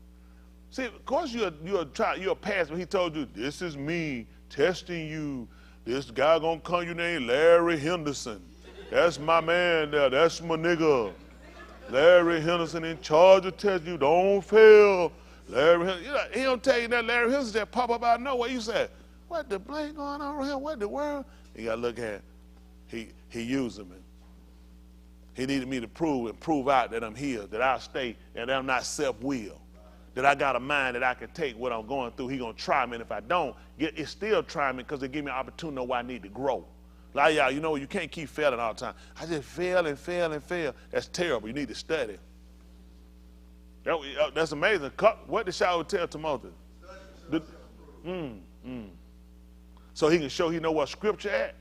See, of course you'll pass, but he told you, this is me testing you. This guy gonna come, you named Larry Henderson. That's my man there, that's my nigga. Larry Henderson in charge of testing you, don't fail. Larry Henderson, he don't tell you that Larry Henderson just pop up out of nowhere. You say, what the blank going on here? What the world? You gotta look at, he used him. He needed me to prove out that I'm healed, that I stay, and that I'm not self-willed, that I got a mind that I can take what I'm going through. He gonna try me, and if I don't, it's still trying me because it give me an opportunity to know where I need to grow. Like y'all, you know, you can't keep failing all the time. I just fail and fail and fail. That's terrible. You need to study. That's amazing. What did Shaul tell Timothy? So he can show he know what scripture at.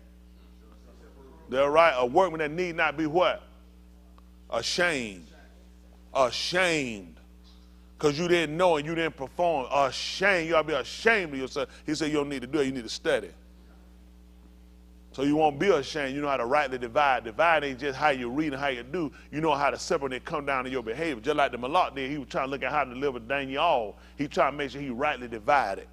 They're right. A workman that need not be what? Ashamed. Ashamed. Because you didn't know and you didn't perform. Ashamed. You ought to be ashamed of yourself. He said you don't need to do it. You need to study. So you won't be ashamed. You know how to rightly divide. Divide ain't just how you read and how you do. You know how to separate and come down to your behavior. Just like the Malak did. He was trying to look at how to deliver Daniel. He trying to make sure he rightly divided.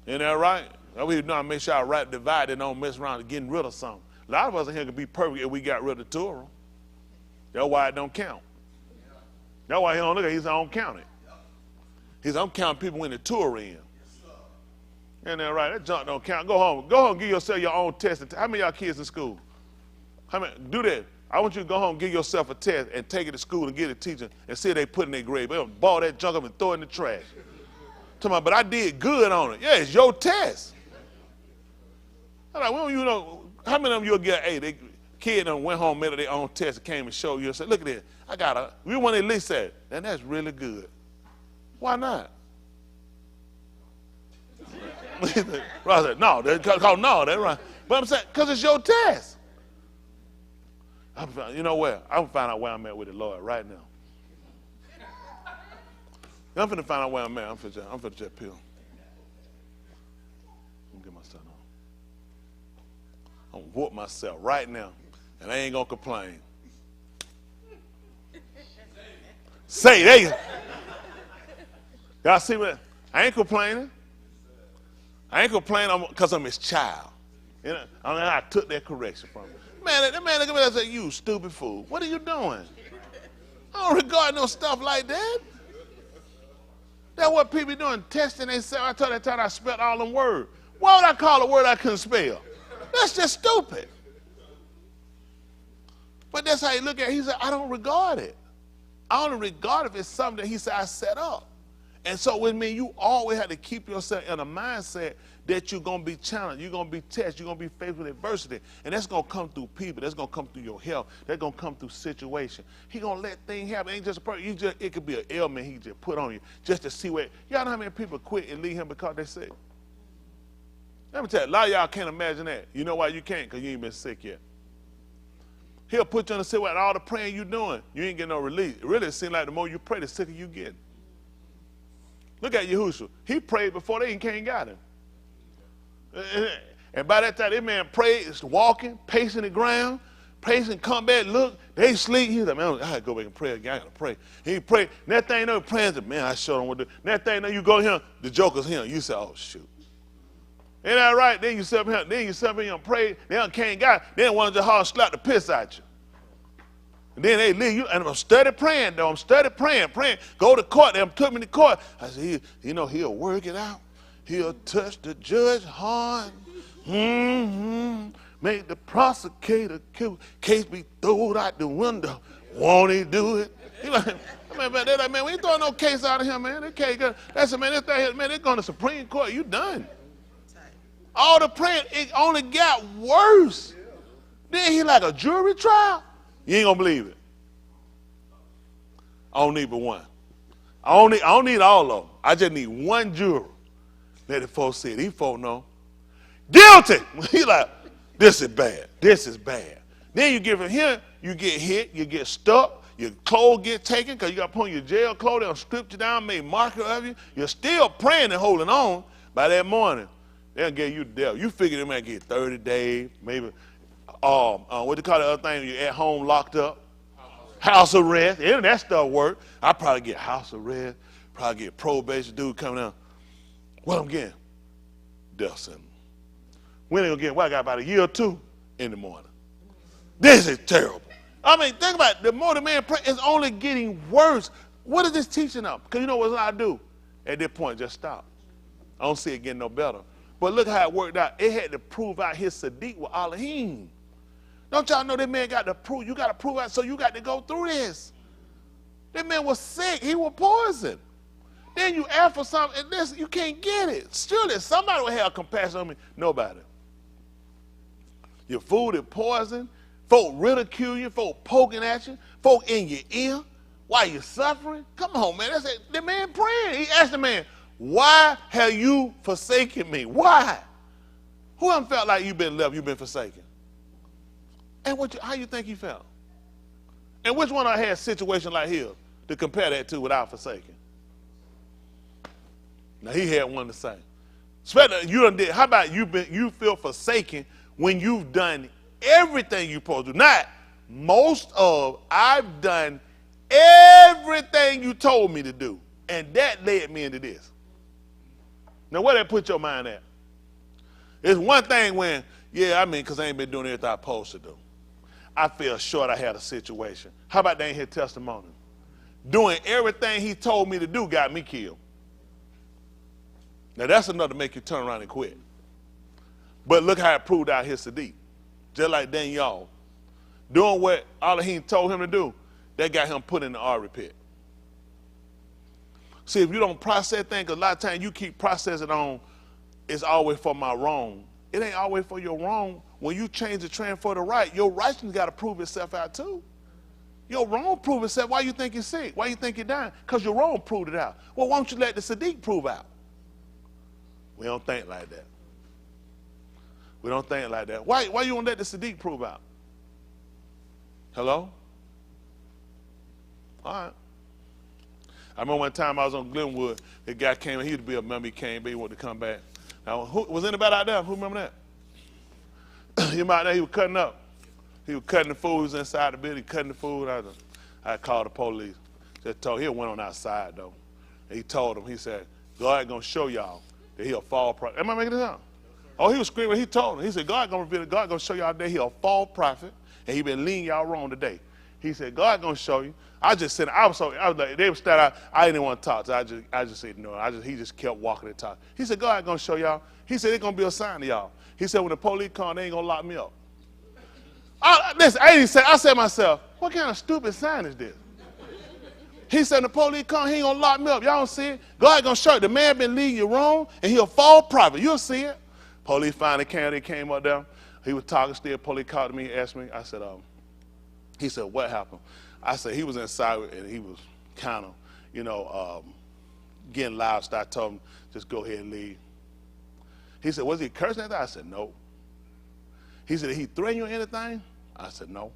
Isn't that right? We know how to make sure I rightly divide and don't mess around and getting rid of something. A lot of us in here could be perfect if we got rid of Torah. That's why it don't count. That's why he don't look at it. He said, I don't count it. He said, I'm counting people in the Torah in. Ain't that right? That junk don't count. Go home. Go home and give yourself your own test. How many of y'all kids in school? How many? Do that. I want you to go home and give yourself a test and take it to school and get a teacher and see if they put in their grade. They don't ball that junk up and throw it in the trash. Tell me, but I did good on it. Yeah, it's your test. I'm like, well, you know, how many of them you'll get an A? They kid done went home, made their own test, and came and showed you and said, look at this. I got a, we want to at least say, and that's really good. Why not? Right, said, no, no, that's right. But I'm saying, because it's your test. You know where? I'm going to find out where I'm at with the Lord right now. I'm going to find out where I'm at. I'm going to just peel. Let me get my son on. I'm going to whoop myself right now, and I ain't going to complain. Say, there you go. Y'all see what? I ain't complaining. I ain't complaining because I'm his child. You know, I took that correction from him. Man, that man look at me and say, you stupid fool. What are you doing? I don't regard no stuff like that. That's what people doing, testing themselves. I told that time I spelled all them words. Why would I call a word I couldn't spell? That's just stupid. But that's how he look at it. He said, I don't regard it. I only regard it if it's something that he said I set up. And so with me, you always have to keep yourself in a mindset that you're going to be challenged, you're going to be tested, you're going to be faced with adversity. And that's going to come through people. That's going to come through your health. That's going to come through situation. He going to let things happen. It ain't just a person. It could be an ailment he just put on you just to see where. Y'all know how many people quit and leave him because they're sick? Let me tell you, a lot of y'all can't imagine that. You know why you can't? Because you ain't been sick yet. He'll put you on the sick with all the praying you're doing. You ain't getting no relief. It really seems like the more you pray, the sicker you get. Look at Yahushua. He prayed before they even came and got him. And by that time, that man prayed, is walking, pacing the ground, pacing, come back, look, they sleep. He's like, man, I gotta go back and pray again. I gotta pray. He prayed. That thing, no praying, man, I sure don't want to do. That thing, no, you go here, the joker's here. You say, oh, shoot. Ain't that right? Then you sit here and pray. They came and got, then one of the hard slap the piss at you. And then they leave you, and I'm steady praying, though. I'm steady praying. Go to court. They took me to court. I said, he'll work it out. He'll touch the judge's heart. Make the prosecutor case be thrown out the window. Won't he do it? He like, man, we ain't throwing no case out of him, man. They can't go. That's man, this thing, man, they're going to Supreme Court. You done. All the praying, it only got worse. Then he like a jury trial. You ain't gonna believe it. I don't need but one. I don't need all of them. I just need one juror. Let the folks see it. These folks know. Guilty. He like, this is bad. This is bad. Then you give it here, you get hit, you get stuck, your clothes get taken because you got to put on your jail clothes, they'll strip you down, make marker of you. You're still praying and holding on. By that morning, they'll give you the devil. You figure they might get 30 days, maybe. What do you call the other thing? You're at home locked up. House arrest. Yeah, that stuff work. I probably get house arrest. Probably get probation dude coming out. What I'm getting? Death sentence. When they gonna get? Well, I got about a year or two in the morning. This is terrible. I mean, think about it. The more the man pray, it's only getting worse. What is this teaching us? Because you know what I do? At this point, just stop. I don't see it getting no better. But look how it worked out. It had to prove out his Sadiq with Alahym. Don't y'all know that man got to prove? You got to prove out, so you got to go through this. That man was sick. He was poisoned. Then you ask for something, and this, you can't get it. Surely somebody will have compassion on me. Nobody. Your food is poison. Folk ridicule you. Folk poking at you. Folk in your ear while you're suffering. Come on, man. That's it. The man praying. He asked the man, Why have you forsaken me? Why? Who haven't felt like you've been left, you've been forsaken? And how you think he felt? And which one I had a situation like his to compare that to without forsaken? Now he had one the same. You done did. How about you feel forsaken when you've done everything you're supposed to do? Not most of. I've done everything you told me to do, and that led me into this. Now where that put your mind at? It's one thing when, because I ain't been doing everything I'm supposed to do. I feel short I had a situation. How about they ain't hear testimony? Doing everything he told me to do got me killed. Now that's enough to make you turn around and quit. But look how it proved out his Sadiq. Just like Daniel. Doing what Alahym told him to do, that got him put in the army pit. See, if you don't process things, a lot of times you keep processing on, it's always for my wrong. It ain't always for your wrong. When you change the trend for the right, your righteousness got to prove itself out too. Your wrong prove itself. Why you think you're sick? Why you think you're dying? Because your wrong proved it out. Well, why don't you let the Sadiq prove out? We don't think like that. We don't think like that. Why you don't let the Sadiq prove out? Hello? All right. I remember one time I was on Glenwood. The guy came, he used to be a member, he came, but he wanted to come back. Now, was anybody out there? Who remember that? He out there, he was cutting up. He was cutting the food, he was inside the building, cutting the food. I called the police. Just told, he went on outside though. And he told him, he said, God gonna show y'all that he'll fall prophet. Am I making this up? Oh, he was screaming, he told him. He said, God gonna reveal it, God gonna show y'all that he'll fall prophet, and he been leading y'all wrong today. He said, God gonna show you. I was like, they were standing out, I didn't want to talk to them. I just said no. He just kept walking and talking. He said, God gonna show y'all. He said, it's gonna be a sign to y'all. He said, when the police come, they ain't gonna lock me up. Listen, I said to myself, what kind of stupid sign is this? He said, the police come, he ain't gonna lock me up. Y'all don't see it? God gonna show you. The man been leading you wrong, and he'll fall prophet. You'll see it. Police finally came, they came up there. He was talking still. Police called me, asked me. I said, he said, what happened? I said, he was inside and he was kind of, getting loud. So I told him, just go ahead and leave. He said, was he cursing at that? I said, no. He said, did he threaten you or anything? I said, no.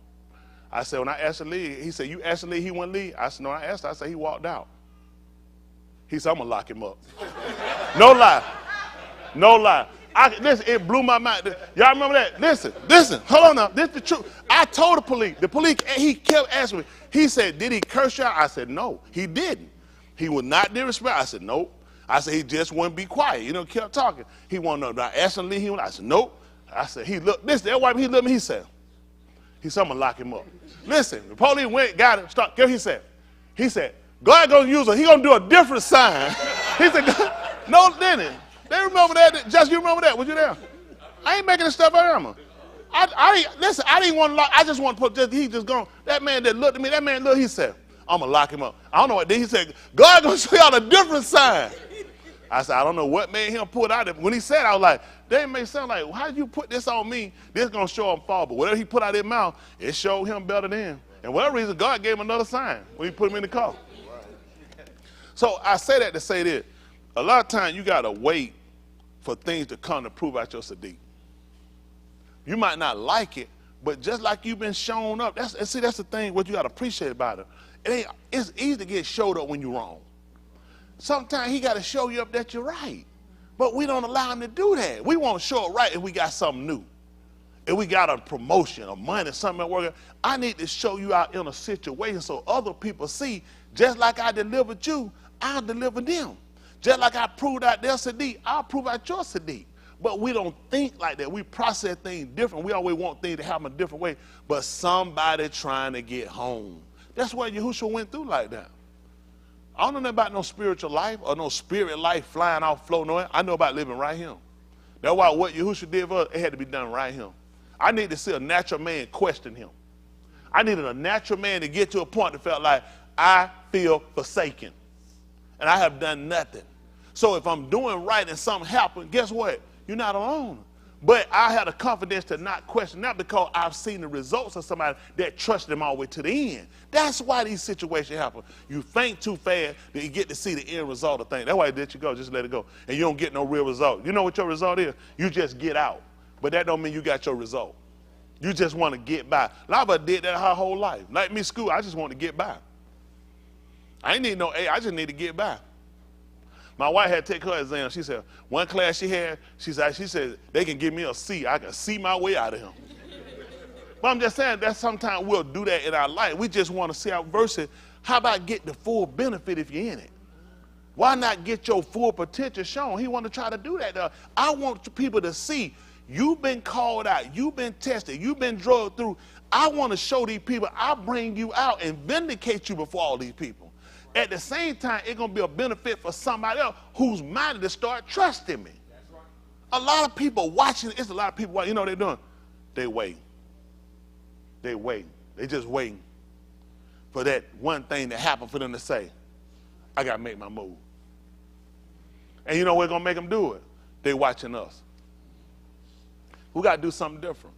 I said, when I asked him to leave, he said, you asked him to leave, he wouldn't leave? I said, no, I asked him. I said, he walked out. He said, I'm going to lock him up. No lie. No lie. Listen, it blew my mind. Y'all remember that? Listen, hold on now. This is the truth. I told the police. The police, he kept asking me. He said, did he curse y'all? I said, no, he didn't. He would not disrespect. I said, nope. I said, he just wouldn't be quiet. Kept talking. He wanted to know. I asked him to leave. I said, nope. I said, he looked, he looked at me, he said, I'm going to lock him up. Listen, the police went, got him, stopped. Guess what he said, God going to use him. He going to do a different sign. He said, no, Denny. They remember that. Just you remember that? Was you there? I ain't making this stuff out of him. Listen, I didn't want to lock. I just want to put, he just gone. That man that looked at me, he said, I'm going to lock him up. I don't know what. Then he said, God going to show y'all a different sign. I said, I don't know what made him pull it out of it. When he said, I was like, that may sound like, how did you put this on me? This going to show him fall. But whatever he put out of his mouth, it showed him better than. And whatever reason, God gave him another sign when he put him in the car. So I say that to say this. A lot of times you got to wait for things to come to prove out your Sadiq. You might not like it, but just like you've been shown up, that's the thing, what you got to appreciate about it. It's easy to get showed up when you're wrong. Sometimes he got to show you up that you're right. But we don't allow him to do that. We won't show up right if we got something new. If we got a promotion or money, something working. I need to show you out in a situation so other people see, just like I delivered you, I'll deliver them. Just like I proved out their Sadiq, I'll prove out your Sadiq. But we don't think like that. We process things different. We always want things to happen a different way. But somebody trying to get home. That's why Yahushua went through like that. I don't know about no spiritual life or no spirit life flying off, floating away. I know about living right here. That's why what Yahushua did for us, it had to be done right here. I need to see a natural man question him. I needed a natural man to get to a point that felt like, I feel forsaken. And I have done nothing. So if I'm doing right and something happened, guess what? You're not alone. But I had a confidence to not question that because I've seen the results of somebody that trusted them all the way to the end. That's why these situations happen. You think too fast that you get to see the end result of things. That's why I let you go. Just let it go. And you don't get no real result. You know what your result is? You just get out. But that don't mean you got your result. You just want to get by. A lot of us did that her whole life. Like me, school, I just want to get by. I ain't need no A. I just need to get by. My wife had to take her exam. She said, one class she had, she said, they can give me a C. I can see my way out of him. But I'm just saying that sometimes we'll do that in our life. We just want to see our verses. How about get the full benefit if you're in it? Why not get your full potential shown? He want to try to do that. I want people to see you've been called out. You've been tested. You've been drugged through. I want to show these people I bring you out and vindicate you before all these people. At the same time, it's going to be a benefit for somebody else who's minded to start trusting me. That's right. A lot of people watching, it's a lot of people watching. You know what they're doing? They wait. They wait. They just waiting for that one thing to happen for them to say, I got to make my move. And you know what's going to make them do it? They watching us. We got to do something different.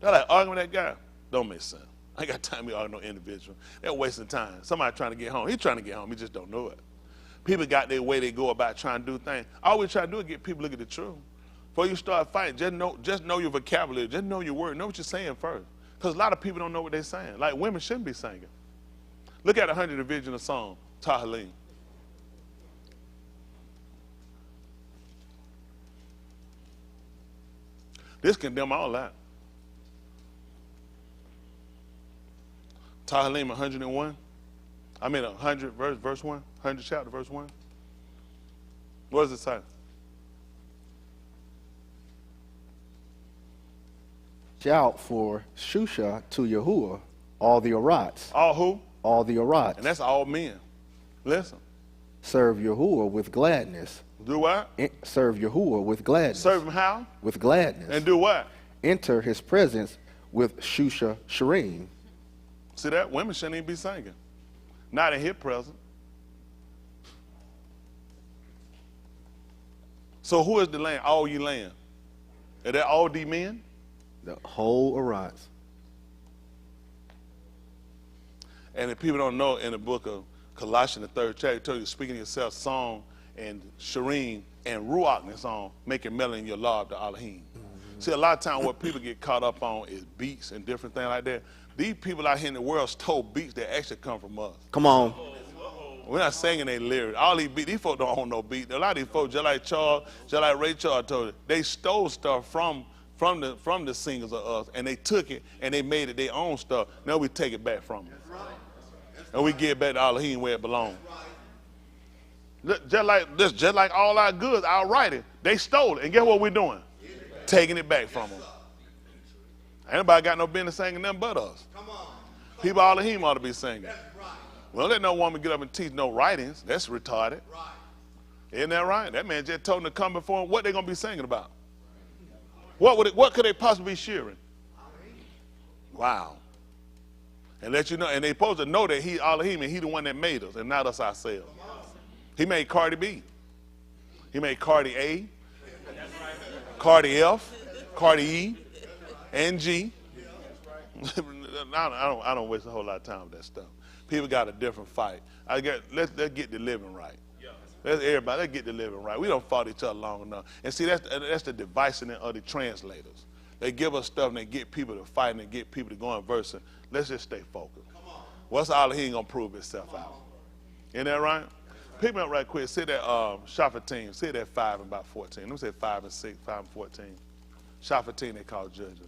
They're like, arguing with that guy. Don't make sense. I ain't got time to be arguing no individual. They're wasting time. Somebody trying to get home. He's trying to get home. He just don't know it. People got their way they go about trying to do things. All we try to do is get people to look at the truth. Before you start fighting, just know your vocabulary. Just know your word. Know what you're saying first. Because a lot of people don't know what they're saying. Like women shouldn't be singing. Look at 100 division of song, Alahym. This condemn all that. Alahym 101. I mean 100 verse 1. 100 chapter verse 1. What does it say? Shout for Shusha to Yahuwah, all the Arats. All who? All the Arats. And that's all men. Listen. Serve Yahuwah with gladness. Do what? Serve Yahuwah with gladness. Serve him how? With gladness. And do what? Enter his presence with Shusha Shirim. See that? Women shouldn't even be singing. Not in his presence. So who is the land? All ye land. Are that all the men? The whole Arats. And if people don't know, in the book of Colossians, the 3rd chapter, it tells you speaking to yourself, song and Shireen and Ruach in the song, making melody in your love to Alahym. See, a lot of times what people get caught up on is beats and different things like that. These people out here in the world stole beats that actually come from us. Come on. We're not singing their lyrics. All these beats, these folks don't own no beat. A lot of these folks, just like Charles, just like Ray Charles told you, they stole stuff from the singers of us, and they took it and they made it their own stuff. Now we take it back from them. And we give it back to Alahym where it belongs. Just like all our goods, our writing, they stole it. And guess what we're doing? Taking it back from them. Ain't nobody got no business singing them but us. People Alahym ought to be singing. We don't let no woman get up and teach no writings. That's retarded. Isn't that right? That man just told them to come before him. What they going to be singing about? What could they possibly be sharing? Wow. And let you know, and they supposed to know that he Alahym and he the one that made us and not us ourselves. He made Cardi B. He made Cardi A, Cardi F, Cardi E, and G. I don't waste a whole lot of time with that stuff. People got a different fight. Let's get the living right. Let's get the living right. We don't fought each other long enough. And see, that's the devising of the translators. They give us stuff and they get people to fight and they get people to go in verse. Let's just stay focused. What's Alahym gonna prove itself out? Isn't that right? Pick me up right quick. Say that Shaphatim. Say that 5 and about 14. Let me say 5 and 6, 5 and 14. Shaphatim they call judges.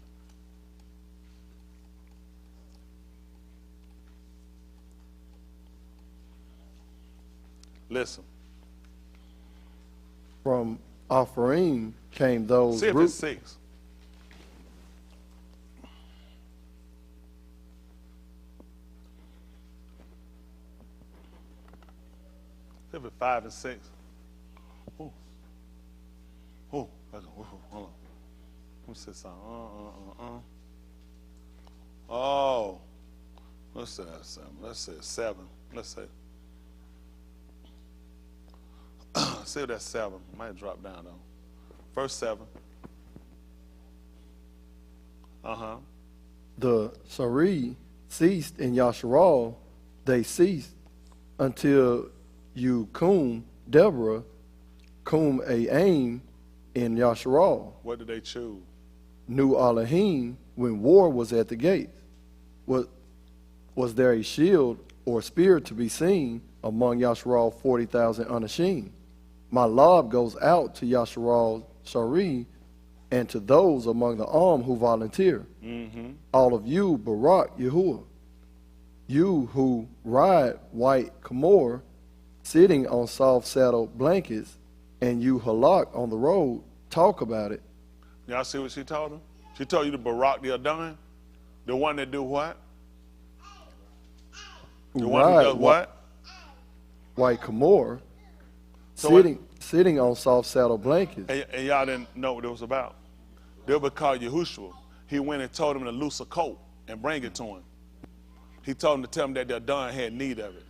Listen. From Ephraim came those See if it's 6. See if it's 5 and 6. Ooh. Ooh. Hold on. Let me say something. Oh. Let's say that's 7. Let's say 7. Let's say. See if that's 7. Might drop down though. Verse 7. Uh-huh. The Shari ceased in Yasharal, they ceased until you Kum, Deborah, Kum a aim in Yasharal. What did they choose? New Alahym, when war was at the gates. Was there a shield or spear to be seen among Yasharal 40,000 unashamed? My lob goes out to Yasharal Shari and to those among the armed who volunteer. Mm-hmm. All of you, Barak Yahuwah, you who ride white Kamor, sitting on soft saddle blankets, and you halak on the road, talk about it. Y'all see what she told him? She told you to Barak the Adon, the one that do what? The one who does what? White Kamor, So sitting on soft saddle blankets. And y'all didn't know what it was about. They were called Yahushua. He went and told him to loose a coat and bring it to him. He told him to tell him that the Adon had need of it.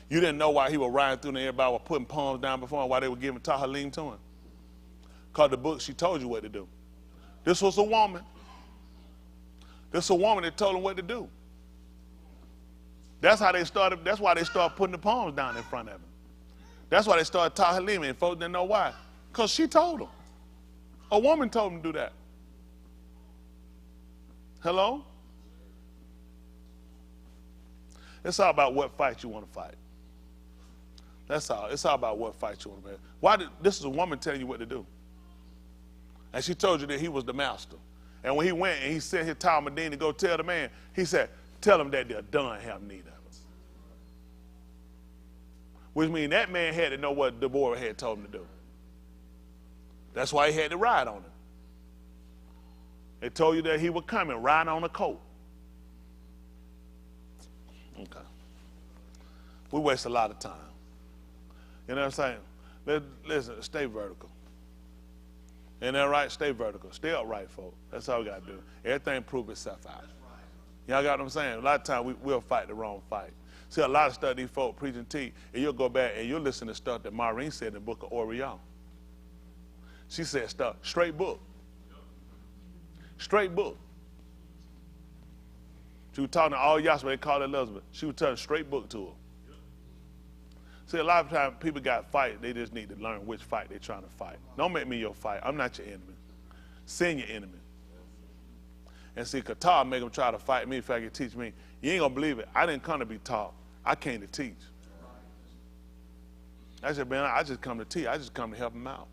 You didn't know why he was riding through and everybody was putting palms down before him, why they were giving Tahalim to him. Because the book, she told you what to do. This was a woman. This was a woman that told him what to do. That's why they started putting the palms down in front of him. That's why they started Tahalim, and folks didn't know why. Because she told them. A woman told them to do that. Hello? It's all about what fight you want to fight. That's all. It's all about what fight you want to fight. This is a woman telling you what to do. And she told you that he was the master. And when he went and he sent his Talmudim to go tell the man, he said, tell him that the Adon have need of us. Which means that man had to know what Deborah had told him to do. That's why he had to ride on him. They told you that he was coming, riding on a coat. Okay. We waste a lot of time. You know what I'm saying? Listen, stay vertical. Ain't that right? Stay vertical. Stay upright, folks. That's all we got to do. Everything prove itself out. Y'all got what I'm saying? A lot of times we'll fight the wrong fight. See, a lot of stuff these folks preach and teach, and you'll go back and you'll listen to stuff that Maureen said in the book of Oriel. She said stuff, straight book. Straight book. She was talking to all y'all, they called Elizabeth. She was telling straight book to her. See, a lot of times people got fight, they just need to learn which fight they're trying to fight. Don't make me your fight. I'm not your enemy. Send your enemy. And see, Qatar make them try to fight me if I can teach me. You ain't gonna believe it. I didn't come to be taught. I came to teach. I said, man, I just come to teach. I just come to help them out.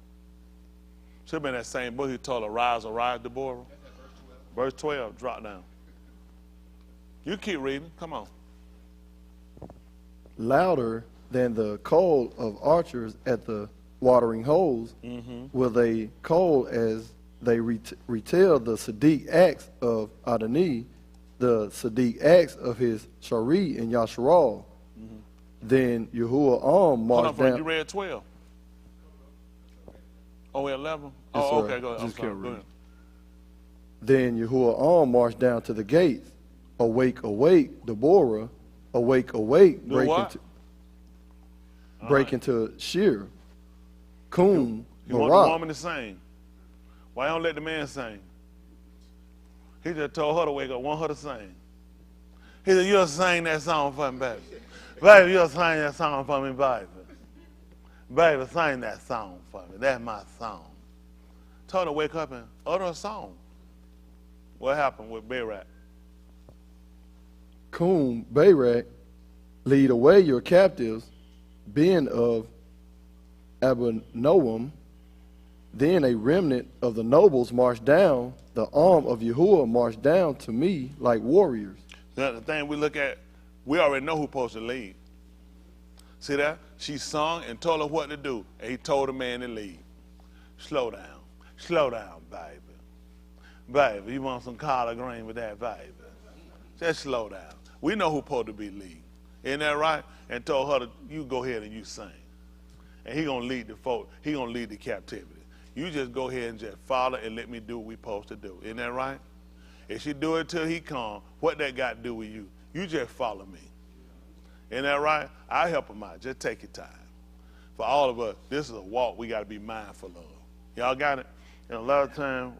Should have been that same book he told her, arise, Deborah. Verse 12, drop down. You keep reading. Come on. Louder than the call of archers at the watering holes will they call as they retell the Sadiq acts of Adoni, the Sadiq acts of his Shari and Yasharal. Then Yahuwah marched down. You read 12. Oh, 11? Yes, Oh, sir. okay, go ahead. I'm Just sorry. kept Go ahead. Then Yahuwah marched down to the gates. Awake, awake, Deborah. Awake, awake, Do what? break into Shir. Kum, You want the Barak. woman to sing. Why don't let the man sing? He just told her to wake up, want her to sing. He said, you'll sing that song for me, baby. Baby, you'll sing that song for me, baby. Baby, sing that song for me. That's my song. Told her to wake up and utter a song. What happened with Barak? Kum, Barak, lead away your captives, Ben of Abinoam. Then a remnant of the nobles marched down. The arm of Yahuwah marched down to me like warriors. Now, the thing we look at, we already know who's supposed to lead. See that? She sung and told her what to do, and he told the man to lead. Slow down, baby. Baby, you want some collard green with that, baby? Just slow down. We know who's supposed to be leading. Isn't that right? And told her, you go ahead and you sing. And he going to lead the folk. He going to lead the captivity. You just go ahead and just follow and let me do what we supposed to do. Isn't that right? If she do it till he come, what that got to do with you? You just follow me. Isn't that right? I'll help him out. Just take your time. For all of us, this is a walk we got to be mindful of. Y'all got it? And a lot of times,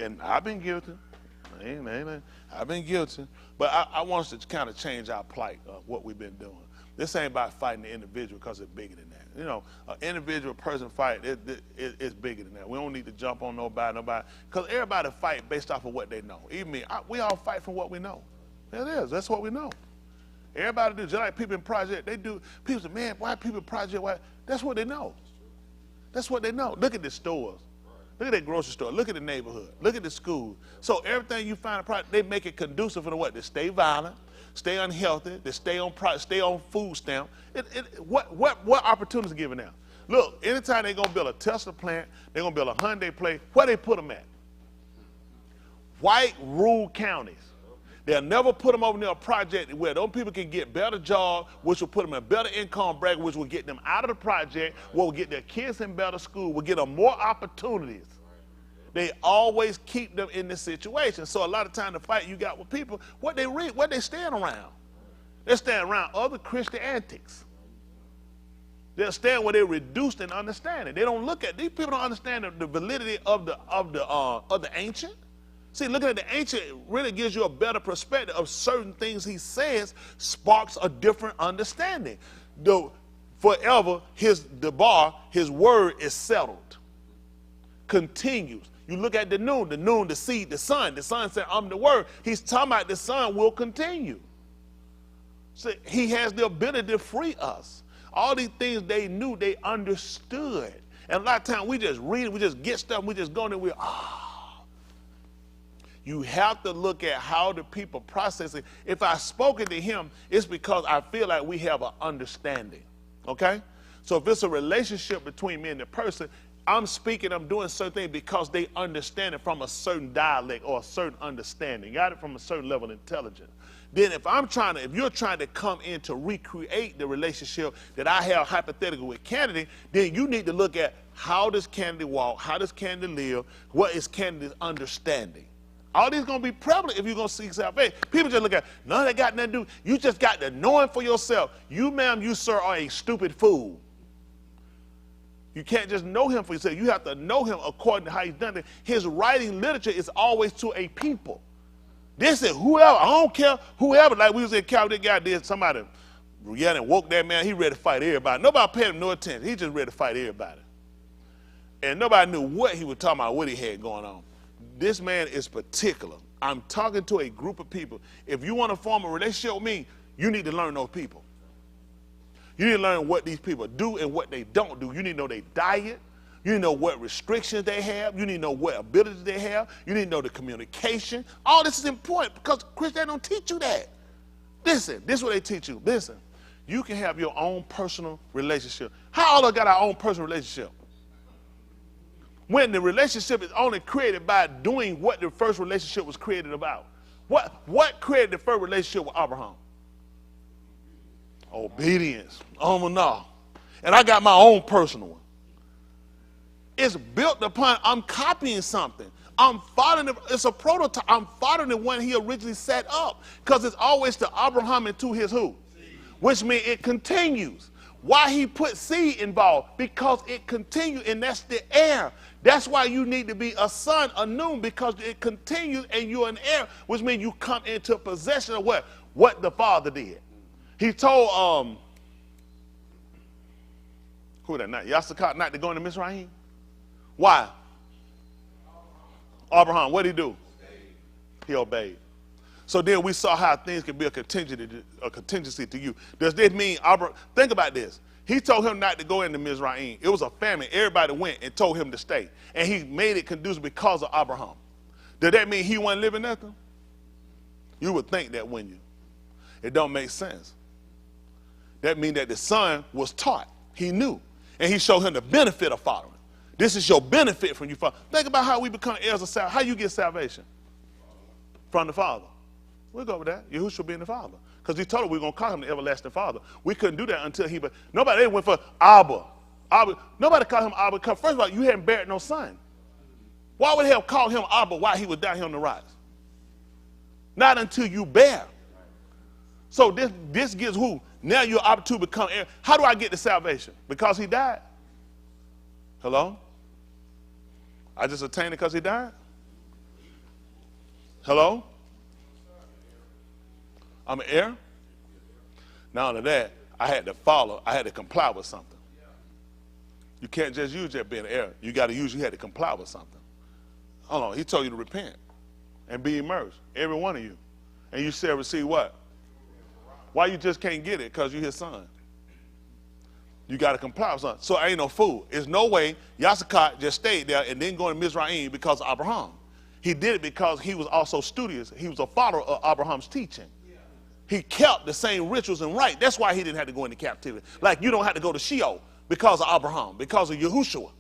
and I've been guilty. Amen. I've been guilty. But I want us to kind of change our plight of what we've been doing. This ain't about fighting the individual because it's bigger than that. You know, an individual person fight, it's bigger than that. We don't need to jump on nobody. Because everybody fight based off of what they know. Even me, we all fight from what we know. It is. That's what we know. Everybody do. Just like people in project, they do. People say, man, why people in project? Why? That's what they know. That's what they know. Look at the stores. Look at that grocery store. Look at the neighborhood. Look at the school. So everything you find in project, they make it conducive for the what? To stay violent, stay unhealthy, to stay on food stamp. What opportunities are given now? Look, anytime they're going to build a Tesla plant, they're going to build a Hyundai plant, where they put them at? White rural counties. They'll never put them over near a project where those people can get better jobs, which will put them in a better income bracket, which will get them out of the project, will get their kids in better school, will get them more opportunities. They always keep them in this situation. So a lot of time the fight you got with people, what they stand around? They stand around other Christian antics. They'll stand where they're reduced in understanding. They don't look at, these people don't understand the validity of the ancient. See, looking at the ancient really gives you a better perspective of certain things he says, sparks a different understanding. Forever, his word is settled, continues. You look at the noon, the seed, the sun said, I'm the word. He's talking about the sun will continue. So he has the ability to free us. All these things they knew, they understood. And a lot of times we just read, we just get stuff, we just go in and You have to look at how the people process it. If I've spoken to him, it's because I feel like we have an understanding, okay? So if it's a relationship between me and the person, I'm speaking, I'm doing certain things because they understand it from a certain dialect or a certain understanding, got it from a certain level of intelligence. Then if you're trying to come in to recreate the relationship that I have hypothetically with Kennedy, then you need to look at how does Kennedy walk, how does Kennedy live, what is Kennedy's understanding. All these going to be prevalent if you're going to seek salvation. People just look at, none of that got nothing to do. You just got to know him for yourself. You, ma'am, you, sir, are a stupid fool. You can't just know him for yourself. You have to know him according to how he's done it. His writing literature is always to a people. This is whoever, I don't care, whoever. Like we was in Calvary, that guy did, somebody yelled and woke that man. He ready to fight everybody. Nobody paid him no attention. He just ready to fight everybody. And nobody knew what he was talking about, what he had going on. This man is particular. I'm talking to a group of people. If you want to form a relationship with me, you need to learn those people. You need to learn what these people do and what they don't do. You need to know their diet. You need to know what restrictions they have. You need to know what abilities they have. You need to know the communication. All this is important because Christians don't teach you that. Listen, this is what they teach you. Listen, you can have your own personal relationship. How all of us got our own personal relationship? When the relationship is only created by doing what the first relationship was created about. What created the first relationship with Abraham? Obedience. Oh, no. And I got my own personal one. It's built upon, I'm copying something. I'm following, it's a prototype. I'm following the one he originally set up. Because it's always to Abraham and to his who? Which means it continues. Why he put seed involved? Because it continues, and that's the heir. That's why you need to be a son, a noon, because it continues and you're an heir, which means you come into possession of what? What the father did. He told, who that not? Yasakar not to go into Mizraim. Why? Abraham, what did he do? He obeyed. So then we saw how things can be a contingency to you. Does this mean, think about this. He told him not to go into Mizraim. It was a famine. Everybody went and told him to stay. And he made it conducive because of Abraham. Does that mean he wasn't living nothing? You would think that, wouldn't you? It don't make sense. That means that the son was taught. He knew. And he showed him the benefit of following. This is your benefit from you following. Think about how we become heirs of salvation. How you get salvation? From the Father. We'll go with that. Yahushua being the Father. Because he told us we we're going to call him the everlasting Father. We couldn't do that until nobody went for Abba. Nobody called him Abba because, first of all, you hadn't buried no son. Why would they have called him Abba while he was down here on the rise? Not until you bear. So this gives who? Now you're up to become heir. How do I get the salvation? Because he died? Hello? I just attained it because he died? Hello? I'm an heir? Not only that, I had to comply with something. You can't just use that being an heir. You had to comply with something. Hold on, he told you to repent and be immersed, every one of you. And you shall receive what? Why you just can't get it? Because you're his son. You got to comply with something. So I ain't no fool. There's no way Yassakat just stayed there and didn't go to Mizraim because of Abraham. He did it because he was also studious. He was a follower of Abraham's teaching. He kept the same rituals and rites. That's why he didn't have to go into captivity. Like you don't have to go to Sheol because of Abraham, because of Yahushua.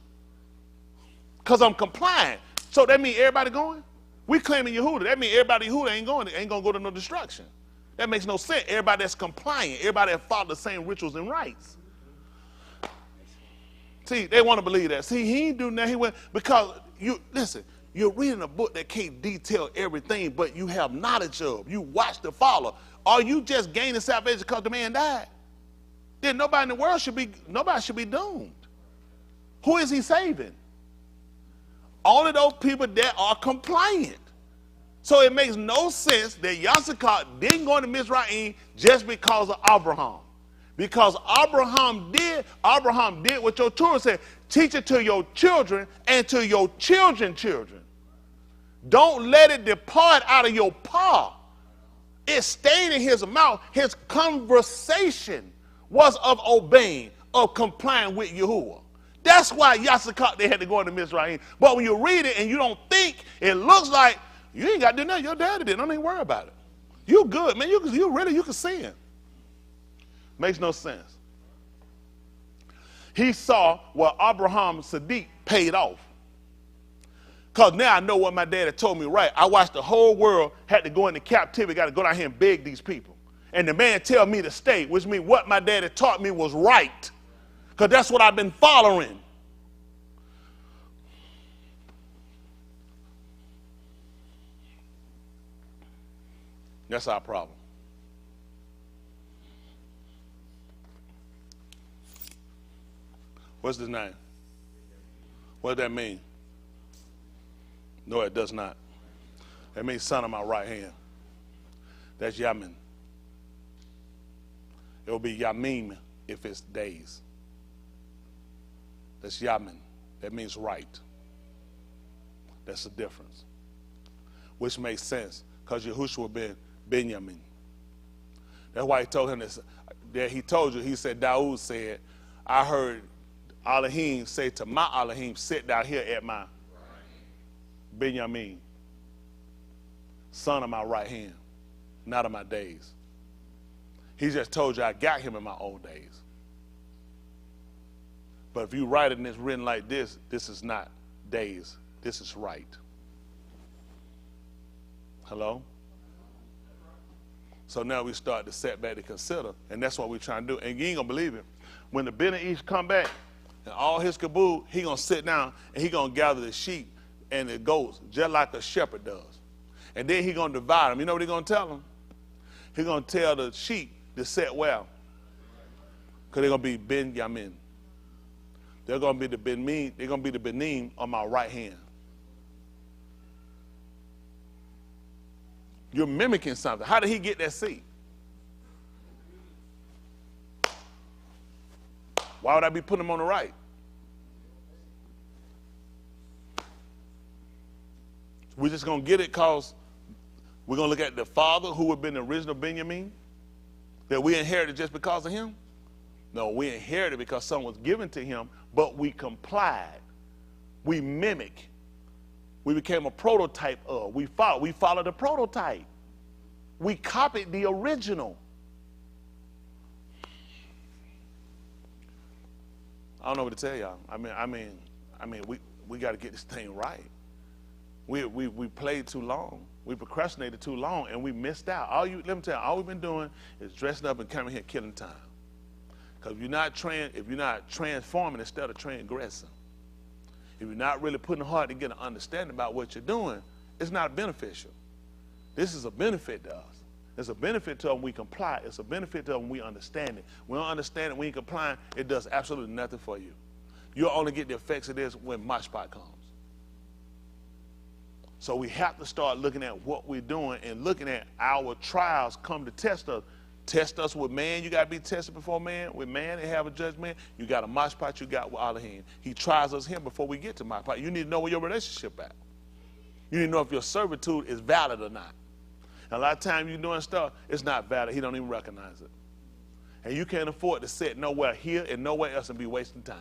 Because I'm compliant. So that means everybody going? We claiming Yehuda. That means everybody Yehuda ain't going to go to no destruction. That makes no sense. Everybody that's compliant, everybody that follow the same rituals and rites. See, they want to believe that. See, he ain't doing that. He went because you're reading a book that can't detail everything, but you have knowledge of. You watch the follow. Are you just gaining salvation because the man died? Then nobody in the world should be doomed. Who is he saving? Only those people that are compliant. So it makes no sense that Yassakat didn't go to Mizraim just because of Abraham. Because Abraham did what your Torah said. Teach it to your children and to your children's children. Don't let it depart out of your paw. It stayed in his mouth. His conversation was of obeying, of complying with Yahuwah. That's why Yassakat, they had to go into Mizraim. But when you read it and you don't think, it looks like you ain't got to do nothing. Your daddy did. Don't even worry about it. You good, man. You can sin. Makes no sense. He saw what Abraham Sadiq paid off. Because now I know what my daddy told me right. I watched the whole world had to go into captivity, got to go down here and beg these people. And the man tell me to stay, which means what my daddy taught me was right. Because that's what I've been following. That's our problem. What's his name? What does that mean? No, it does not. That means son of my right hand. That's Yamin. It will be Yamim if it's days. That's Yamin. That means right. That's the difference. Which makes sense because Yahushua been Benjamin. That's why he told him this. That he told you, he said, Daoud said, I heard Alahym say to my Alahym, sit down here at my Benjamin, son of my right hand, not of my days. He just told you I got him in my old days. But if you write it and it's written like this, this is not days. This is right. Hello? So now we start to set back to consider, and that's what we're trying to do. And you ain't gonna believe it. When the Ben Ish come back and all his caboodle, he gonna sit down and he gonna gather the sheep and the goats just like a shepherd does. And then he gonna divide them. You know what he gonna tell them? He gonna tell the sheep to sit well, because they're gonna be Benjamin. They're gonna be the Benin. They're gonna be the Benin on my right hand. You're mimicking something. How did he get that seat? Why would I be putting him on the right? We're just going to get it because we're going to look at the father who would have been the original Benjamin, that we inherited just because of him? No, we inherited because something was given to him, but we complied. We mimic. We became a prototype of. We followed the prototype. We copied the original. I don't know what to tell y'all. I mean, we got to get this thing right. We played too long. We procrastinated too long, and we missed out. Let me tell you, all we've been doing is dressing up and coming here killing time. Because if you're not transforming instead of transgressing, if you're not really putting hard to get an understanding about what you're doing, it's not beneficial. This is a benefit to us. It's a benefit to us when we comply. It's a benefit to us when we understand it. When we don't understand it, when you comply, it does absolutely nothing for you. You'll only get the effects of this when Mashpat comes. So we have to start looking at what we're doing and looking at our trials come to test us. Test us with man. You got to be tested before man. With man, they have a judgment. You got a mashpat, you got with Alahym. He tries us here before we get to mashpat. You need to know where your relationship at. You need to know if your servitude is valid or not. And a lot of times you're doing stuff, it's not valid. He don't even recognize it. And you can't afford to sit nowhere here and nowhere else and be wasting time.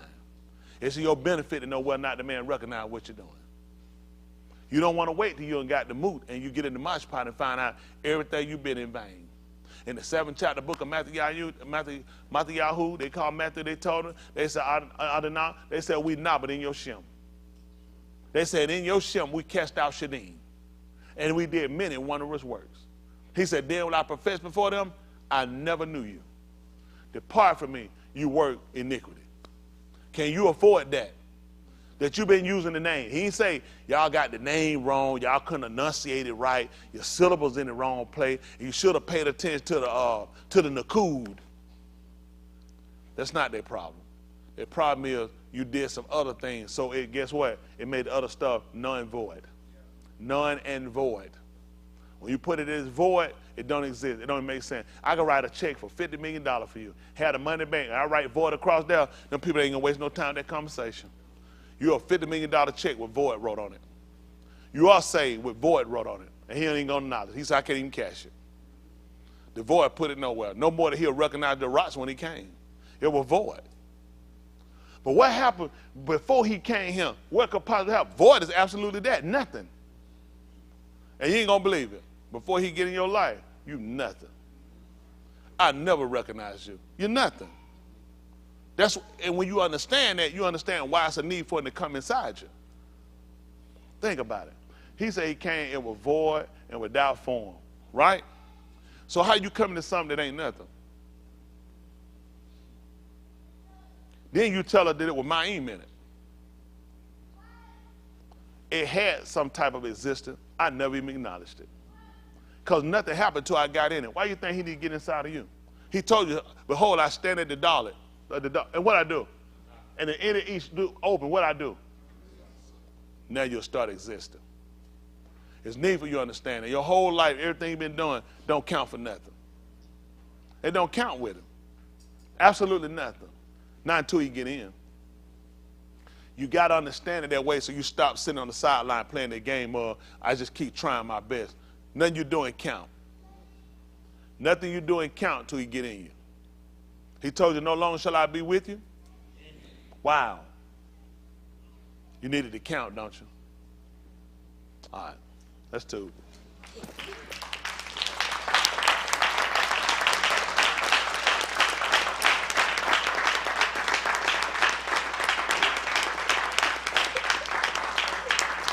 It's your benefit to know whether or not the man recognize what you're doing. You don't want to wait till you done got the moot and you get in the mashpat and find out everything you've been in vain. In the 7th chapter book of Matthew, they called Matthew, they told him, they said, Adonai, they said, we not, but in your Shem. They said, in your Shem, we cast out Shadim. And we did many wondrous works. He said, then when I professed before them, I never knew you. Depart from me, you work iniquity. Can you afford that? That you've been using the name. He didn't say, y'all got the name wrong, y'all couldn't enunciate it right, your syllables in the wrong place, and you should have paid attention to the nakud. That's not their problem. Their problem is you did some other things, so guess what? It made the other stuff null and void. None and void. When you put it as void, it don't exist. It don't make sense. I can write a check for $50 million for you. Have the money bank, and I write void across there, them people ain't gonna waste no time in that conversation. You're a $50 million check with void wrote on it. You are saved with void wrote on it. And he ain't gonna acknowledge it. He said, I can't even cash it. The void put it nowhere. No more than he'll recognize the rocks when he came. It was void. But what happened before he came here? What could possibly happen? Void is absolutely that, nothing. And you ain't gonna believe it. Before he get in your life, you nothing. I never recognized you. You're nothing. And when you understand that, you understand why it's a need for him to come inside you. Think about it. He said he came, it was void and without form, right? So how you come into something that ain't nothing? Then you tell her that it was Ma'im in it. It had some type of existence. I never even acknowledged it. Because nothing happened until I got in it. Why you think he need to get inside of you? He told you, behold, I stand at the door. And what I do? And the end of each do open, what I do? Now you'll start existing. It's needful for you to understand that your whole life, everything you've been doing, don't count for nothing. It don't count with him. Absolutely nothing. Not until you get in. You got to understand it that way so you stop sitting on the sideline playing the game of, I just keep trying my best. Nothing you're doing count. Nothing you're doing count until you get in you. He told you, no longer shall I be with you? Wow. You needed to count, don't you? All right. Let's do it.